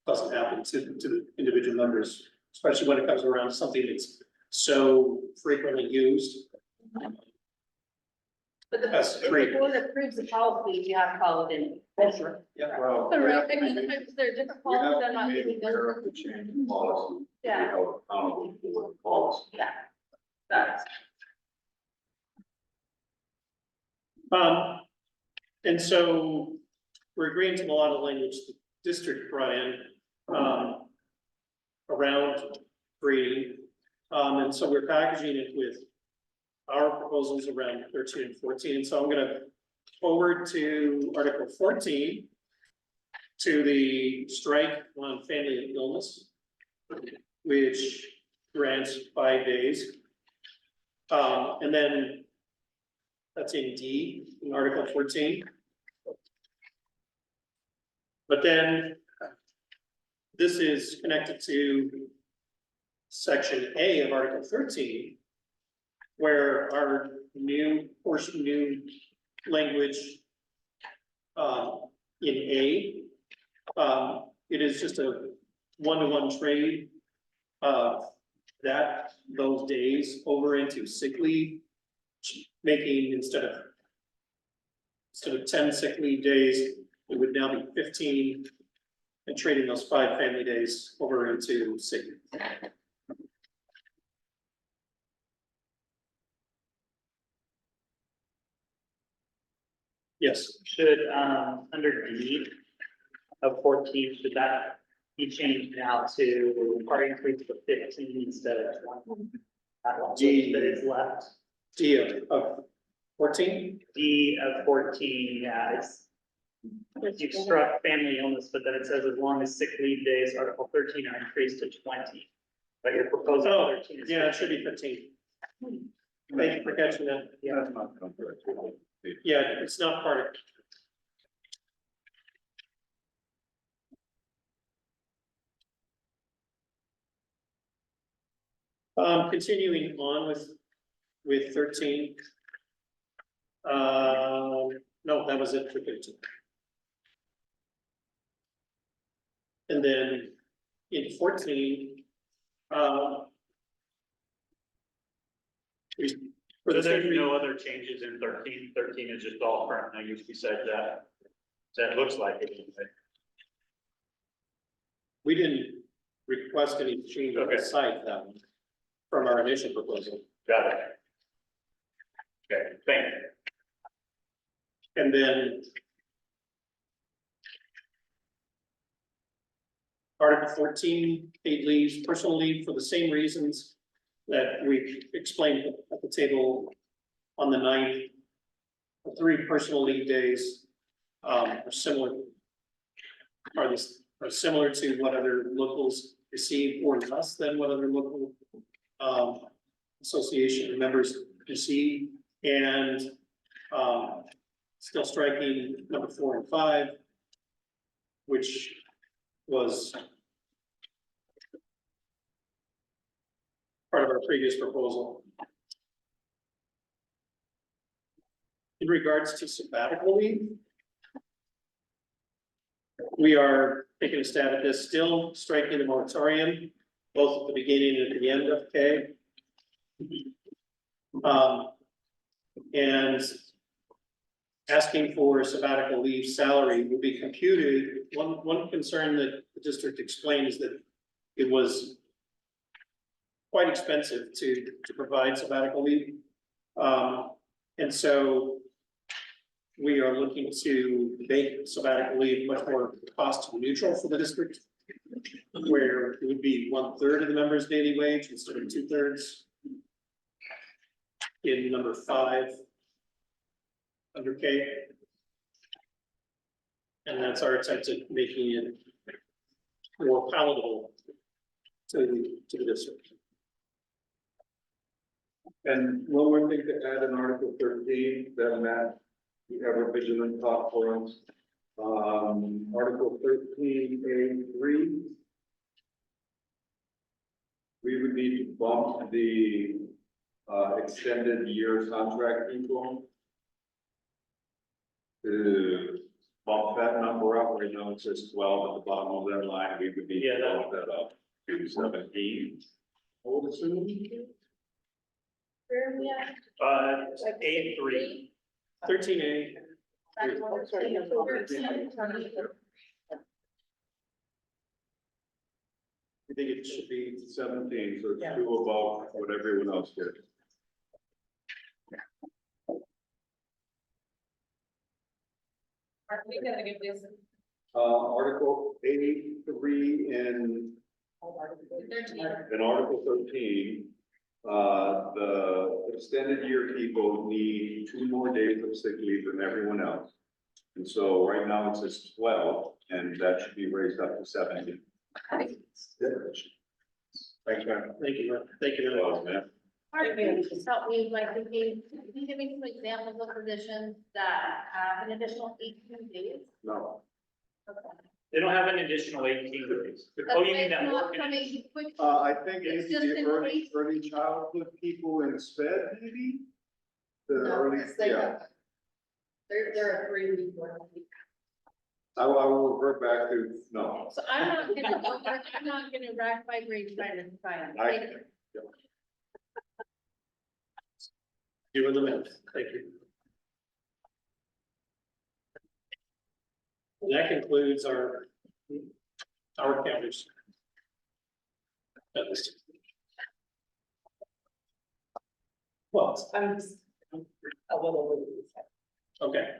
doesn't happen to the individual members, especially when it comes around to something that's so frequently used. But the That's if three. the board approves the policy, you have to follow it in. Yeah, well. Right, I mean, sometimes there are different We have policies that to are not be even aware those. of the change in policy. Yeah. We held accountable for the policy. Yeah. That's. And so we're agreeing to a lot of language the district brought in, around grading. And so we're packaging it with our proposals around 13 and 14. And so I'm gonna forward to Article 14 to the strike on family and illness, which grants 5 days. And then that's in D, in Article 14. But then this is connected to Section A of Article 13, where our new portion, new language in A, it is just a one-to-one trade of those days over into sick leave, making instead of 10 sick leave days, it would now be 15, and trading those 5 family days over into sick leave. Yes, Should, under D of 14, should that be changed now to part increase of 15 instead of 20? That one D. that is left. D of 14, D of 14, yeah, you've struck family illness, but then it says as long as sick leave days, Article 13 are increased to 20. But your proposal Oh, 13 is. yeah, it should be 15. Thank you for catching that. Yeah, that's not contrary to it. Yeah, it's not part of. Continuing on with 13. No, that was it for 13. And then in 14, for So the there's same no other changes in 13. 13 is just all current language besides that. That looks like it. Anyway. we didn't request any change on the Okay. site from our initial proposal. Got it. Okay, thank you. And then Article 14, paid leaves, personal leave for the same reasons that we explained at the table on the 9th. The 3 personal leave days are similar. Are similar to what other locals receive or less than what other local association members receive. And still striking number 4 and 5, which was part of our previous proposal. In regards to sabbatical leave, we are taking a stab at this, still striking the moratorium, both at the beginning and at the end of K. And asking for sabbatical leave salary will be computed. One concern that the district explained is that it was quite expensive to provide sabbatical leave. And so we are looking to make sabbatical leave much more cost neutral for the district, where it would be 1/3 of the member's daily wage instead of 2/3. In number 5 under K. And that's our attempt at making it more palatable to the district. And one more thing to add in Article 13, that Matt, you have a vigilant thought for us. Article 13A3. We would need to bump the extended year contract people. To bump that number up, right now it says 12 at the bottom of that line, we would need to bump that up to 17. I would assume. Where are we at? A3. 13A. I think it should be 17, so Yeah. it's 2 above what everyone else did. Are we gonna give this Article 83 and 13? in Article 13, the extended year people need 2 more days of sick leave than everyone else. And so right now it says 12, and that should be raised up to 17. Thanks, man. Thank you, man. Thank you. Well, man. Mark, can you just help me, like, thinking, can you give me some examples of positions that have an additional 18 days? No, They don't have an additional 18 days. Oh, you mean that That's not working? coming quick. I think Yes. maybe Just the in case. early childhood people in SPED, maybe? The No, early, because they yeah, have. They're a 3-week work week. I will revert back to, no. So I'm not gonna rack my brain trying to find. I- Doing the math. Thank you. And that concludes our counters. Well, I'm just a little bit. okay.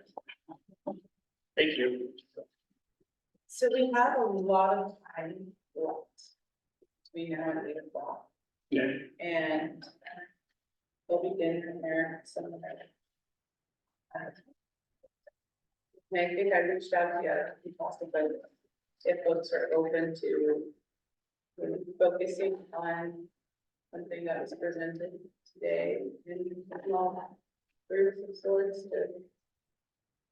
Thank you. So we have a lot of time left. We now at 8 o'clock, Okay. and we'll begin from there somewhere. I think I reached out to you, possibly, if folks are open to really focusing on something that was presented today in small groups of sorts to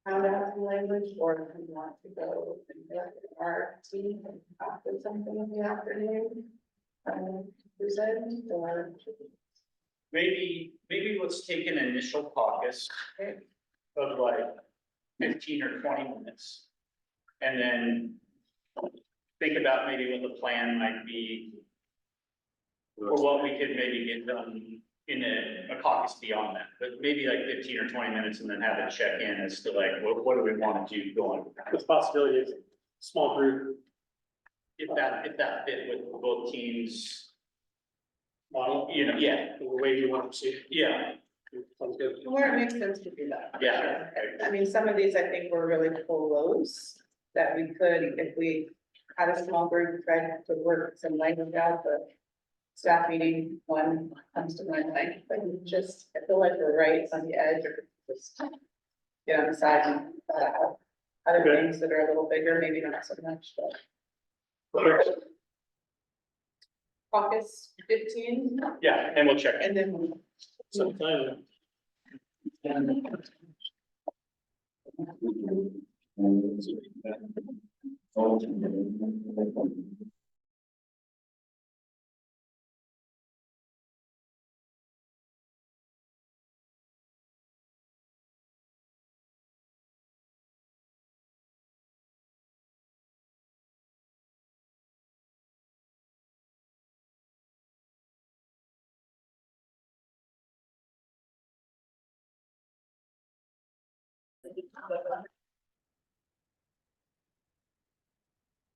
pound out some language, or if you want to go and get our team after something in the afternoon. Present or. Maybe let's take an initial caucus of like 15 or 20 minutes. And then think about maybe what the plan might be. Or what we could maybe get done in a caucus beyond that, but maybe like 15 or 20 minutes and then have a check in as to like, what do we want to do going? The possibility of small group If that fit with both teams, model, you know, yeah, the way you want to see it. yeah, Sounds good. Where it makes sense to do that. yeah. I mean, some of these I think were really full loads that we could, if we had a small group, try to work some language out, but staff meeting, one comes to mind, but just, I feel like we're right on the edge or just get on the side and other Okay. things that are a little bigger, maybe not so much, but. Caucus 15, Yeah, and we'll check in. and then Sometime.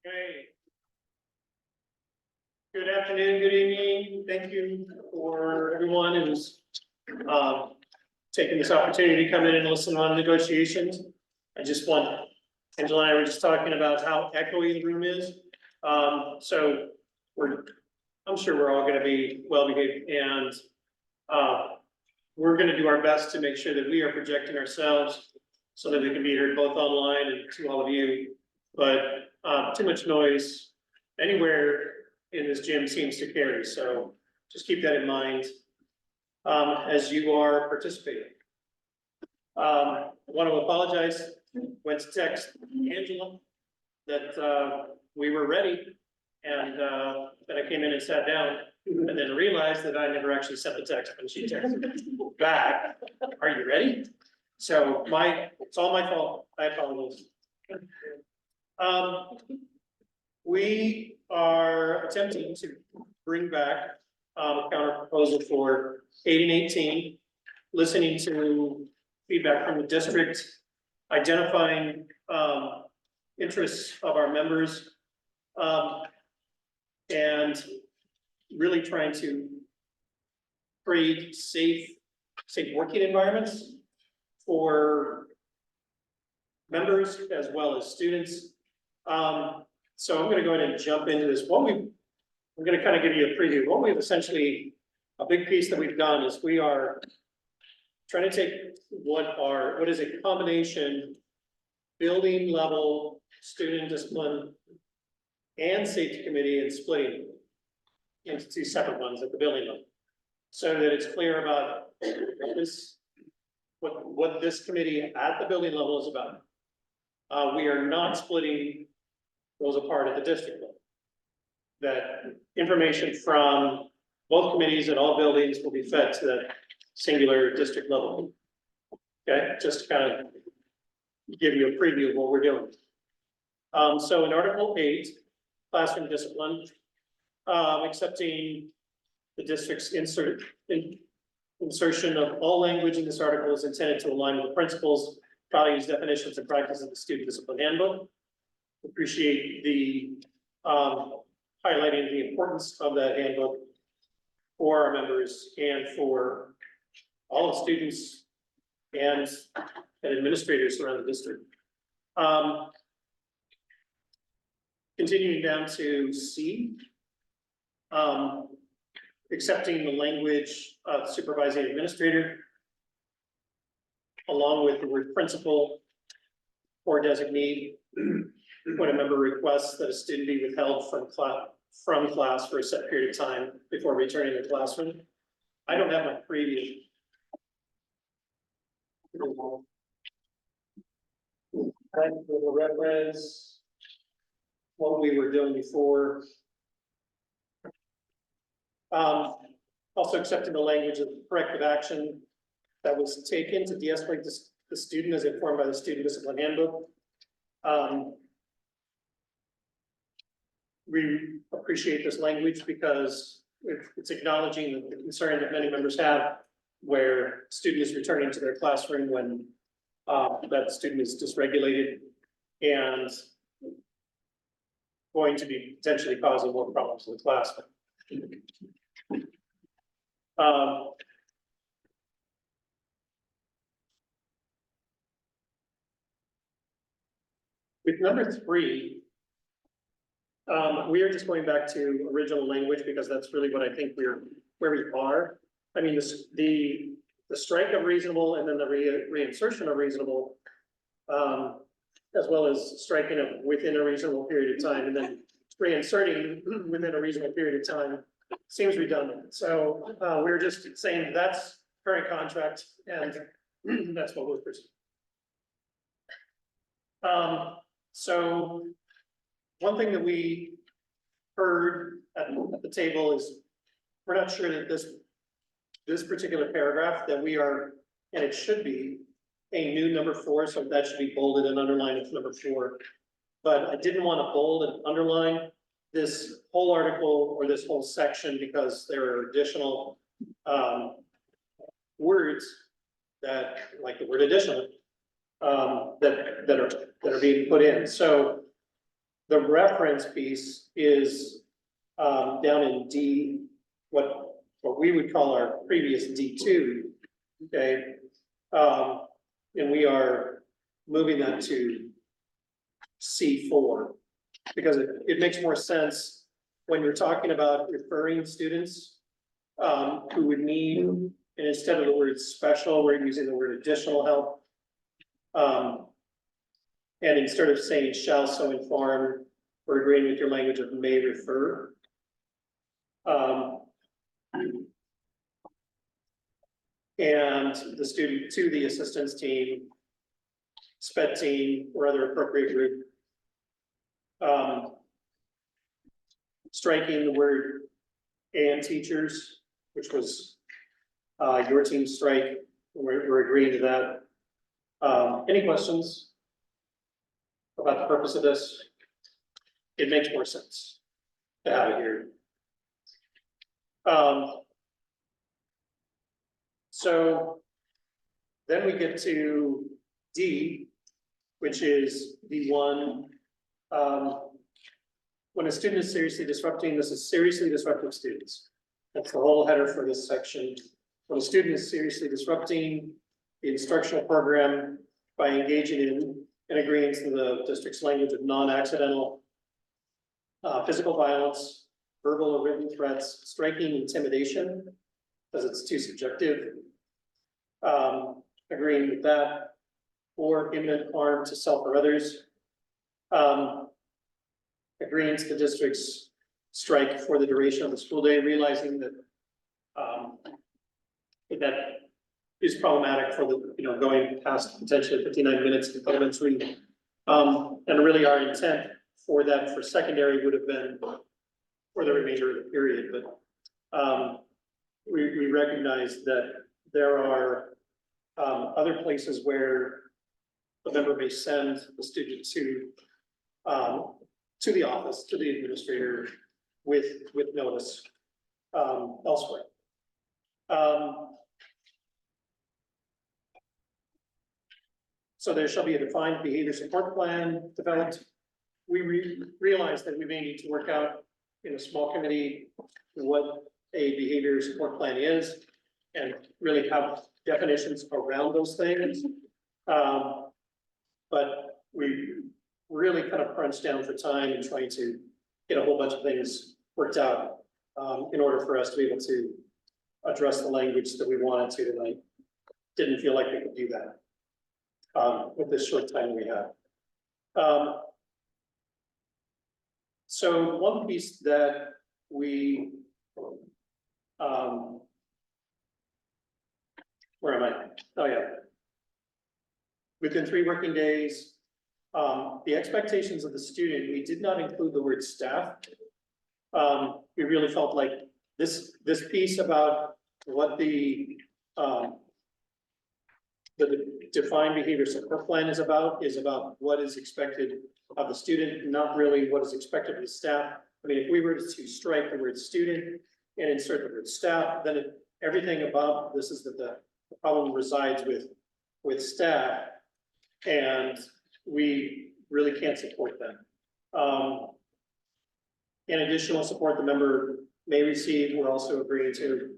Okay. Good afternoon, good evening. Thank you for everyone who's taking this opportunity to come in and listen on negotiations. I just want, Angela and I were just talking about how echoey the room is. So I'm sure we're all gonna be well behaved, and we're gonna do our best to make sure that we are projecting ourselves so that we can be heard both online and to all of you. But too much noise anywhere in this gym seems to carry, so just keep that in mind as you are participating. I want to apologize, went to text Angela that we were ready, and then I came in and sat down, and then realized that I never actually sent the text when she texted back. Are you ready? So it's all my fault. I apologize. We are attempting to bring back a counter proposal for 8 and 18, listening to feedback from the district, identifying, interests of our members. And really trying to create safe working environments for members as well as students. So I'm gonna go ahead and jump into this. I'm gonna kind of give you a preview. What we've essentially, a big piece that we've done is we are trying to take what is a combination building level, student discipline, and safety committee, and splitting into two separate ones at the building level. So that it's clear about what this committee at the building level is about. We are not splitting those apart at the district level. That information from both committees at all buildings will be fed to the singular district level. Okay, just to kind of give you a preview of what we're doing. So in Article 8, classroom discipline, accepting the district's insertion of all language in this article is intended to align with the principles, values, definitions, and practices of the student discipline handbook. Appreciate the highlighting the importance of that handbook for our members and for all the students and administrators around the district. Continuing down to C, accepting the language of supervising administrator, along with the word principal or designee, when a member requests that a student be withheld from class for a set period of time before returning to the classroom. I don't have my preview. I will reference what we were doing before. Also accepting the language of corrective action that was taken to de-escalate the student as informed by the student discipline handbook. We appreciate this language because it's acknowledging the concern that many members have where student is returning to their classroom when that student is dysregulated and going to be potentially causing more problems in the classroom. With number 3, we are just going back to original language because that's really what I think where we are. I mean, the strike of reasonable and then the reinsertion of reasonable, as well as striking of within a reasonable period of time and then reinserting within a reasonable period of time seems redundant. So we're just saying that's current contract and that's what we're pursuing. So one thing that we heard at the table is we're not sure that this particular paragraph that we are, and it should be a new number 4, so that should be bolded and underlined as number 4. But I didn't want to bold and underline this whole article or this whole section because there are additional words that, like the word additional, that are being put in. So the reference piece is down in D, what we would call our previous D2, okay? And we are moving that to C4 because it makes more sense when you're talking about referring students who would need, and instead of the word special, we're using the word additional help. And instead of saying shall so inform, we're agreeing with your language of may refer. And the student to the assistance team, SPED team, or other appropriate group. Striking the word and teachers, which was your team strike. We're agreeing to that. Any questions about the purpose of this? It makes more sense to have it here. So Then we get to D, which is the one, when a student is seriously disrupting, this is seriously disruptive students. That's the whole header for this section. When a student is seriously disrupting the instructional program by engaging in and agreeing to the district's language of non-accidental physical violence, verbal or written threats, striking, intimidation, because it's too subjective. Agreeing with that, or imminent harm to self or others. Agreeing to the district's strike for the duration of the school day, realizing that that is problematic for the, going past potentially 59 minutes in elementary. And really our intent for that for secondary would have been for the remainder of the period, but we recognize that there are other places where the member may send the student to the office, to the administrator with notice elsewhere. So there shall be a defined behavior support plan developed. We realize that we may need to work out in a small committee what a behavior support plan is and really have definitions around those things. But we really kind of crunched down for time and trying to get a whole bunch of things worked out in order for us to be able to address the language that we wanted to tonight. Didn't feel like we could do that with this short time we have. So one piece that we, where am I? Oh, yeah. Within 3 working days, the expectations of the student, we did not include the word staff. We really felt like this piece about what the defined behavior support plan is about what is expected of the student, not really what is expected of the staff. I mean, if we were to strike the word student and insert the word staff, then everything about this is that the problem resides with staff, and we really can't support them. In additional support the member may receive, we're also agreeing to,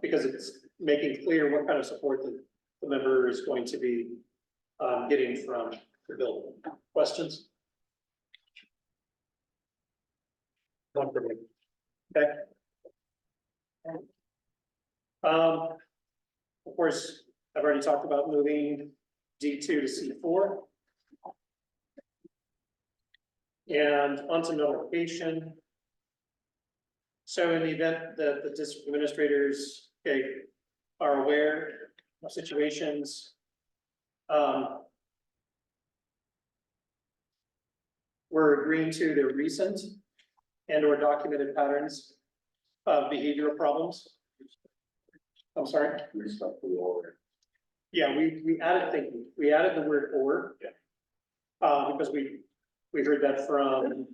because it's making clear what kind of support the member is going to be getting from the building. Questions? One for me. Okay. Of course, I've already talked about moving D2 to C4. And onto notification. So in the event that the district administrators, are aware of situations, we're agreeing to their recent and or documented patterns of behavioral problems. I'm sorry? Yeah, we added thinking, we added the word or. Because we heard that from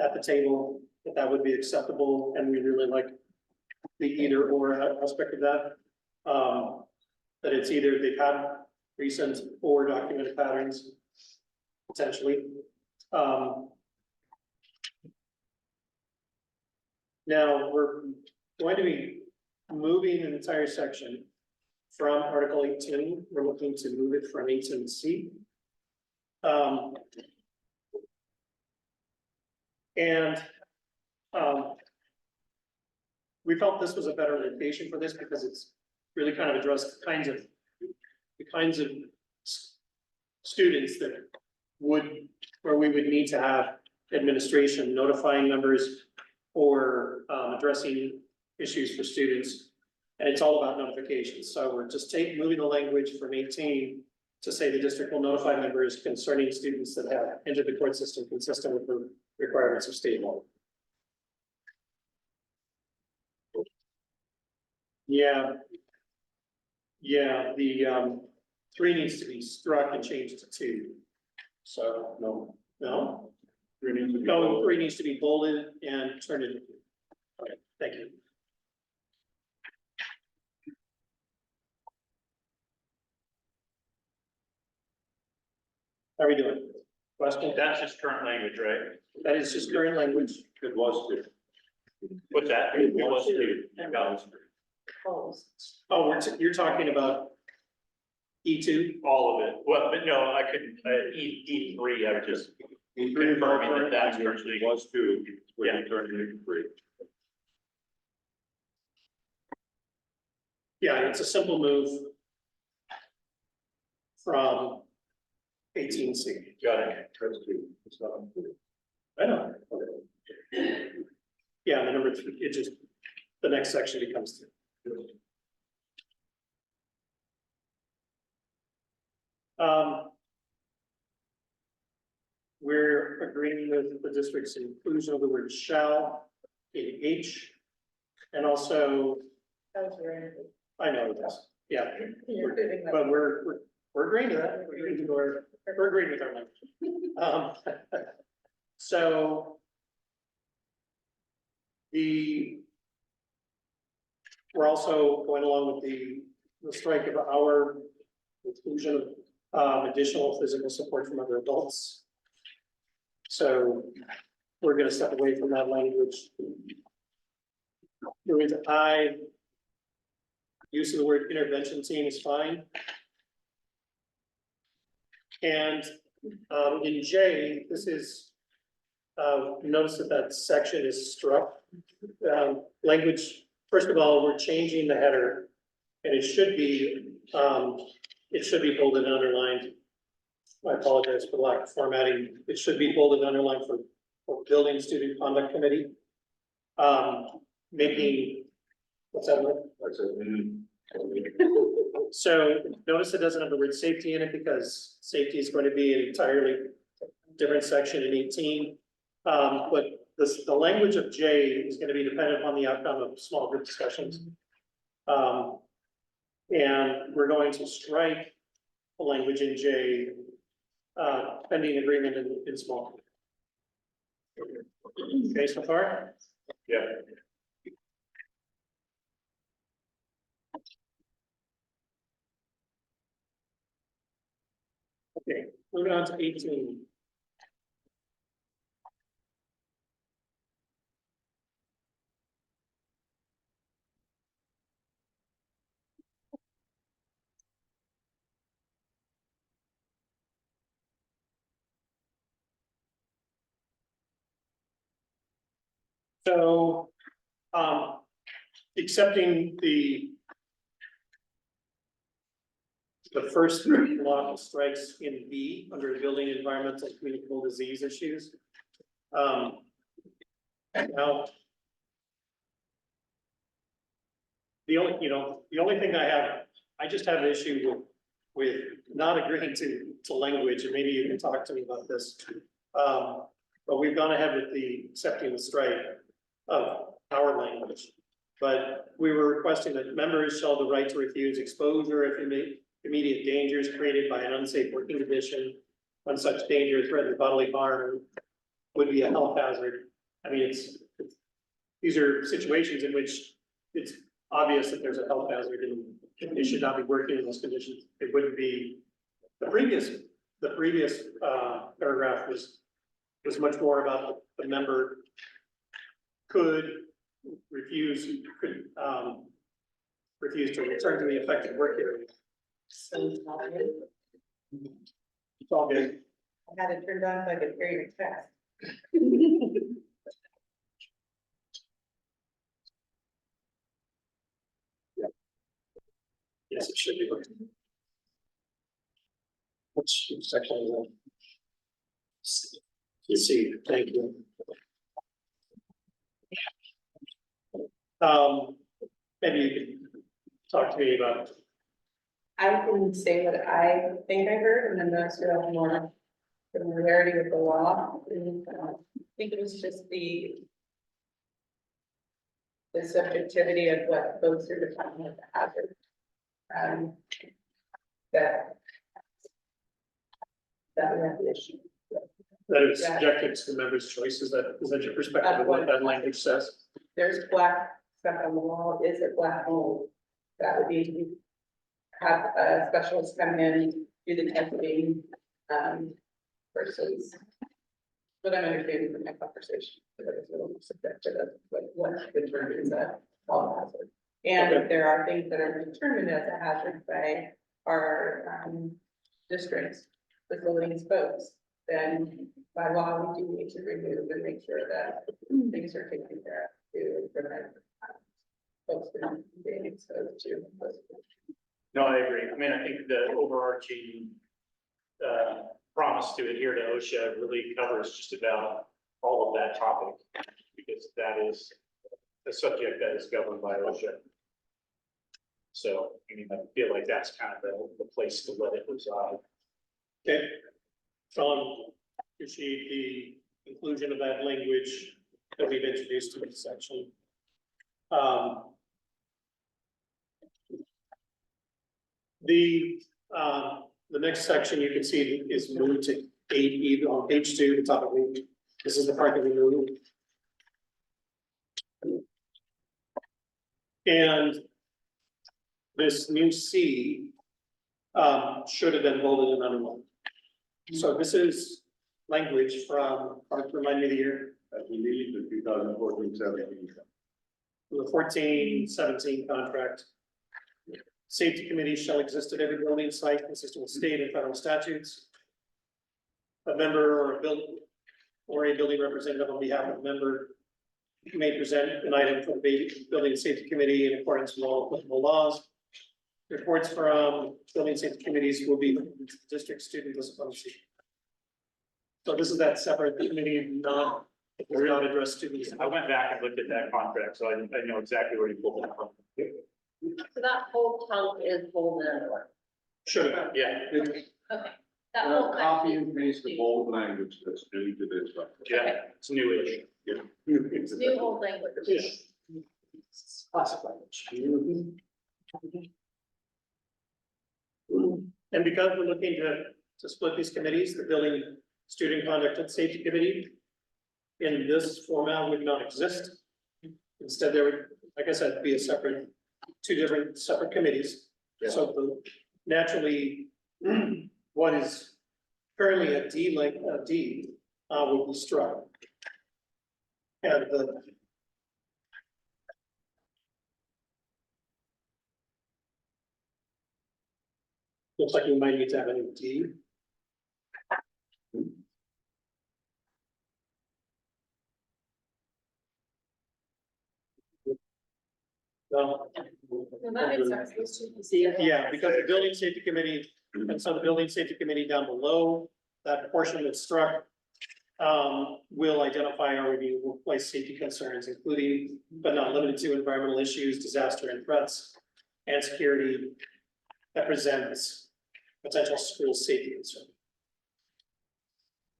at the table, that would be acceptable, and we really like the either or aspect of that. That it's either they've had recent or documented patterns, potentially. Now, we're going to be moving an entire section from Article 18. We're looking to move it from 18C. We felt this was a better location for this because it's really kind of addressed the kinds of students that where we would need to have administration notifying members or addressing issues for students. And it's all about notifications. So we're just moving the language from 18 to say the district will notify members concerning students that have entered the court system consistent with the requirements of state law. Yeah. Yeah, the 3 needs to be struck and changed to 2. So no. 3 needs to be bolded. 3 needs to be bolded and turned into 2. Okay, thank you. How are we doing? Question? That's just current language, right? That is just current language. It was two. What's that? It was two. Oh, you're talking about E2? All of it. Well, but no, I couldn't, E3, I would just confirming that that's currently. It was two, when Yeah. you turned it into three. Yeah, it's a simple move from 18C. Got it. That's two. It's not three. I know. Yeah, the number three, it just, the next section becomes two. We're agreeing with the district's inclusion of the word shall in H. And also, I know it is, yeah, but we're agreeing to that, we're agreeing with our language. So we're also going along with the strike of our inclusion of additional physical support from other adults. So we're gonna step away from that language. Moving to I, use of the word intervention team is fine. And in J, this is, notice that section is struck. Language, first of all, we're changing the header, and it should be bolded and underlined. I apologize for lack of formatting. It should be bolded and underlined for building student conduct committee. Making, what's that word? That's it. So notice it doesn't have the word safety in it because safety is going to be an entirely different section in 18. But the language of J is going to be dependent on the outcome of small group discussions. And we're going to strike the language in J, pending agreement in small. Okay, so far? Yeah. Okay, moving on to 18. So, accepting the first three block of strikes in B under the building environmental communicable disease issues. Now, the only thing I just have an issue with not agreeing to language, and maybe you can talk to me about this. But we've gone ahead with accepting the strike of our language. But we were requesting that members shall have the right to refuse exposure if immediate dangers created by an unsafe working condition, when such danger threatens bodily harm, would be a health hazard. I mean, these are situations in which it's obvious that there's a health hazard and they should not be working in those conditions. It wouldn't be, the previous paragraph was much more about the member could refuse to return to the affected work area. So it's not good. It's all good. I had it turned on so I could hear your text. Yes, it should be. Which section is that? You see, thank you. Maybe you could talk to me about. I can say what I think I heard, and then the rest of more familiarity with the law. And, I think it was just the subjectivity of what folks are defining as a hazard. That we have the issue. That is subjective to the members' choice. Is that your perspective of what that language says? There's black stuff on the wall. Is it black mold? That would be have a specialist come in, do the testing, versus what I'm understanding from my conversation. But it's a little more subjective of what determines that all hazard. And if there are things that are determined as a hazard by our districts, facilities folks, then by law, we do need to remove and make sure that things are taken care of to prevent folks from being exposed to those. No, I agree. I mean, I think the overarching promise to adhere to OSHA really covers just about all of that topic, because that is a subject that is governed by OSHA. So, I mean, I feel like that's kind of the place to let it reside. Okay. Appreciate the inclusion of that language that we've introduced to this section. The next section you can see is moved to 8E on page 2, the top of page. This is the part that we moved. And this new C should have been bolded and underlined. So this is language from, remind me of the year. I believe the 2014-17. The 14-17 contract. Safety committee shall exist at every building site consistent with state and federal statutes. A member or a building representative on behalf of a member may present an item for the building safety committee in accordance with all applicable laws. Reports from building safety committees will be district student discipline. So this is that separate committee, not address students. I went back and looked at that contract, so I know exactly where you pulled it from. So that whole chunk is bold and underlined. Should have. Yeah, Okay. That whole Copy section. and paste the bold language that's new to this. yeah, it's newish. It's new old language. Classic language. And because we're looking to split these committees, the building student conduct and safety committee in this format would not exist. Instead, there would, like I said, be two different separate committees. So naturally, what is currently a D would be struck. And looks like we might need to have a new D. No. So that makes sense, those two pieces. Yeah, because the building safety committee, and so the building safety committee down below, that portion that's struck. Will identify or review workplace safety concerns, including but not limited to environmental issues, disaster and threats. And security that presents potential school safety concern.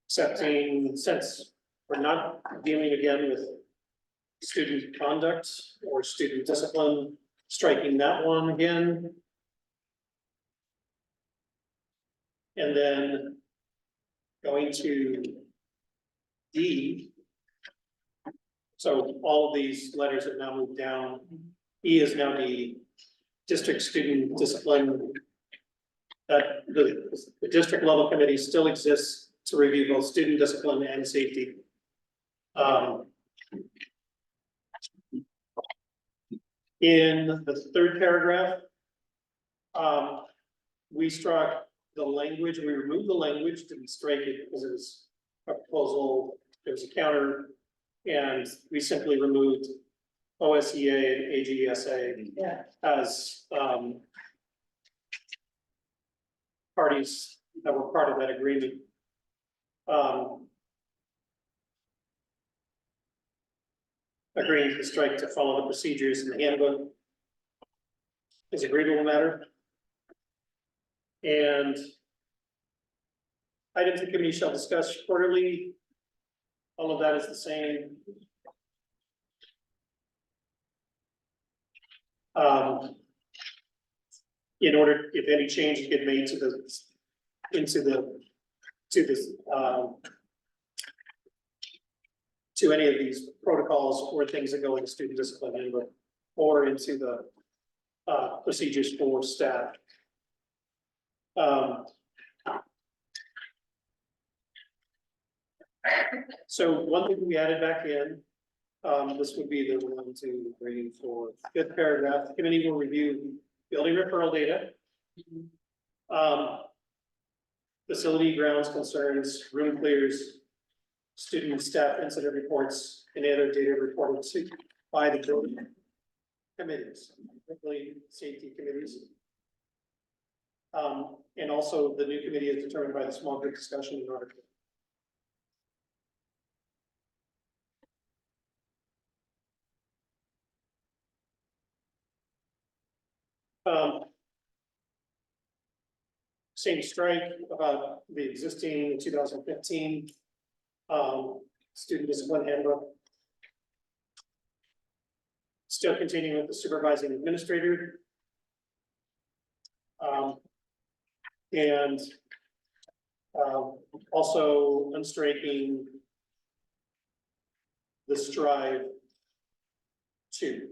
Excepting, since we're not dealing again with student conduct or student discipline, striking that one again. And then going to D. So all of these letters have now moved down. E is now the district student discipline. That the district level committee still exists to review both student discipline and safety. In the third paragraph, we struck the language, we removed the language, didn't strike it because it was a proposal, there was a counter, and we simply removed OSEA and AGSA as parties that were part of that agreement. Agreeing to strike to follow the procedures in the handbook is agreeable matter. And items the committee shall discuss quarterly. All of that is the same. In order, if any changes get made to any of these protocols or things that go into student discipline handbook or into the procedures for staff. So one thing we added back in, this would be the 1, 2, 3, 4, 5th paragraph. The committee will review building referral data. Facility grounds concerns, room clears, student and staff incident reports, and other data reported to by the building committees, particularly safety committees. And also the new committee is determined by the small group discussion in article. Same strike about the existing 2015 student discipline handbook. Still continuing with the supervising administrator. And also unstriking the strive to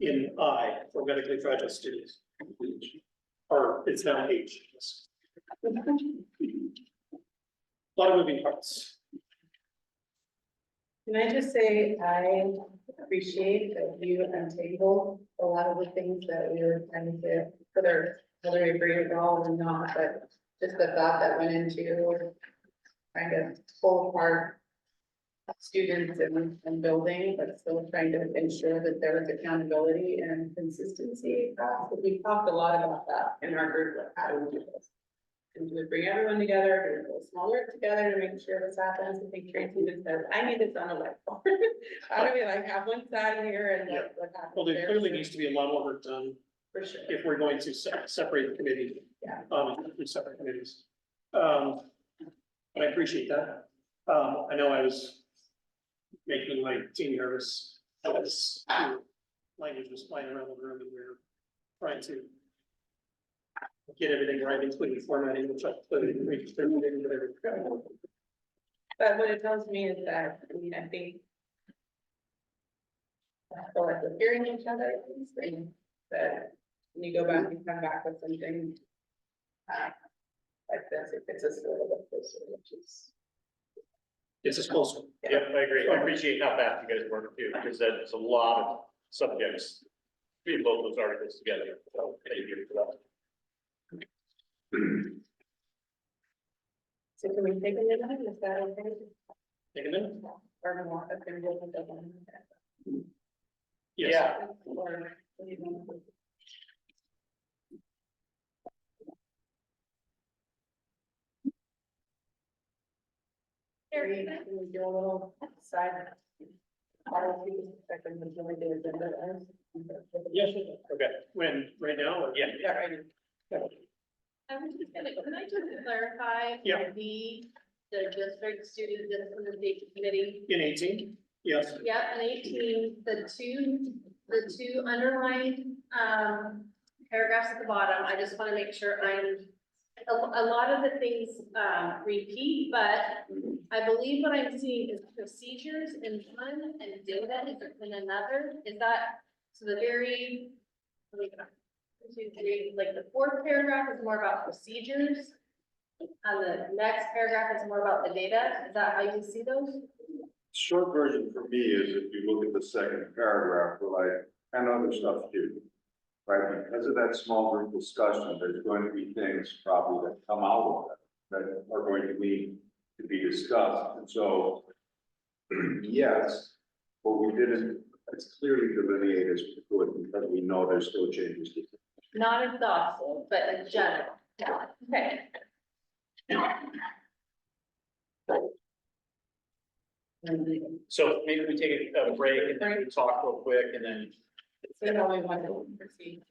in I for medically fragile students. Or it's now H. A lot of moving parts. Can I just say, I appreciate that you untangled a lot of the things that we were trying to, whether I agree with all or not, but just the thought that went into trying to pull apart students and building, but still trying to ensure that there is accountability and consistency. We talked a lot about that in our group, like how do we do this? And do we bring everyone together, do we go smaller together to make sure this happens? I think Tracy even said, I need this on a whiteboard. How do we like have one side here and what happens? Well, there clearly needs to be a lot more work done For sure. if we're going to separate the committee. Yeah. Into separate committees. But I appreciate that. I know I was making my team nervous as language was flying around the room and we were trying to get everything right, including formatting, which I put in, whatever. But what it tells me is that, I mean, I think I feel like we're hearing each other, and that when you go back and come back with something like this, it gets us a little bit closer, which is. It's as close. Yep, I agree. I appreciate how fast you guys work too, because that's a lot of subjects. We both those articles together, so thank you for that. So can we take a minute, is that okay? Take a minute. Or more, if we're doing it. Yes. Yeah. Or, what do you want to do? Can we do a little side? Policy, second, the agenda. Yes, okay. When, right now? Or? Yeah. Yeah, right. I was just gonna, can I just clarify? Yeah. The district student discipline committee? In 18, yes. Yeah, and 18, the two underlined, paragraphs at the bottom, I just wanna make sure a lot of the things, repeat, but I believe what I'm seeing is procedures in one and data in another, is that, so the very, like the fourth paragraph is more about procedures, and the next paragraph is more about the data, is that how you see those? Short version for me is if you look at the second paragraph, we're like, and other stuff too. Right, because of that small group discussion, there's going to be things probably that come out of it that are going to need to be discussed, and so. Yes, but we didn't, it's clearly delineated as we could, because we know there's still changes to. Not exhaustive, but in general, okay. So maybe we take a break and then we talk real quick and then. So now we want to proceed.